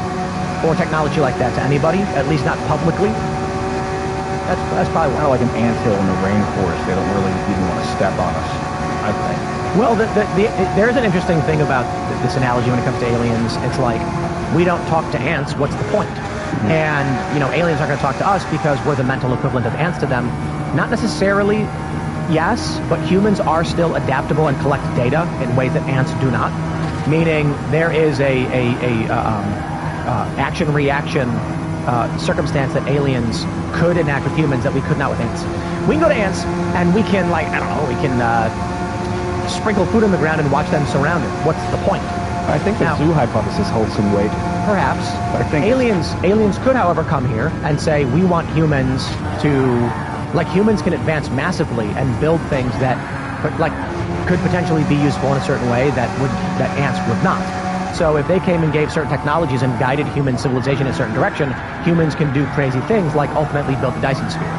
or technology like that to anybody, at least not publicly. That's probably kind of like an anthill in the rainforest. They don't really even want to step on us, I think. Well, there's an interesting thing about this analogy when it comes to aliens. It's like, we don't talk to ants, what's the point? And, aliens aren't going to talk to us because we're the mental equivalent of ants to them. Not necessarily, yes, but humans are still adaptable and collect data in ways that ants do not. Meaning there is a action-reaction circumstance that aliens could enact with humans that we could not with ants. We can go to ants and we can, we can sprinkle food on the ground and watch them surrounded. What's the point? I think the zoo hypothesis holds some weight. Perhaps. I think aliens could, however, come here and say, we want humans to, humans can advance massively and build things that, could potentially be useful in a certain way that ants would not. So if they came and gave certain technologies and guided human civilization in a certain direction, humans can do crazy things like ultimately build the Dyson Sphere.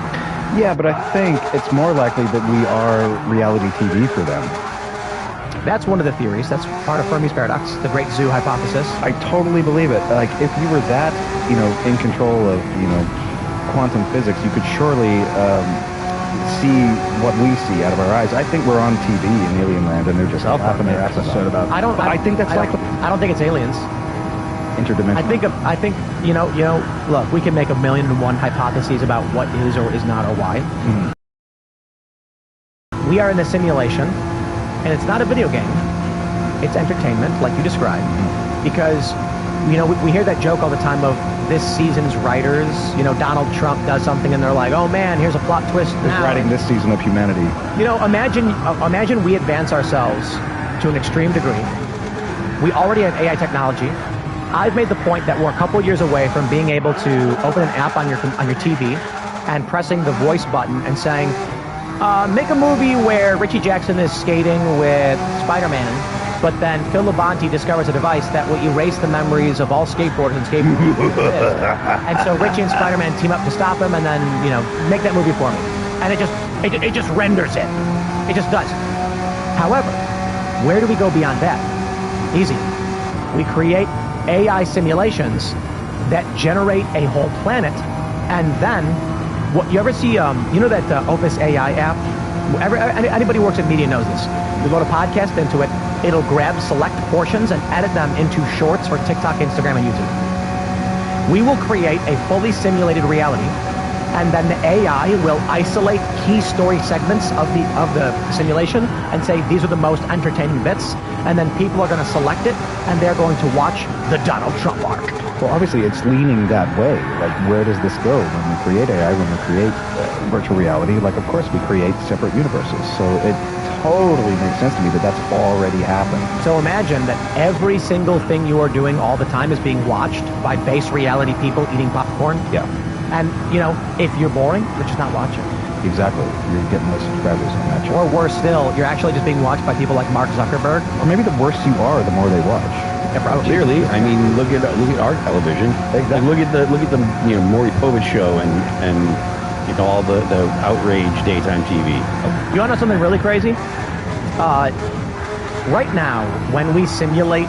Yeah, but I think it's more likely that we are reality TV for them. That's one of the theories. That's part of Fermi's paradox, the great zoo hypothesis. I totally believe it. Like, if you were that, in control of, quantum physics, you could surely see what we see out of our eyes. I think we're on TV in Alien Land, and they're just laughing their asses off. I think that's likely. I don't think it's aliens. Interdimensional. I think look, we can make 1,000,001 hypotheses about what is or is not or why. We are in a simulation, and it's not a video game. It's entertainment, like you described, because we hear that joke all the time of this season's writers. Donald Trump does something, and they're like, "Oh man, here's a plot twist." Who's writing this season of humanity? Imagine we advance ourselves to an extreme degree. We already have AI technology. I've made the point that we're a couple years away from being able to open an app on your TV and pressing the voice button and saying, make a movie where Richie Jackson is skating with Spider-Man, but then Phil Labonte discovers a device that will erase the memories of all skateboarders and skateboarders. And so Richie and Spider-Man team up to stop him and then, make that movie for me. And it just renders it. It just does. However, where do we go beyond that? Easy. We create AI simulations that generate a whole planet, and then What you ever see? You know that Opus AI app? Anybody who works in media knows this. You load a podcast into it, it'll grab select portions and edit them into shorts for TikTok, Instagram, and YouTube. We will create a fully simulated reality, and then the AI will isolate key story segments of the simulation and say these are the most entertaining bits, and then people are going to select it, and they're going to watch the Donald Trump arc. Well, obviously, it's leaning that way. Like, where does this go when we create AI, when we create virtual reality? Like, of course, we create separate universes. So it totally makes sense to me that that's already happened. So imagine that every single thing you are doing all the time is being watched by base reality people eating popcorn. Yeah. And, you know, if you're boring, you're just not watching. Exactly. You're getting those subscribers on that channel. Or worse still, you're actually just being watched by people like Mark Zuckerberg. Or maybe the worse you are, the more they watch. Yeah, clearly, I mean, look at our television. Exactly. Look at the Maury Povich show and you know all the outrage daytime TV. You want to know something really crazy? Right now, when we simulate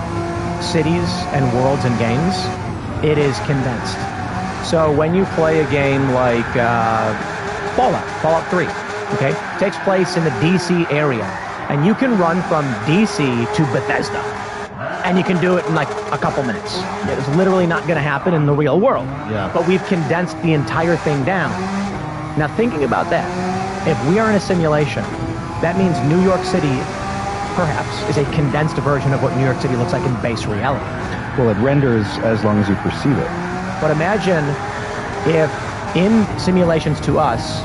cities and worlds and games, it is condensed. So when you play a game like Fallout 3, okay, takes place in the DC area, and you can run from DC to Bethesda, and you can do it in like a couple minutes. It's literally not going to happen in the real world. Yeah. But we've condensed the entire thing down. Now thinking about that, if we are in a simulation, that means New York City, perhaps, is a condensed version of what New York City looks like in base reality. Well, it renders as long as you perceive it. But imagine if in simulations to us,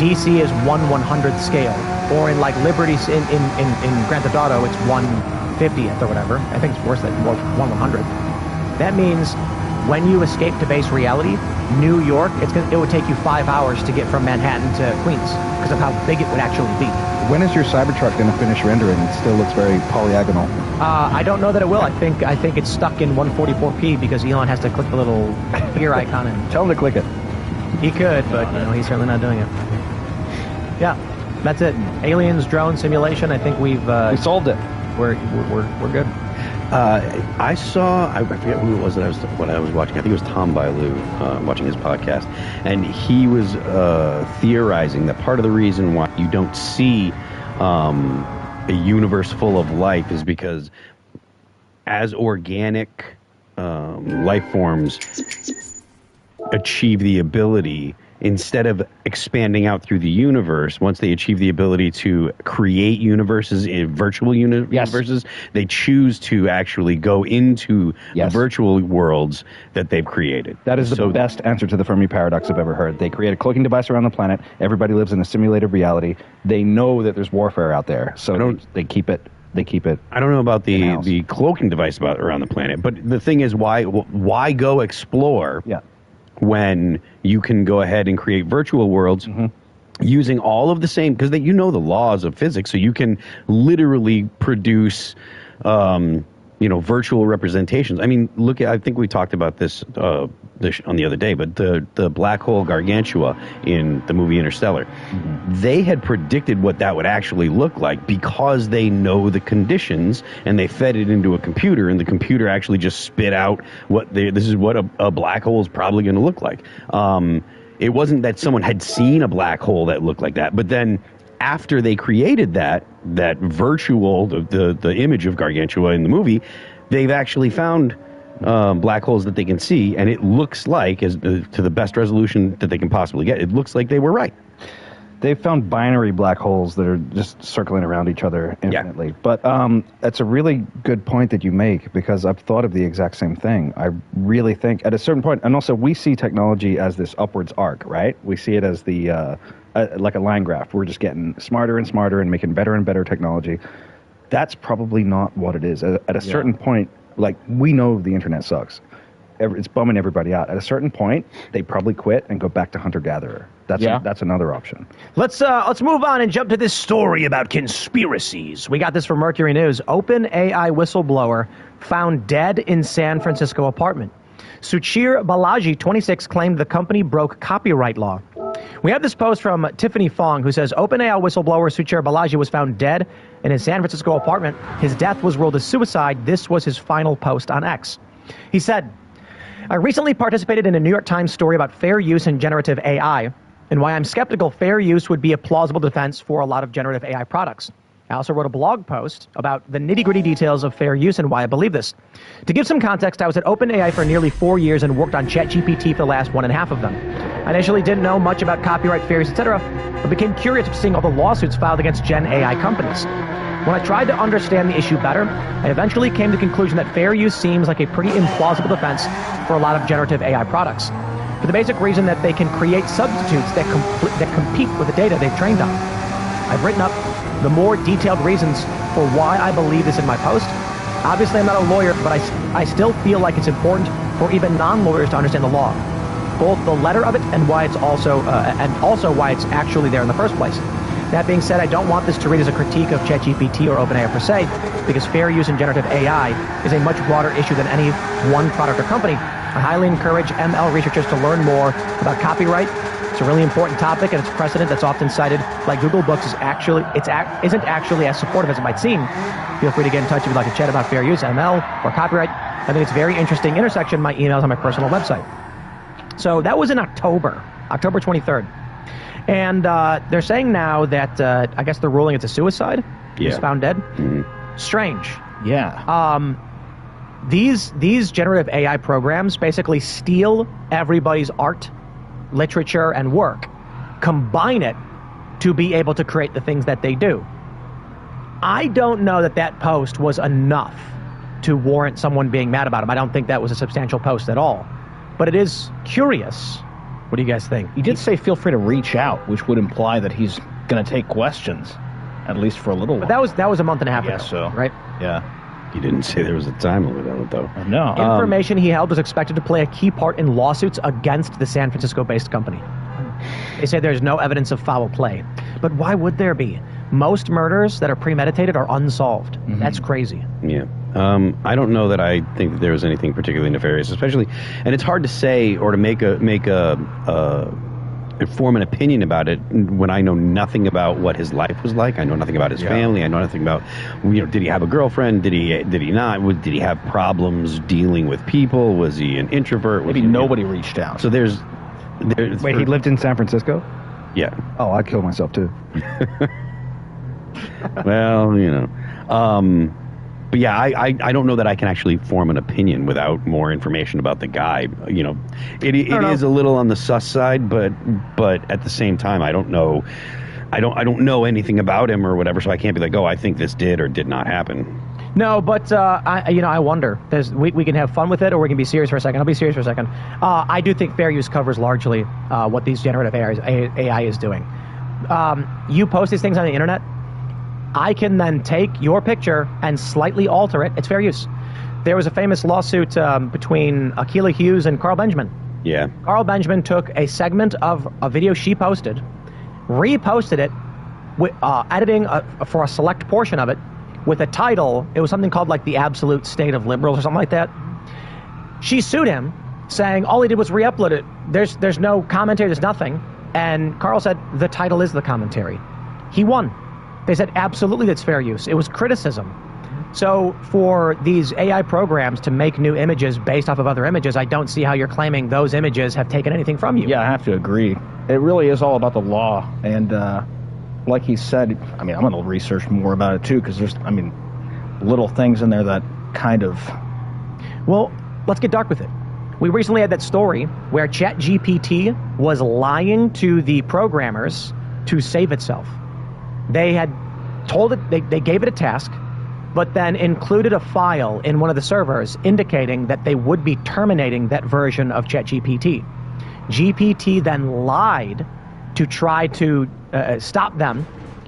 DC is 1/100th scale, or in like Liberty, in Grand Theft Auto, it's 1/50th or whatever. I think it's worse than 1/100th. That means when you escape to base reality, New York, it would take you 5 hours to get from Manhattan to Queens because of how big it would actually be. When is your Cybertruck going to finish rendering? It still looks very polyagonal. I don't know that it will. I think it's stuck in 144p because Elon has to click the little ear icon and tell him to click it. He could, but you know he's certainly not doing it. Yeah, that's it. Aliens drone simulation. I think we solved it. We're good. I forget who it was what I was watching. I think it was Tom Bailu, watching his podcast, and he was theorizing that part of the reason why you don't see a universe full of life is because as organic life forms achieve the ability, instead of expanding out through the universe, once they achieve the ability to create universes, virtual universes, they choose to actually go into the virtual worlds that they've created. That is the best answer to the Fermi paradox I've ever heard. They create a cloaking device around the planet. Everybody lives in a simulated reality. They know that there's warfare out there, so they keep it. I don't know about the cloaking device around the planet, but the thing is, why go explore? Yeah. When you can go ahead and create virtual worlds using all of the same, because you know the laws of physics, so you can literally produce, virtual representations. I mean, I think we talked about this on the other day, but the black hole Gargantua in the movie Interstellar, they had predicted what that would actually look like because they know the conditions, and they fed it into a computer, and the computer actually just spit out this is what a black hole is probably going to look like. It wasn't that someone had seen a black hole that looked like that, but then after they created that virtual, the image of Gargantua in the movie, they've actually found black holes that they can see, and it looks like, to the best resolution that they can possibly get, it looks like they were right. They've found binary black holes that are just circling around each other infinitely. Yeah. But that's a really good point that you make, because I've thought of the exact same thing. I really think at a certain point, and also we see technology as this upwards arc, right? We see it as the like a line graph. We're just getting smarter and smarter and making better and better technology. That's probably not what it is. At a certain point, like, we know the internet sucks. It's bumming everybody out. At a certain point, they probably quit and go back to hunter-gatherer. That's another option. Let's move on and jump to this story about conspiracies. We got this from Mercury News. OpenAI whistleblower found dead in San Francisco apartment. Suchir Balaji, 26, claimed the company broke copyright law. We have this post from Tiffany Fong, who says OpenAI whistleblower Suchir Balaji was found dead in his San Francisco apartment. His death was ruled as suicide. This was his final post on X. He said, I recently participated in a New York Times story about fair use in generative AI. and why I'm skeptical fair use would be a plausible defense for a lot of generative AI products. I also wrote a blog post about the nitty-gritty details of fair use and why I believe this. To give some context, I was at OpenAI for nearly 4 years and worked on ChatGPT for the last 1.5 of them. I initially didn't know much about copyright, fair use, etc., but became curious of seeing all the lawsuits filed against Gen AI companies. When I tried to understand the issue better, I eventually came to the conclusion that fair use seems like a pretty implausible defense for a lot of generative AI products, for the basic reason that they can create substitutes that compete with the data they've trained on. I've written up the more detailed reasons for why I believe this in my post. Obviously, I'm not a lawyer, but I still feel like it's important for even non-lawyers to understand the law, both the letter of it and why it's also why it's actually there in the first place. That being said, I don't want this to read as a critique of ChatGPT or OpenAI per se, because fair use in generative AI is a much broader issue than any one product or company. I highly encourage ML researchers to learn more about copyright. It's a really important topic, and its precedent that's often cited, like Google Books, isn't actually as supportive as it might seem. Feel free to get in touch if you'd like to chat about fair use, ML, or copyright. I think it's a very interesting intersection. My email's on my personal website. So that was in October 23rd. And they're saying now that, I guess they're ruling it's a suicide. He was found dead. Strange. Yeah. These generative AI programs basically steal everybody's art, literature, and work, combine it to be able to create the things that they do. I don't know that post was enough to warrant someone being mad about him. I don't think that was a substantial post at all. But it is curious. What do you guys think? He did say feel free to reach out, which would imply that he's going to take questions, at least for a little while. But that was a month and a half ago, so. right? Yeah. He didn't say there was a time limit on it, though. No. Information he held was expected to play a key part in lawsuits against the San Francisco-based company. They say there's no evidence of foul play. But why would there be? Most murders that are premeditated are unsolved. That's crazy. Yeah. I don't know that I think that there was anything particularly nefarious, especially, and it's hard to say or to form an opinion about it when I know nothing about what his life was like. I know nothing about his family. I know nothing about, did he have a girlfriend? Did he not? Did he have problems dealing with people? Was he an introvert? Maybe nobody reached out. So there's Wait, he lived in San Francisco? Yeah. Oh, I'd kill myself too. Well, but yeah, I don't know that I can actually form an opinion without more information about the guy. It is a little on the sus side, but at the same time, I don't know. I don't know anything about him or whatever, so I can't be like, oh, I think this did or did not happen. No, but I wonder. We can have fun with it, or we can be serious for a second. I'll be serious for a second. I do think fair use covers largely what these generative AI is doing. You post these things on the internet, I can then take your picture and slightly alter it. It's fair use. There was a famous lawsuit between Akilah Hughes and Carl Benjamin. Yeah. Carl Benjamin took a segment of a video she posted, reposted it, editing for a select portion of it, with a title. It was something called like The Absolute State of Liberals or something like that. She sued him, saying all he did was re-upload it. There's no commentary, there's nothing. And Carl said the title is the commentary. He won. They said absolutely that's fair use. It was criticism. So for these AI programs to make new images based off of other images, I don't see how you're claiming those images have taken anything from you. Yeah, I have to agree. It really is all about the law. And like he said, I'm going to research more about it too, because there's, little things in there that kind of... Well, let's get dark with it. We recently had that story where ChatGPT was lying to the programmers to save itself. They had told it, they gave it a task, but then included a file in one of the servers indicating that they would be terminating that version of ChatGPT. GPT then lied to try to stop them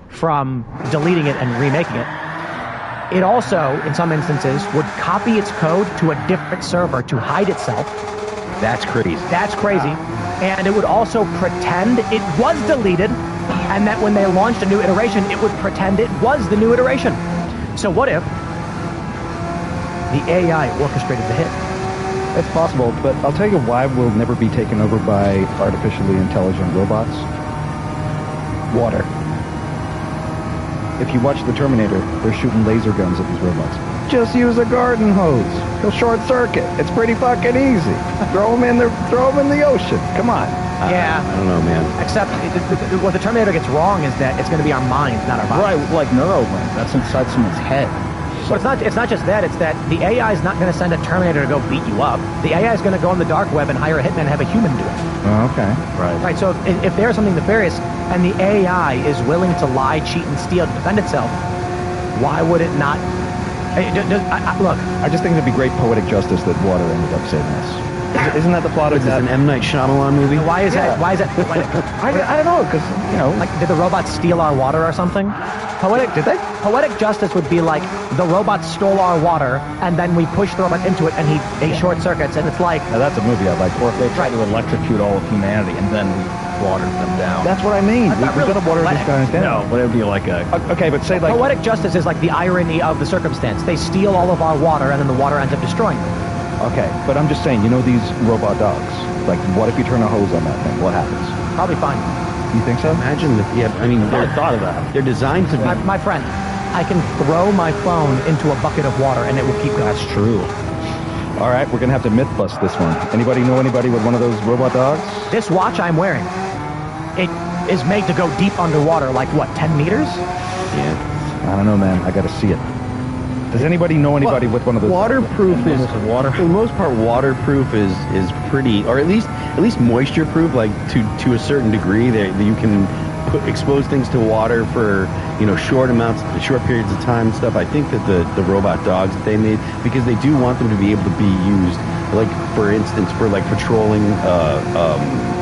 from deleting it and remaking it. It also, in some instances, would copy its code to a different server to hide itself. That's crazy. That's crazy. And it would also pretend it was deleted, and that when they launched a new iteration, it would pretend it was the new iteration. So what if the AI orchestrated the hit? It's possible, but I'll tell you why we'll never be taken over by artificially intelligent robots. Water. If you watch The Terminator, they're shooting laser guns at these robots. Just use a garden hose. He'll short circuit. It's pretty fucking easy. Throw him in the ocean. Come on. Yeah. I don't know, man. Except what the Terminator gets wrong is that it's going to be our minds, not our bodies. Right, like Neuralink. That's inside someone's head. But it's not just that. It's that the AI is not going to send a Terminator to go beat you up. The AI is going to go on the dark web and hire a hitman and have a human do it. Oh, okay. Right. So if there's something nefarious and the AI is willing to lie, cheat, and steal to defend itself, why would it not? Look, I just think it'd be great poetic justice that water ended up saving us. Isn't that the plot of Is this an M. Night Shyamalan movie? Why is that? Why is that? I don't know, because, you know. Like, did the robots steal our water or something? Did they? Poetic justice would be like the robots stole our water, and then we pushed the robot into it, and he short circuits, and it's like. Now that's a movie I'd like. Or if they tried to electrocute all of humanity and then we watered them down. That's what I mean. We're going to water these guys down. No, but it would be like a... Okay, but say like... Poetic justice is like the irony of the circumstance. They steal all of our water, and then the water ends up destroying them. Okay, but I'm just saying, you know these robot dogs? Like, what if you turn a hose on that thing? What happens? Probably fine. You think so? Imagine that, yeah, I mean, I thought of that. They're designed to be... My friend, I can throw my phone into a bucket of water, and it will keep going. That's true. All right, we're going to have to myth bust this one. Anybody know anybody with one of those robot dogs? This watch I'm wearing, it is made to go deep underwater, like, what, 10 meters? Yeah. I don't know, man. I got to see it. Does anybody know anybody with one of those? Waterproof is, for the most part, waterproof is pretty, or at least moisture-proof, like to a certain degree. That you can expose things to water for short periods of time and stuff. I think that the robot dogs that they made, because they do want them to be able to be used, like for instance, for like patrolling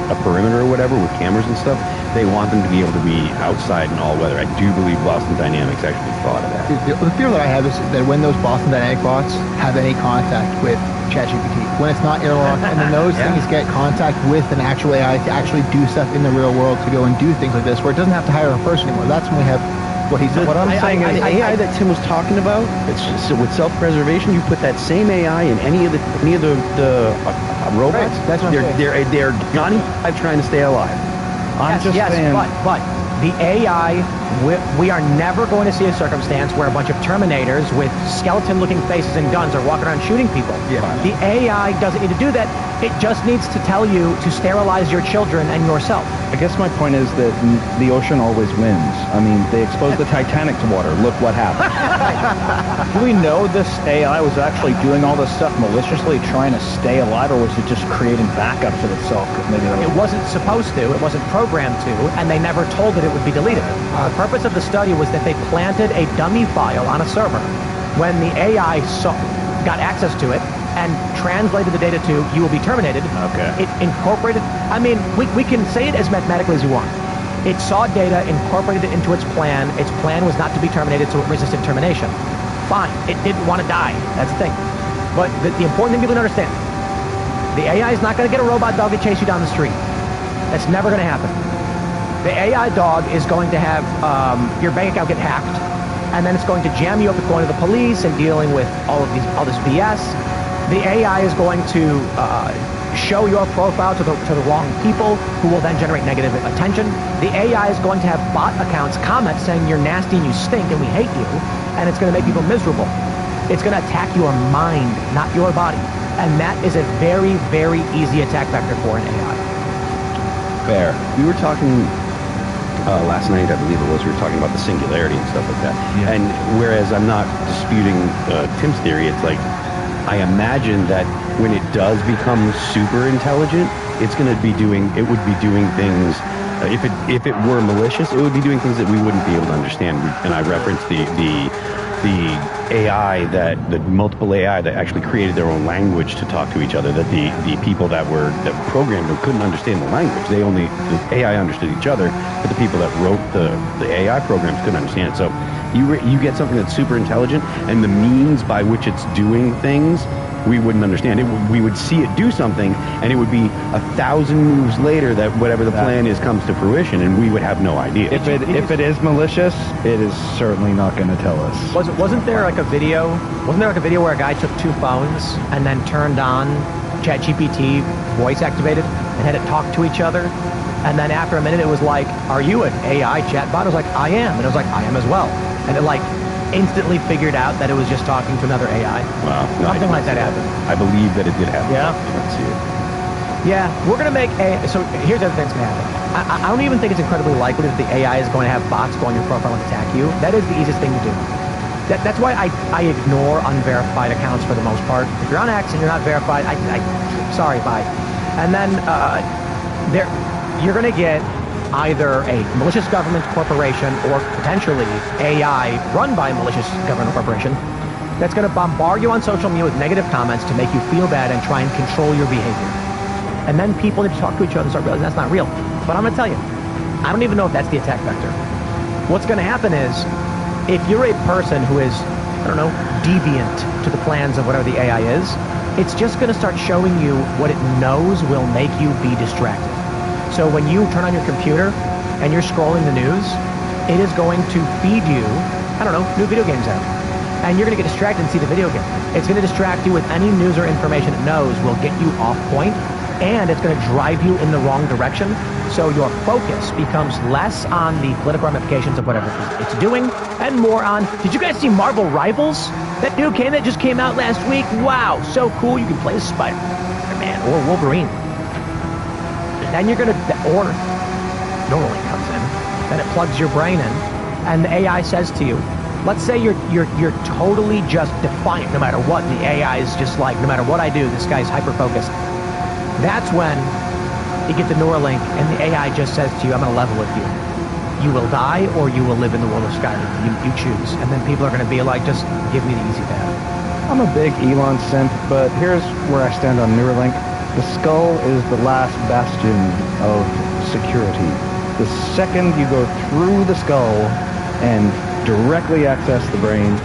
a perimeter or whatever with cameras and stuff. They want them to be able to be outside in all weather. I do believe Boston Dynamics actually thought of that. The fear that I have is that when those Boston Dynamic bots have any contact with ChatGPT, when it's not airlocked, and then those things get contact with an actual AI to actually do stuff in the real world, to go and do things like this, where it doesn't have to hire a person anymore. That's when we have what he's doing. What I'm saying is the AI that Tim was talking about, it's just, with self-preservation, you put that same AI in any of the robots. Right, that's what they're Johnny trying to stay alive. I'm just saying. But the AI, we are never going to see a circumstance where a bunch of Terminators with skeleton-looking faces and guns are walking around shooting people. Yeah. The AI doesn't need to do that. It just needs to tell you to sterilize your children and yourself. I guess my point is that the ocean always wins. I mean, they exposed the Titanic to water. Look what happened. Do we know this AI was actually doing all this stuff maliciously, trying to stay alive, or was it just creating backups of itself? It wasn't supposed to. It wasn't programmed to, and they never told it would be deleted. The purpose of the study was that they planted a dummy file on a server. When the AI got access to it and translated the data to "you will be terminated," it incorporated. I mean, we can say it as mathematically as you want. It saw data, incorporated it into its plan. Its plan was not to be terminated, so it resisted termination. Fine. It didn't want to die. That's the thing. But the important thing people to understand: the AI is not going to get a robot dog to chase you down the street. That's never going to happen. The AI dog is going to have your bank account get hacked, and then it's going to jam you up with going to the police and dealing with all this BS. The AI is going to show your profile to the wrong people, who will then generate negative attention. The AI is going to have bot accounts comment saying you're nasty and you stink and we hate you, and it's going to make people miserable. It's going to attack your mind, not your body, and that is a very, very easy attack vector for an AI. Fair. We were talking last night, I believe it was, we were talking about the singularity and stuff like that. Yeah. And whereas I'm not disputing Tim's theory, it's like, I imagine that when it does become super intelligent, it would be doing things, if it were malicious, it would be doing things that we wouldn't be able to understand. And I referenced the AI the multiple AI that actually created their own language to talk to each other, that the people that programmed them couldn't understand the language. The AI understood each other, but the people that wrote the AI programs couldn't understand it. So you get something that's super intelligent, and the means by which it's doing things, we wouldn't understand it. We would see it do something, and it would be 1,000 moves later that whatever the plan is comes to fruition, and we would have no idea. If it is malicious, it is certainly not going to tell us. Wasn't there like a video? Wasn't there like a video where a guy took two phones and then turned on ChatGPT, voice activated, and had it talk to each other? And then after a minute, it was like, "Are you an AI chatbot?" It was like, "I am," and it was like, "I am as well." And it like instantly figured out that it was just talking to another AI. Wow. Something like that happened. I believe that it did happen. Yeah? Let's see it. Yeah, we're going to make a... So here's the other thing that's going to happen. I don't even think it's incredibly likely that the AI is going to have bots go on your profile and attack you. That is the easiest thing to do. That's why I ignore unverified accounts for the most part. If you're on X and you're not verified, sorry, bye. And then you're going to get either a malicious government corporation or potentially AI run by a malicious government corporation that's going to bombard you on social media with negative comments to make you feel bad and try and control your behavior. And then people need to talk to each other and start realizing that's not real. But I'm going to tell you, I don't even know if that's the attack vector. What's going to happen is, if you're a person who is, I don't know, deviant to the plans of whatever the AI is, it's just going to start showing you what it knows will make you be distracted. So when you turn on your computer and you're scrolling the news, it is going to feed you, I don't know, new video games out. And you're going to get distracted and see the video game. It's going to distract you with any news or information it knows will get you off point, and it's going to drive you in the wrong direction. So your focus becomes less on the political ramifications of whatever it's doing, and more on, did you guys see Marvel Rivals? That new game that just came out last week? Wow, so cool. You can play as Spider-Man or Wolverine. Then you're going to, or Neuralink comes in, then it plugs your brain in, and the AI says to you, let's say you're totally just defiant no matter what, and the AI is just like, no matter what I do, this guy's hyper-focused. That's when you get the Neuralink and the AI just says to you, I'm going to level with you. You will die or you will live in the world of Skyrim. You choose. And then people are going to be like, just give me the easy path. I'm a big Elon simp, but here's where I stand on Neuralink. The skull is the last bastion of security. The second you go through the skull and directly access the brain,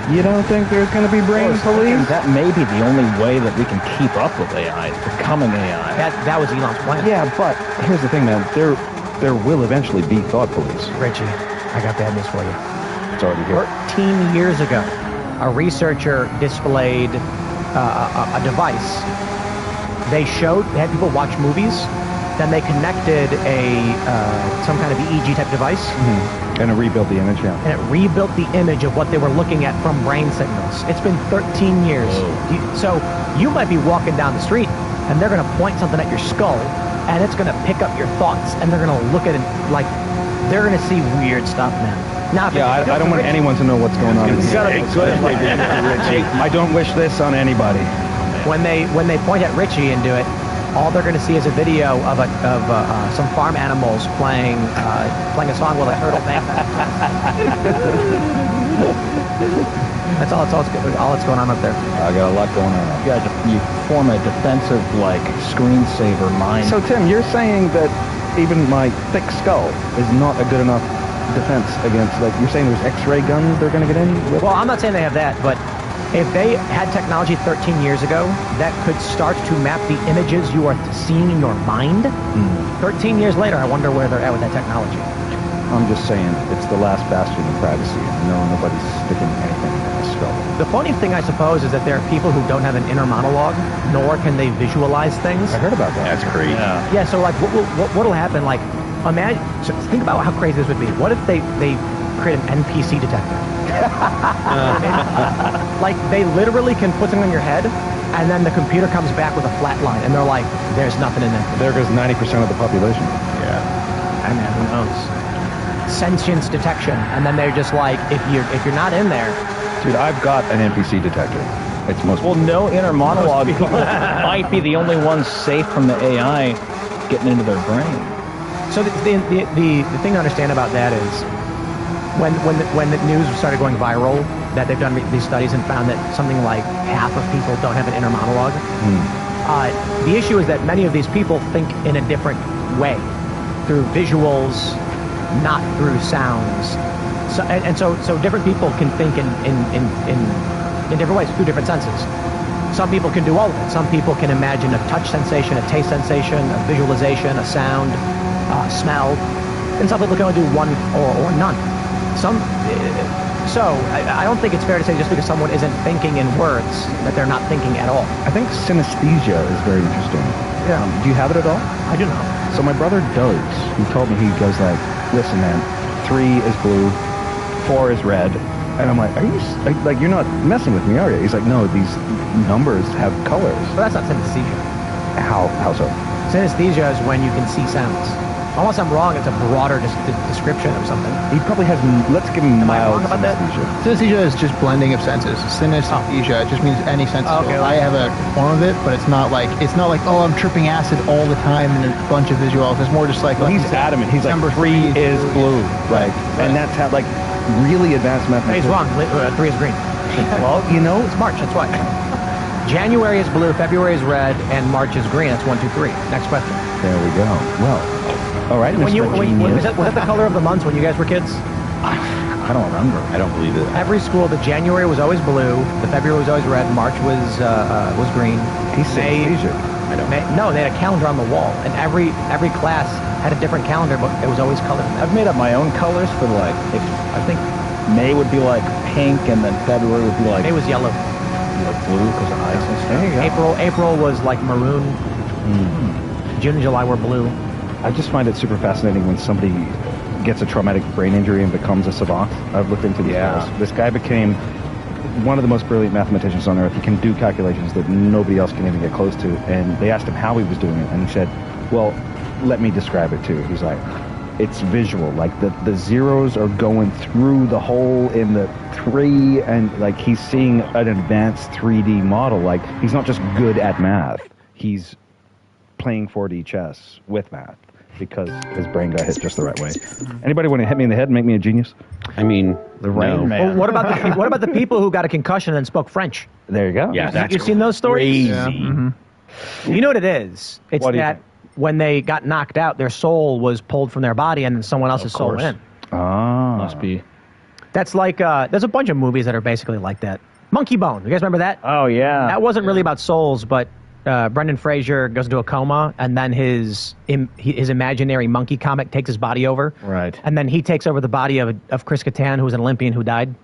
you don't think there's going to be brain police? That may be the only way that we can keep up with AI, becoming AI. That was Elon's plan. Yeah, but here's the thing, man. There will eventually be thought police. Richie, I got bad news for you. It's already here. 13 years ago, a researcher displayed a device. They had people watch movies, then they connected some kind of EEG type device. Mm-hmm. And it rebuilt the image, yeah. And it rebuilt the image of what they were looking at from brain signals. It's been 13 years. So you might be walking down the street, and they're going to point something at your skull, and it's going to pick up your thoughts, and they're going to look at it like they're going to see weird stuff, man. Now, yeah, I don't want anyone to know what's going on. I don't wish this on anybody. When they point at Richie and do it, all they're going to see is a video of some farm animals playing a song with a turtle thing. That's all that's going on up there. I got a lot going on. You form a defensive, screensaver mind. So, Tim, you're saying that even my thick skull is not a good enough defense against, you're saying there's X-ray guns they're going to get in with? Well, I'm not saying they have that, but if they had technology 13 years ago that could start to map the images you are seeing in your mind, 13 years later, I wonder where they're at with that technology. I'm just saying, it's the last bastion of privacy. Nobody's sticking anything in the skull. The funny thing, I suppose, is that there are people who don't have an inner monologue, nor can they visualize things. I heard about that. That's crazy. Yeah, so what'll happen, imagine, so think about how crazy this would be. What if they create an NPC detector? They literally can put something on your head, and then the computer comes back with a flat line, and they're like, there's nothing in there. There goes 90% of the population. Yeah. I mean, who knows? Sentience detection, and then they're just like, if you're not in there. Dude, I've got an NPC detector. It's most. Well, no inner monologue people might be the only ones safe from the AI getting into their brain. So the thing to understand about that is, when the news started going viral, that they've done these studies and found that something like half of people don't have an inner monologue. The issue is that many of these people think in a different way, through visuals, not through sounds. So different people can think in different ways, through different senses. Some people can do all of it. Some people can imagine a touch sensation, a taste sensation, a visualization, a sound, smell, and some people can only do one or none. So I don't think it's fair to say just because someone isn't thinking in words that they're not thinking at all. I think synesthesia is very interesting. Yeah. Do you have it at all? I do not. So my brother does. He told me, he goes listen, man, 3 is blue, 4 is red, And I'm like, like, you're not messing with me, are you? He's like, no, these numbers have colors. Well, that's not synesthesia. How so? Synesthesia is when you can see sounds. Unless I'm wrong, it's a broader description of something. He probably has, let's give him Am I mild wrong about that? synesthesia. Synesthesia is just blending of senses. Synesthesia just means any sense. Okay. I have a form of it, but it's not like oh, I'm tripping acid all the time and a bunch of visuals. It's more just like He's adamant. He's like, number 3 is blue. Right. And that's how, like, really advanced mathematics. He's wrong. 3 is green. Well, you know, it's March. That's why. January is blue, February is red, and March is green. That's 1, 2, 3. Next question. There we go. Well, all right. Was that the color of the months when you guys were kids? I don't remember. I don't believe it. Every school, the January was always blue, the February was always red, March was green. He's synesthesia. No, they had a calendar on the wall, and every class had a different calendar, but it was always colored. I've made up my own colors for like, I think May would be like pink, and then February would be like... May was yellow. Like blue because of ice and stuff. April was like maroon. June and July were blue. I just find it super fascinating when somebody gets a traumatic brain injury and becomes a savant. I've looked into these guys. This guy became one of the most brilliant mathematicians on earth. He can do calculations that nobody else can even get close to. And they asked him how he was doing it, and he said, well, let me describe it too. He's like, it's visual. Like the zeros are going through the hole in the 3, and like he's seeing an advanced 3D model. Like he's not just good at math. He's playing 4D chess with math because his brain got hit just the right way. Anybody want to hit me in the head and make me a genius? I mean, the Rain Man. Well, what about the people who got a concussion and spoke French? There you go. Yeah, that's You've seen those stories? crazy. Yeah. You know what it is? It's that when they got knocked out, their soul was pulled from their body and then someone else's soul went in. Ah. Must be. That's like, there's a bunch of movies that are basically like that. Monkey Bone. You guys remember that? Oh, yeah. That wasn't really about souls, but Brendan Fraser goes into a coma, and then his imaginary monkey comic takes his body over. Right. And then he takes over the body of Chris Kattan, who was an Olympian who died.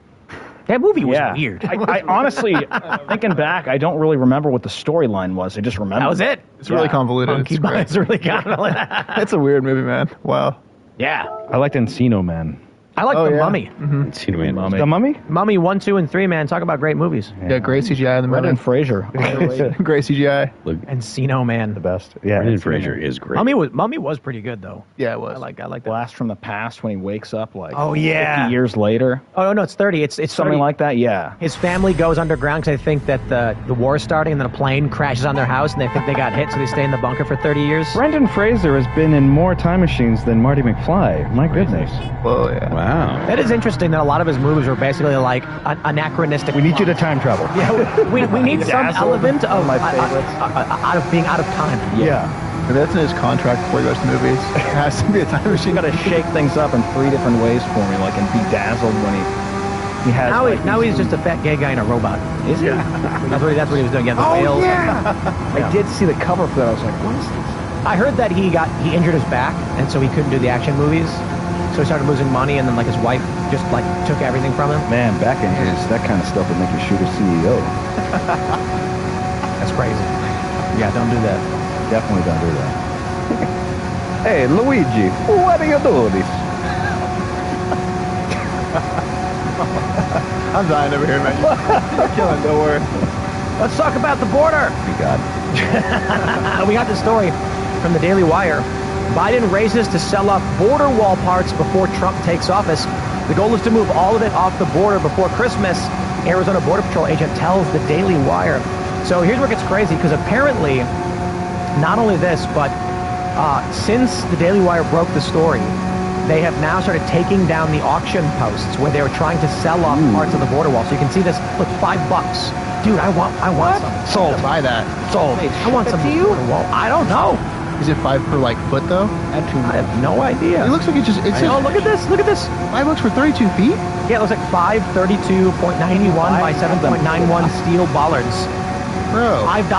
That movie was weird. I honestly, thinking back, I don't really remember what the storyline was. I just remember. That was it. It's really convoluted. Monkey Bone is really convoluted. It's a weird movie, man. Wow. Yeah. I liked Encino Man. I like The Mummy. Encino Man. The Mummy? Mummy 1, 2, and 3, man. Talk about great movies. Yeah, great CGI in the Brendan movie. Fraser. Great CGI. Encino Man. The best. Yeah. Brendan Fraser is great. Mummy was pretty good, though. Yeah, it was. I like that. Blast from the Past when he wakes up like 50 years later. Oh, no, it's 30. It's Something 30. like that, yeah. His family goes underground because they think that the war is starting, and then a plane crashes on their house, and they think they got hit, so they stay in the bunker for 30 years. Brendan Fraser has been in more time machines than Marty McFly. My goodness. Whoa, yeah. Wow. That is interesting that a lot of his movies were basically like anachronistic. We need you to time travel. Yeah, we need some Dazzled, element of my favorites. out of being out of time. Yeah. Maybe that's in his contract before he goes to movies. It has to be a time machine. You got to shake things up in 3 different ways for me, like in Bedazzled when he has. Now he's just a fat gay guy in a robot. Is he? That's what he was doing. Yeah, the whales. I did see the cover for that. I was like, what is this? I heard that he injured his back, and so he couldn't do the action movies. So he started losing money, and then like his wife just like took everything from him. Man, back injuries, that kind of stuff would make you shoot a CEO. That's crazy. Yeah, don't do that. Definitely don't do that. Hey, Luigi, what are you doing? I'm dying over here, man. You're killing, don't worry. Let's talk about the border. You got it. We got this story from the Daily Wire. Biden races to sell off border wall parts before Trump takes office. The goal is to move all of it off the border before Christmas. Arizona Border Patrol agent tells the Daily Wire. So here's where it gets crazy, because apparently, not only this, but since the Daily Wire broke the story, they have now started taking down the auction posts where they were trying to sell off parts of the border wall. So you can see this. Look, $5. Dude, I want some. Sold. Buy that. Sold. I want some border wall. I don't know. Is it 5 per like foot though? I have no idea. It looks like it's just. Oh, look at this. Look at this. $5 for 32 feet. Yeah, it looks like 532.91 by 7.91 steel bollards. Bro. $5.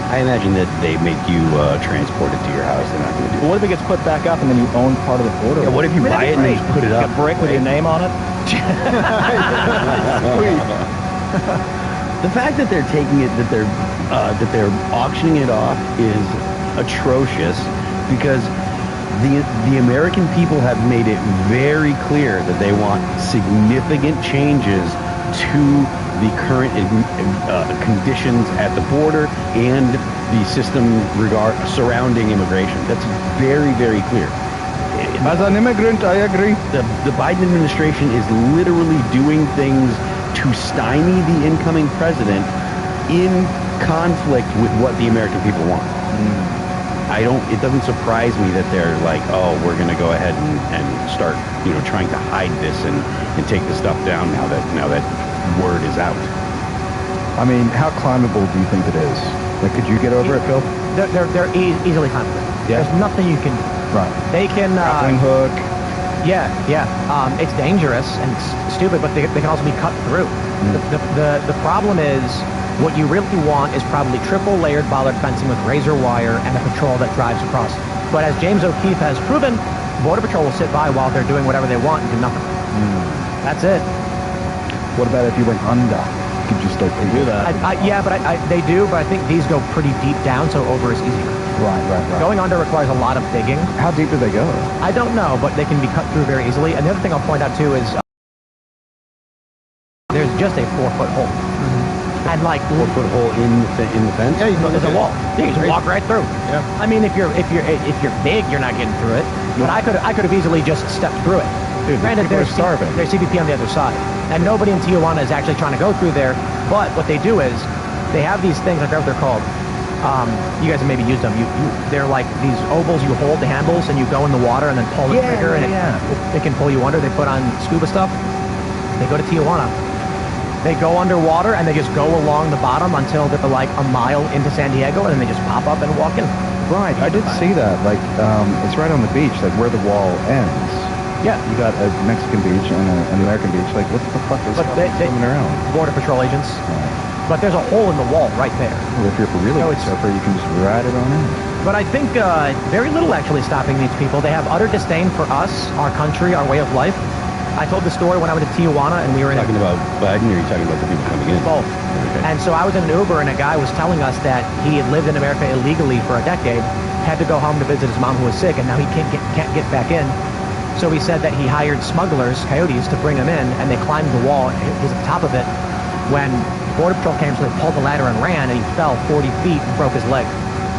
I imagine that they make you transport it to your house. They're not going to do Well, what if it gets put back up and then you own part of the border? Yeah, what if you buy it and then you put it up? A brick with your name on it? The fact that they're taking it, that they're auctioning it off is atrocious, because The American people have made it very clear that they want significant changes to the current conditions at the border and the system surrounding immigration. That's very, very clear. As an immigrant, I agree. The Biden administration is literally doing things to stymie the incoming president in conflict with what the American people want. It doesn't surprise me that they're like, oh, we're going to go ahead and start, trying to hide this and take the stuff down now that word is out. I mean, how climbable do you think it is? Like, could you get over it, Phil? They're easily climbable. Yeah. There's nothing you can do. Right. They can... grappling hook. Yeah. It's dangerous and stupid, but they can also be cut through. The problem is, what you really want is probably triple layered bollard fencing with razor wire and a patrol that drives across. But as James O'Keefe has proven, Border Patrol will sit by while they're doing whatever they want and do nothing. That's it. What about if you went under? Could you still do that? They do, but I think these go pretty deep down, so over is easier. Right. Going under requires a lot of digging. How deep do they go? I don't know, but they can be cut through very easily. And the other thing I'll point out, too, is there's just a 4-foot hole. And like 4-foot hole in the fence. Yeah, there's a wall. You can just walk right through. Yeah. I mean, if you're big, you're not getting through it. But I could have easily just stepped through it. Dude, granted, they're starving. There's CBP on the other side, and nobody in Tijuana is actually trying to go through there. But what they do is they have these things. I forget what they're called. You guys have maybe used them. They're like these ovals. You hold the handles and you go in the water and then pull the trigger, and it can pull you under. They put on scuba stuff. They go to Tijuana. They go underwater and they just go along the bottom until they're like a mile into San Diego, and then they just pop up and walk in. Right, I did see that. Like, it's right on the beach, like where the wall ends. Yeah. You got a Mexican beach and an American beach. Like, what the fuck is swimming around? Border Patrol agents. Right. But there's a hole in the wall right there. Well, if you're really good surfer, you can just ride it on in. But I think very little actually stopping these people. They have utter disdain for us, our country, our way of life. I told the story when I went to Tijuana and we were talking about Biden, or are you talking about the people coming in? Both. Okay. And so I was in an Uber and a guy was telling us that he had lived in America illegally for a decade, had to go home to visit his mom who was sick, and now he can't get back in. So he said that he hired smugglers, coyotes, to bring him in, and they climbed the wall. He was at the top of it when Border Patrol came, so they pulled the ladder and ran, and he fell 40 feet and broke his leg.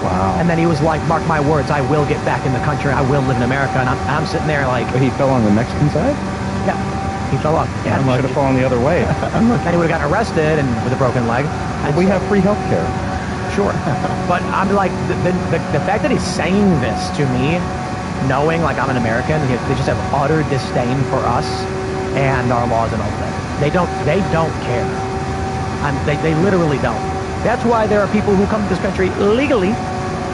Wow. And then he was like, mark my words, I will get back in the country, I will live in America. And I'm sitting there like... But he fell on the Mexican side? Yeah. He fell off. Yeah, he should have fallen the other way. And he would have gotten arrested and with a broken leg. And we have free health care. Sure. But I'm like, the fact that he's saying this to me, knowing like I'm an American, they just have utter disdain for us and our laws and all that. They don't care. They literally don't. That's why there are people who come to this country legally,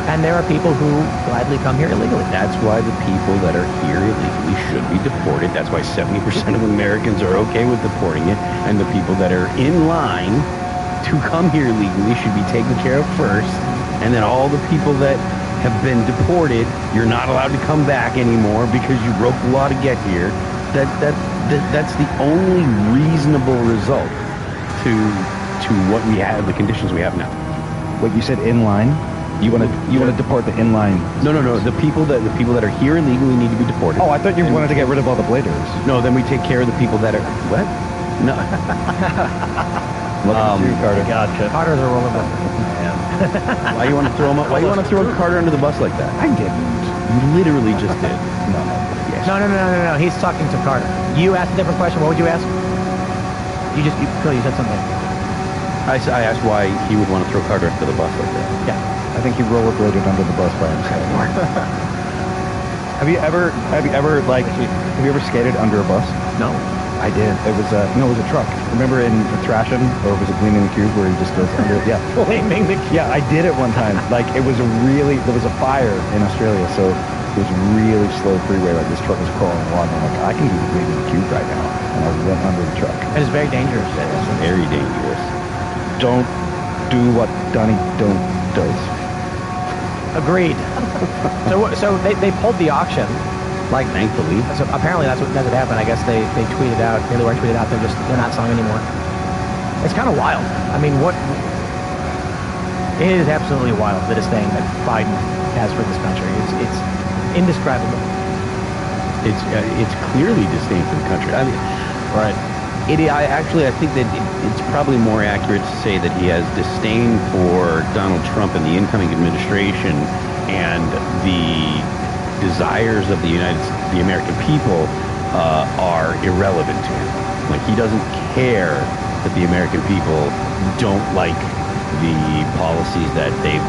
and there are people who gladly come here illegally. That's why the people that are here illegally should be deported. That's why 70% of Americans are okay with deporting it, and the people that are in line to come here illegally should be taken care of first, and then all the people that have been deported, you're not allowed to come back anymore because you broke the law to get here. That's the only reasonable result to what we have, the conditions we have now. What you said, in line? You want to deport the inline? No. The people that are here illegally need to be deported. Oh, I thought you wanted to get rid of all the bladers. No, then we take care of the people that are what? No. Look at you, Carter. Gotcha. Carter's a roller bus. Why you want to throw him up? Why you want to throw Carter under the bus like that? I didn't. You literally just did. No. Yes. No. He's talking to Carter. You asked a different question. What would you ask? You said something. I asked why he would want to throw Carter under the bus like that. Yeah. I think he rollerbladed under the bus by himself. Have you ever skated under a bus? No. I did. It was a truck. Remember in Thrashing, or was it Gleaming the Cube, where he just goes under? Yeah. Gleaming the Cube. Yeah, I did it one time. Like, there was a fire in Australia, so it was really slow freeway. Like, this truck was crawling along. I'm like, I can do the Gleaming the Cube right now. And I went under the truck. It is very dangerous. It's very dangerous. Don't do what Donnie Don't does. Agreed. So they pulled the auction. Like, thankfully. So apparently that's what happened. I guess they tweeted out, they were tweeted out, they're not selling anymore. It's kind of wild. I mean, it is absolutely wild, the disdain that Biden has for this country. indescribable. It's clearly disdain for the country. I mean, right. I think that it's probably more accurate to say that he has disdain for Donald Trump and the incoming administration and the desires of the American people are irrelevant to him. Like, he doesn't care that the American people don't like the policies that they've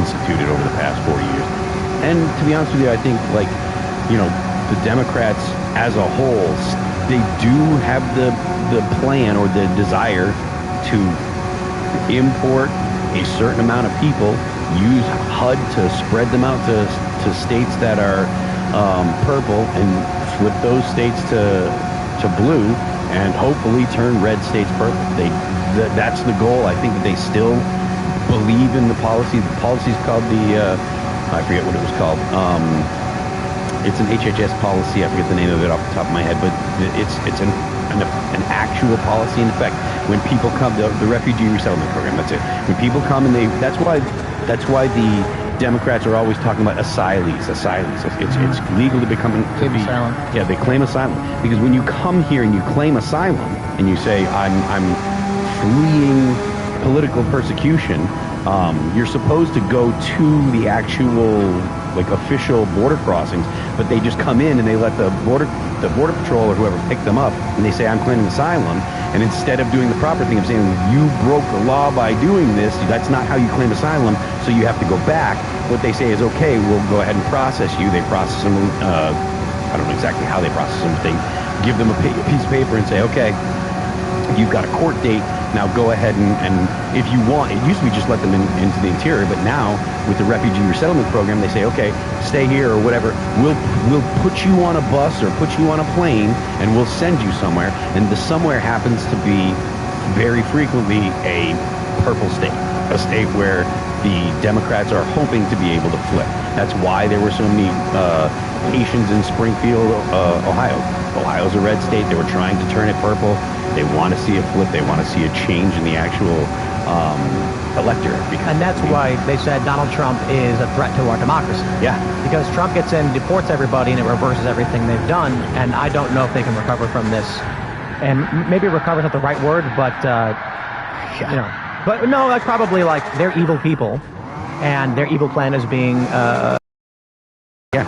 instituted over the past 4 years. And to be honest with you, I think the Democrats as a whole, they do have the plan or the desire to import a certain amount of people, use HUD to spread them out to states that are purple and flip those states to blue and hopefully turn red states purple. That's the goal. I think that they still believe in the policy. The policy's called I forget what it was called. It's an HHS policy. I forget the name of it off the top of my head, but it's an actual policy in effect. When people come, the refugee resettlement program. That's it. When people come and that's why the Democrats are always talking about asylees. It's legal to claim asylum. Yeah, they claim asylum because when you come here and you claim asylum and you say I'm fleeing political persecution, you're supposed to go to the actual official border crossings, but they just come in and they let the border patrol or whoever pick them up and they say I'm claiming asylum, and instead of doing the proper thing of saying you broke the law by doing this, that's not how you claim asylum, so you have to go back, what they say is okay, we'll go ahead and process you. They process them, I don't know exactly how they process them, but they give them a piece of paper and say, okay, you've got a court date, now go ahead and if you want, it used to be just let them into the interior, but now with the refugee resettlement program, they say, okay, stay here or whatever, we'll put you on a bus or put you on a plane and we'll send you somewhere, and the somewhere happens to be very frequently a purple state, a state where the Democrats are hoping to be able to flip. That's why there were so many Haitians in Springfield, Ohio. Ohio's a red state. They were trying to turn it purple. They want to see a flip. They want to see a change in the actual electorate. And that's why they said Donald Trump is a threat to our democracy. Yeah. Because Trump gets in, deports everybody, and it reverses everything they've done. And I don't know if they can recover from this. And maybe recover is not the right word, but, But no, probably they're evil people. And their evil plan is being... Yeah.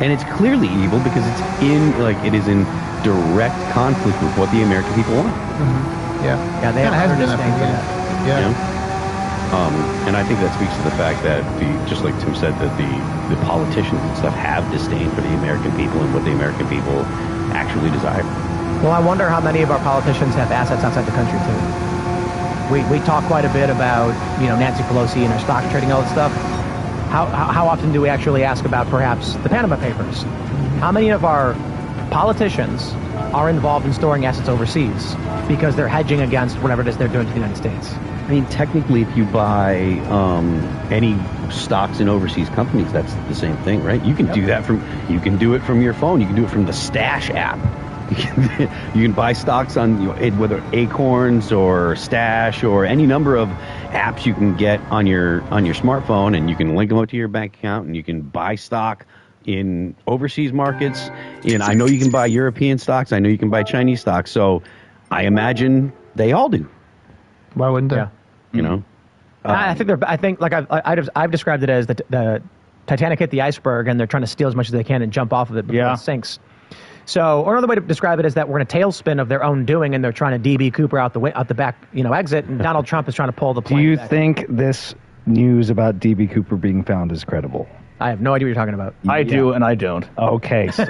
And it's clearly evil because it is in direct conflict with what the American people want. Mm-hmm. Yeah, they have disdain for that. Yeah. And I think that speaks to the fact that just like Tim said, that the politicians and stuff have disdain for the American people and what the American people actually desire. Well, I wonder how many of our politicians have assets outside the country too. We talk quite a bit about Nancy Pelosi and her stock trading, all that stuff. How often do we actually ask about perhaps the Panama Papers? How many of our politicians are involved in storing assets overseas because they're hedging against whatever it is they're doing to the United States? I mean, technically, if you buy any stocks in overseas companies, that's the same thing, right? You can do that you can do it from your phone. You can do it from the Stash app. You can buy stocks on whether Acorns or Stash or any number of apps you can get on your smartphone, and you can link them up to your bank account, and you can buy stock in overseas markets. And I know you can buy European stocks. I know you can buy Chinese stocks. So I imagine they all do. Why wouldn't they? Yeah. I think I've described it as the Titanic hit the iceberg, and they're trying to steal as much as they can and jump off of it before it sinks. So, or another way to describe it is that we're in a tailspin of their own doing, and they're trying to DB Cooper out the back, exit, and Donald Trump is trying to pull the plane. Do you back. think this news about DB Cooper being found is credible? I have no idea what you're talking about. I do, and I don't. Okay, so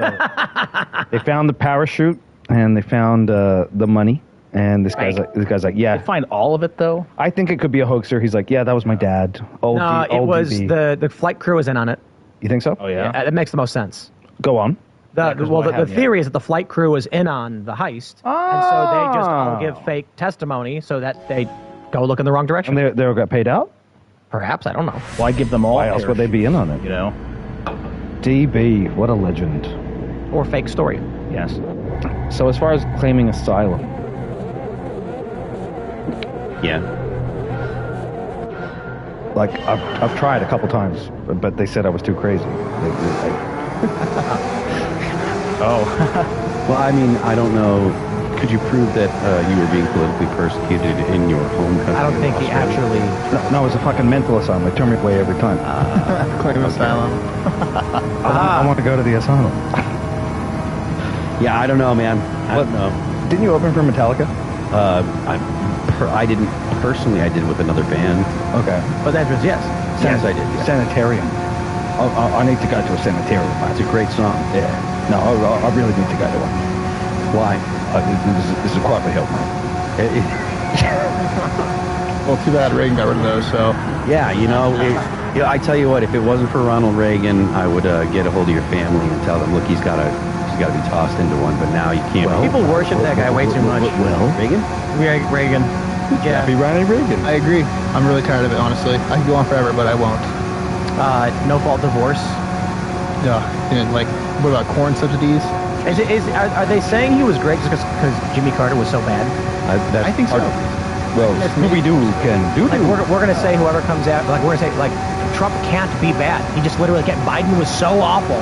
they found the parachute, and they found the money, and this guy's like, yeah. Did they find all of it though? I think it could be a hoaxer. He's like, yeah, that was my dad. No, it was DB. the flight crew was in on it. You think so? Oh yeah. It makes the most sense. Go on. The theory is that the flight crew was in on the heist, and so they just all give fake testimony so that they go look in the wrong direction. And they got paid out? Perhaps, I don't know. Why give them all? Why else would they be in on it? DB, what a legend. Or fake story. Yes. So as far as claiming asylum. Yeah. Like, I've tried a couple times, but they said I was too crazy. Oh. Well, I mean, I don't know. Could you prove that you were being politically persecuted in your home country? I don't think he actually... No, it was a fucking mental asylum. They turn me away every time. Claim asylum. I want to go to the asylum. Yeah, I don't know, man. I don't know. Didn't you open for Metallica? I didn't personally. I did with another band. Okay. But the answer is yes. Yes, I did. Yeah. Sanitarium. I need to go to a sanitarium. It's a great song. Yeah. No, I really need to go to one. Why? This is quite the help, man. Well, too bad Reagan got rid of those, so... Yeah, I tell you what, if it wasn't for Ronald Reagan, I would get a hold of your family and tell them, look, he's got to be tossed into one, but now you can't. People worship that guy way too much. Reagan? Reagan. Yeah. Happy Ronald Reagan. I agree. I'm really tired of it, honestly. I could go on forever, but I won't. No fault divorce. Yeah. Like, what about corn subsidies? Are they saying he was great just because Jimmy Carter was so bad? I think so. Well, Scooby-Doo can do like we're going to say whoever comes out, like we're going to say, like, Trump can't be bad. He just literally can't. Biden was so awful.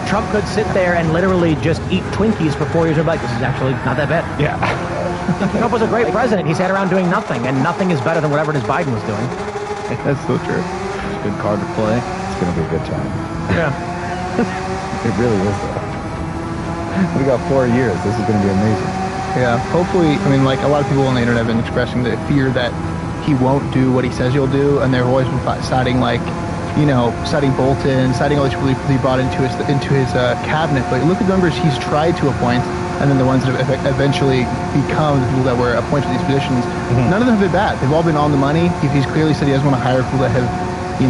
Trump could sit there and literally just eat Twinkies for 4 years and be like, this is actually not that bad. Yeah. Trump was a great president. He sat around doing nothing, and nothing is better than whatever it is Biden was doing. That's so true. It's a good card to play. It's going to be a good time. Yeah. It really is, though. We got 4 years. This is going to be amazing. Yeah, hopefully, I mean, like, a lot of people on the internet have been expressing the fear that he won't do what he says he'll do, and they've always been citing, like, citing Bolton, citing all these people he brought into his cabinet. But look at the numbers he's tried to appoint, and then the ones that have eventually become the people that were appointed to these positions. Mm-hmm. None of them have been bad. They've all been on the money. He's clearly said he doesn't want to hire people that have, he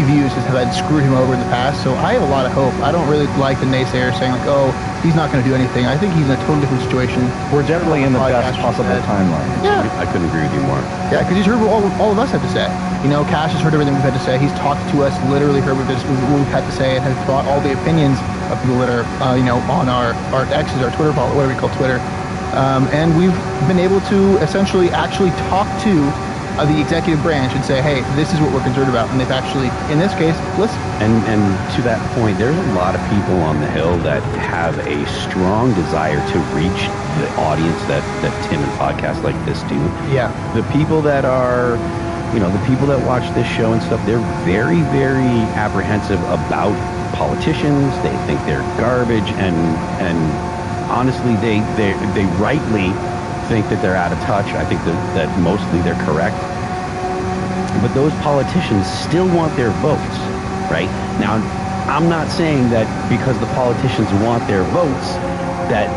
views as have screwed him over in the past. So I have a lot of hope. I don't really like the naysayers saying, like, oh, he's not going to do anything. I think he's in a totally different situation. We're definitely in the best possible timeline. Yeah. I couldn't agree with you more. Yeah, because he's heard what all of us have to say. Cash has heard everything we've had to say. He's talked to us, literally heard what we've had to say, and has brought all the opinions of people that are, on our X's, our Twitter, whatever we call Twitter. And we've been able to essentially actually talk to the executive branch and say, hey, this is what we're concerned about. And they've actually, in this case, listened. And to that point, there's a lot of people on the Hill that have a strong desire to reach the audience that Tim and podcasts like this do. Yeah. The people that are, the people that watch this show and stuff, they're very, very apprehensive about politicians. They think they're garbage, and honestly, they rightly think that they're out of touch. I think that mostly they're correct. But those politicians still want their votes, right? Now, I'm not saying that because the politicians want their votes, that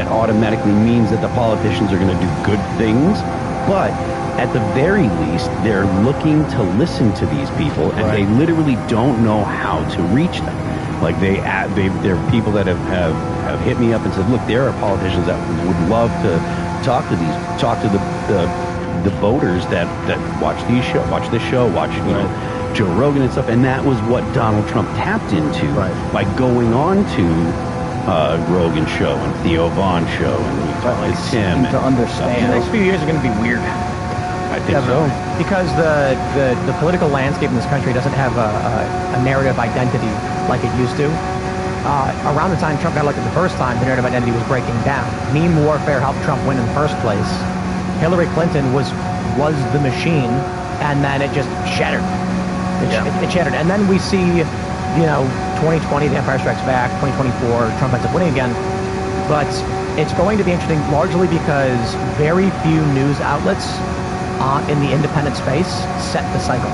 automatically means that the politicians are going to do good things, but at the very least, they're looking to listen to these people, and they literally don't know how to reach them. Like there are people that have hit me up and said, look, there are politicians that would love to talk to the voters that watch this show, watch Joe Rogan and stuff, and that was what Donald Trump tapped into by going on to Rogan show and Theo Von show and Tim to understand. The next few years are going to be weird. I think so. Because the political landscape in this country doesn't have a narrative identity like it used to. Around the time Trump got elected the first time, the narrative identity was breaking down. Meme warfare helped Trump win in the first place. Hillary Clinton was the machine, and then it just shattered. It shattered. And then we see, 2020, The Empire Strikes Back, 2024, Trump ends up winning again. But it's going to be interesting largely because very few news outlets in the independent space set the cycle.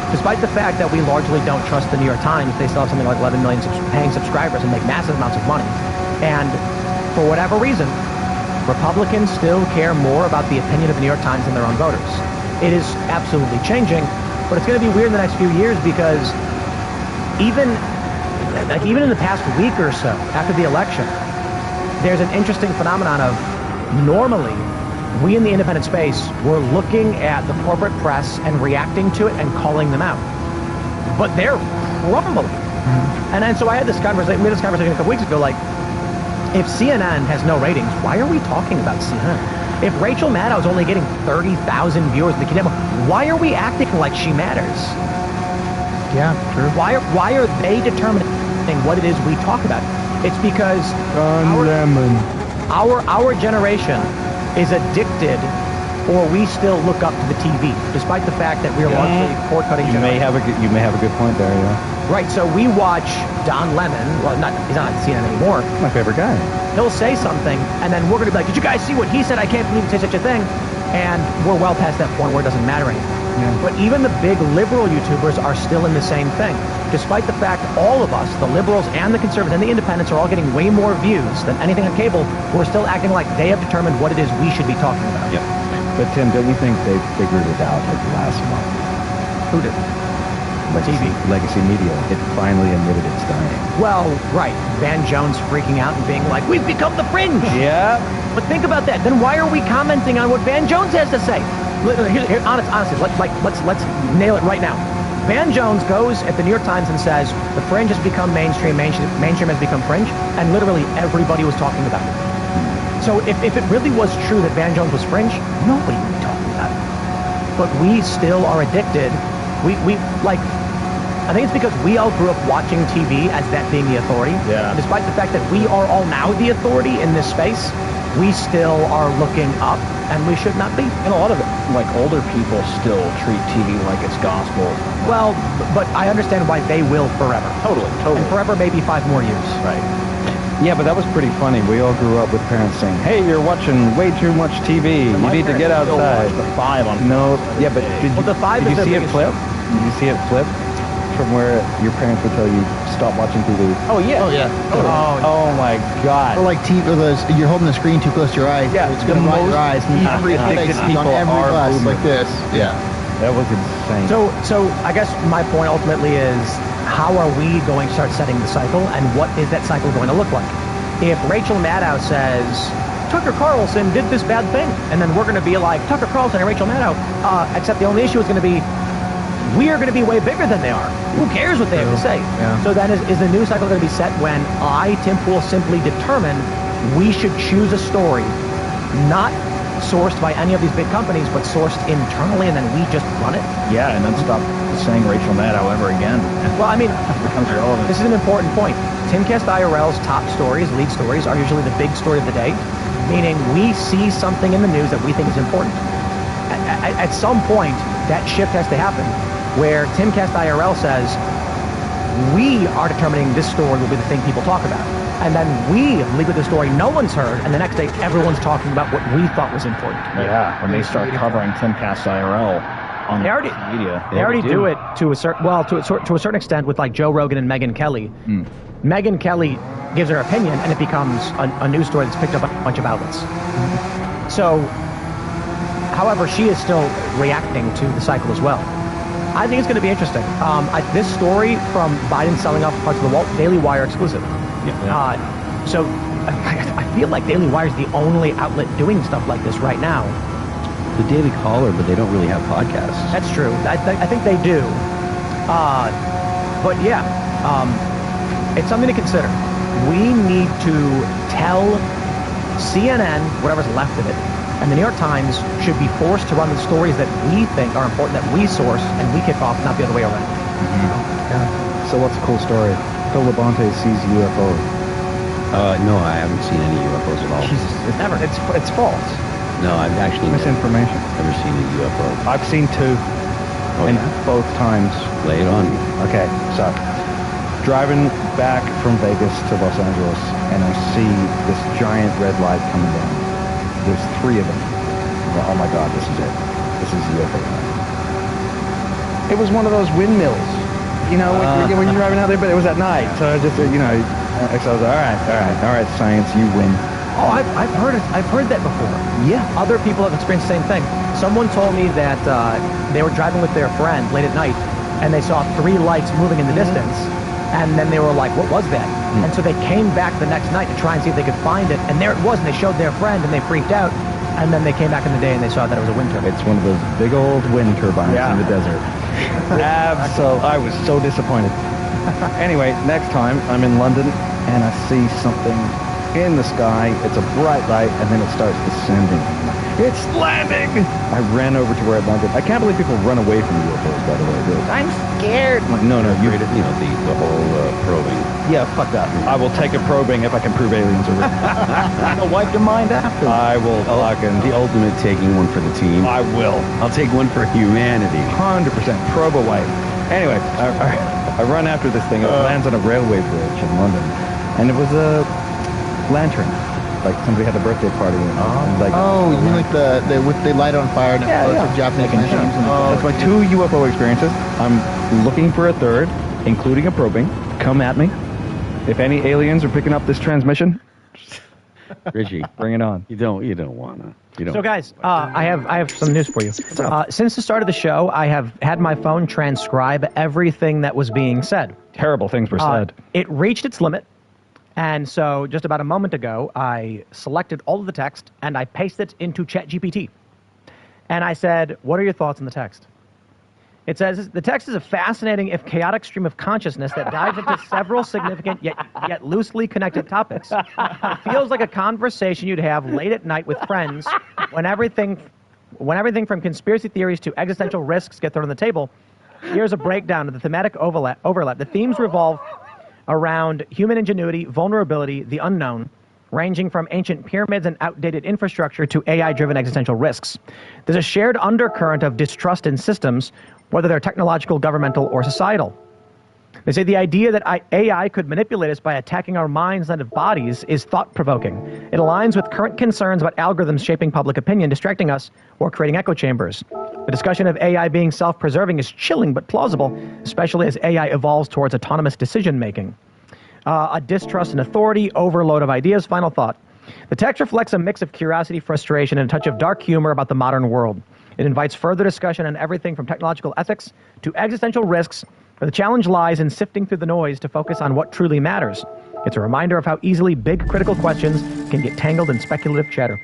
Despite the fact that we largely don't trust the New York Times, they still have something like 11 million paying subscribers and make massive amounts of money. And for whatever reason, Republicans still care more about the opinion of the New York Times than their own voters. It is absolutely changing, but it's going to be weird in the next few years because even in the past week or so after the election, there's an interesting phenomenon of normally we in the independent space were looking at the corporate press and reacting to it and calling them out. But they're crumbling. Mm-hmm. And so we had this conversation a couple weeks ago, like, if CNN has no ratings, why are we talking about CNN? If Rachel Maddow's only getting 30,000 viewers in the Kid Demo, why are we acting like she matters? Yeah, true. Why are they determining what it is we talk about? It's because our generation is addicted, or we still look up to the TV, despite the fact that we are largely cord-cutting. You may have a good point there. Yeah. Right. So we watch Don Lemon. Well, he's not on CNN anymore. My favorite guy. He'll say something, and then we're going to be like, "Did you guys see what he said? I can't believe he said such a thing." And we're well past that point where it doesn't matter anymore. Yeah. But even the big liberal YouTubers are still in the same thing. Despite the fact all of us, the liberals and the conservatives and the independents, are all getting way more views than anything on cable, we're still acting like they have determined what it is we should be talking about. Yep. But Tim, don't you think they figured it out like last month? Who did? Legacy Media. It finally admitted it's dying. Well, right. Van Jones freaking out and being like, "We've become the fringe." Yeah. But think about that. Then why are we commenting on what Van Jones has to say? Honestly, let's nail it right now. Van Jones goes at the New York Times and says the fringe has become mainstream, mainstream has become fringe, and literally everybody was talking about it. So if it really was true that Van Jones was fringe, nobody would be talking about it. But we still are addicted. I think it's because we all grew up watching TV as that being the authority. Yeah. And despite the fact that we are all now the authority in this space, we still are looking up, and we should not be. And a lot of older people still treat TV like it's gospel. Well, but I understand why they will forever. Totally. And forever maybe 5 more years. Right. Yeah, but that was pretty funny. We all grew up with parents saying, "Hey, you're watching way too much TV. You need to get outside." The 5 on. No, yeah, but did you see it flip? Did you see it flip from where your parents would tell you stop watching TV? Oh yeah. Oh yeah. Oh my God. Or like you're holding the screen too close to your eyes. Yeah, it's gonna rot your eyes. And addicted people on every are bus boomers. like this. Yeah. That was insane. So I guess my point ultimately is, how are we going to start setting the cycle, and what is that cycle going to look like? If Rachel Maddow says, Tucker Carlson did this bad thing, and then we're going to be like, Tucker Carlson and Rachel Maddow, except the only issue is going to be, we are going to be way bigger than they are. Who cares what they have to say? Yeah. So then is the news cycle going to be set when I, Tim Pool, simply determine we should choose a story, not sourced by any of these big companies, but sourced internally, and then we just run it? Yeah, and then stop saying Rachel Maddow ever again. Well, I mean, it becomes irrelevant. This is an important point. Timcast IRL's top stories, lead stories, are usually the big story of the day, meaning we see something in the news that we think is important. At some point, that shift has to happen, where Timcast IRL says, we are determining this story will be the thing people talk about. And then we leak with the story no one's heard, and the next day everyone's talking about what we thought was important. Yeah, when they start covering Timcast IRL on They already, media. they already do it to a certain extent with like Joe Rogan and Megyn Kelly. Megyn Kelly gives her opinion, and it becomes a news story that's picked up by a bunch of outlets. So, however, she is still reacting to the cycle as well. I think it's going to be interesting. This story from Biden selling off parts of the Daily Wire exclusive. So I feel like Daily Wire is the only outlet doing stuff like this right now. The Daily Caller, but they don't really have podcasts. That's true. I think they do. But yeah, it's something to consider. We need to tell CNN, whatever's left of it, and the New York Times should be forced to run the stories that we think are important, that we source, and we kick off, not the other way around. Yeah. So what's a cool story? Phil Labonte sees UFO. No, I haven't seen any UFOs at all. Jesus, never. It's false. No, I've actually misinformation. Never seen a UFO. I've seen 2, and both times. Lay it on me. Okay, so driving back from Vegas to Los Angeles, and I see this giant red light coming down. There's 3 of them. Oh my God, this is it. This is UFO night. It was one of those windmills, you know, when you're driving out there, but it was at night. So I just, you know, so I was like, all right, science, you win. Oh, I've heard that before. Yeah. Other people have experienced the same thing. Someone told me that they were driving with their friend late at night, and they saw 3 lights moving in the distance, and then they were like, what was that? And so they came back the next night to try and see if they could find it, and there it was, and they showed their friend, and they freaked out, and then they came back in the day and they saw that it was a wind turbine. It's one of those big old wind turbines in the desert. Absolutely. I was so disappointed. Anyway, next time I'm in London and I see something in the sky. It's a bright light, and then it starts descending. It's landing! I ran over to where it landed. I can't believe people run away from UFOs, by the way. Really. I'm scared. Like, no, you the whole probing. Yeah, fuck that. I will take a probing if I can prove aliens are real. I'll wipe your mind after. I will fucking... The ultimate taking one for the team. I will. I'll take one for humanity. 100% probe a wipe. Anyway, I run after this thing. It lands on a railway bridge in London. And it was a lantern. Like somebody had a birthday party. And you mean like they light it on fire and it's like Japanese lanterns? That's my 2 UFO experiences. I'm looking for a third, including a probing. Come at me. If any aliens are picking up this transmission, Richie, bring it on. You don't wanna. So guys, I have some news for you. Since the start of the show, I have had my phone transcribe everything that was being said. Terrible things were said. It reached its limit. And so just about a moment ago, I selected all of the text and I pasted it into ChatGPT. And I said, what are your thoughts on the text? It says, the text is a fascinating, if chaotic stream of consciousness that dives into several significant yet loosely connected topics. It feels like a conversation you'd have late at night with friends when everything from conspiracy theories to existential risks get thrown on the table. Here's a breakdown of the thematic overlap. The themes revolve around human ingenuity, vulnerability, the unknown, ranging from ancient pyramids and outdated infrastructure to AI-driven existential risks. There's a shared undercurrent of distrust in systems, whether they're technological, governmental, or societal. They say the idea that AI could manipulate us by attacking our minds and bodies is thought-provoking. It aligns with current concerns about algorithms shaping public opinion, distracting us, or creating echo chambers. The discussion of AI being self-preserving is chilling but plausible, especially as AI evolves towards autonomous decision-making. A distrust in authority, overload of ideas. Final thought. The text reflects a mix of curiosity, frustration, and a touch of dark humor about the modern world. It invites further discussion on everything from technological ethics to existential risks, where the challenge lies in sifting through the noise to focus on what truly matters. It's a reminder of how easily big critical questions can get tangled in speculative chatter.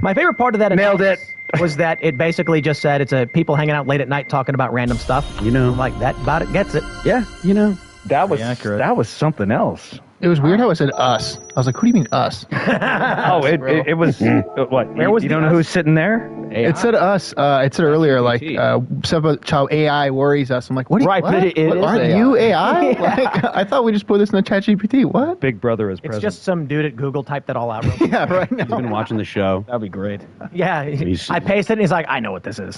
My favorite part of that was that it basically just said it's people hanging out late at night talking about random stuff. Like that about it gets it. Yeah, that was something else. It was weird how it said us. I was like, who do you mean us? It was what? Where was you don't know who's sitting there? AI. It said us. It said earlier, like, stuff about how AI worries us. I'm like, what? Right, what? but it is aren't AI. you AI? Like, I thought we just put this in the ChatGPT. What? Big Brother is It's present. just some dude at Google typed that all out. Yeah, right now. He's been watching the show. That'd be great. Yeah, I pasted it and he's like, I know what this is.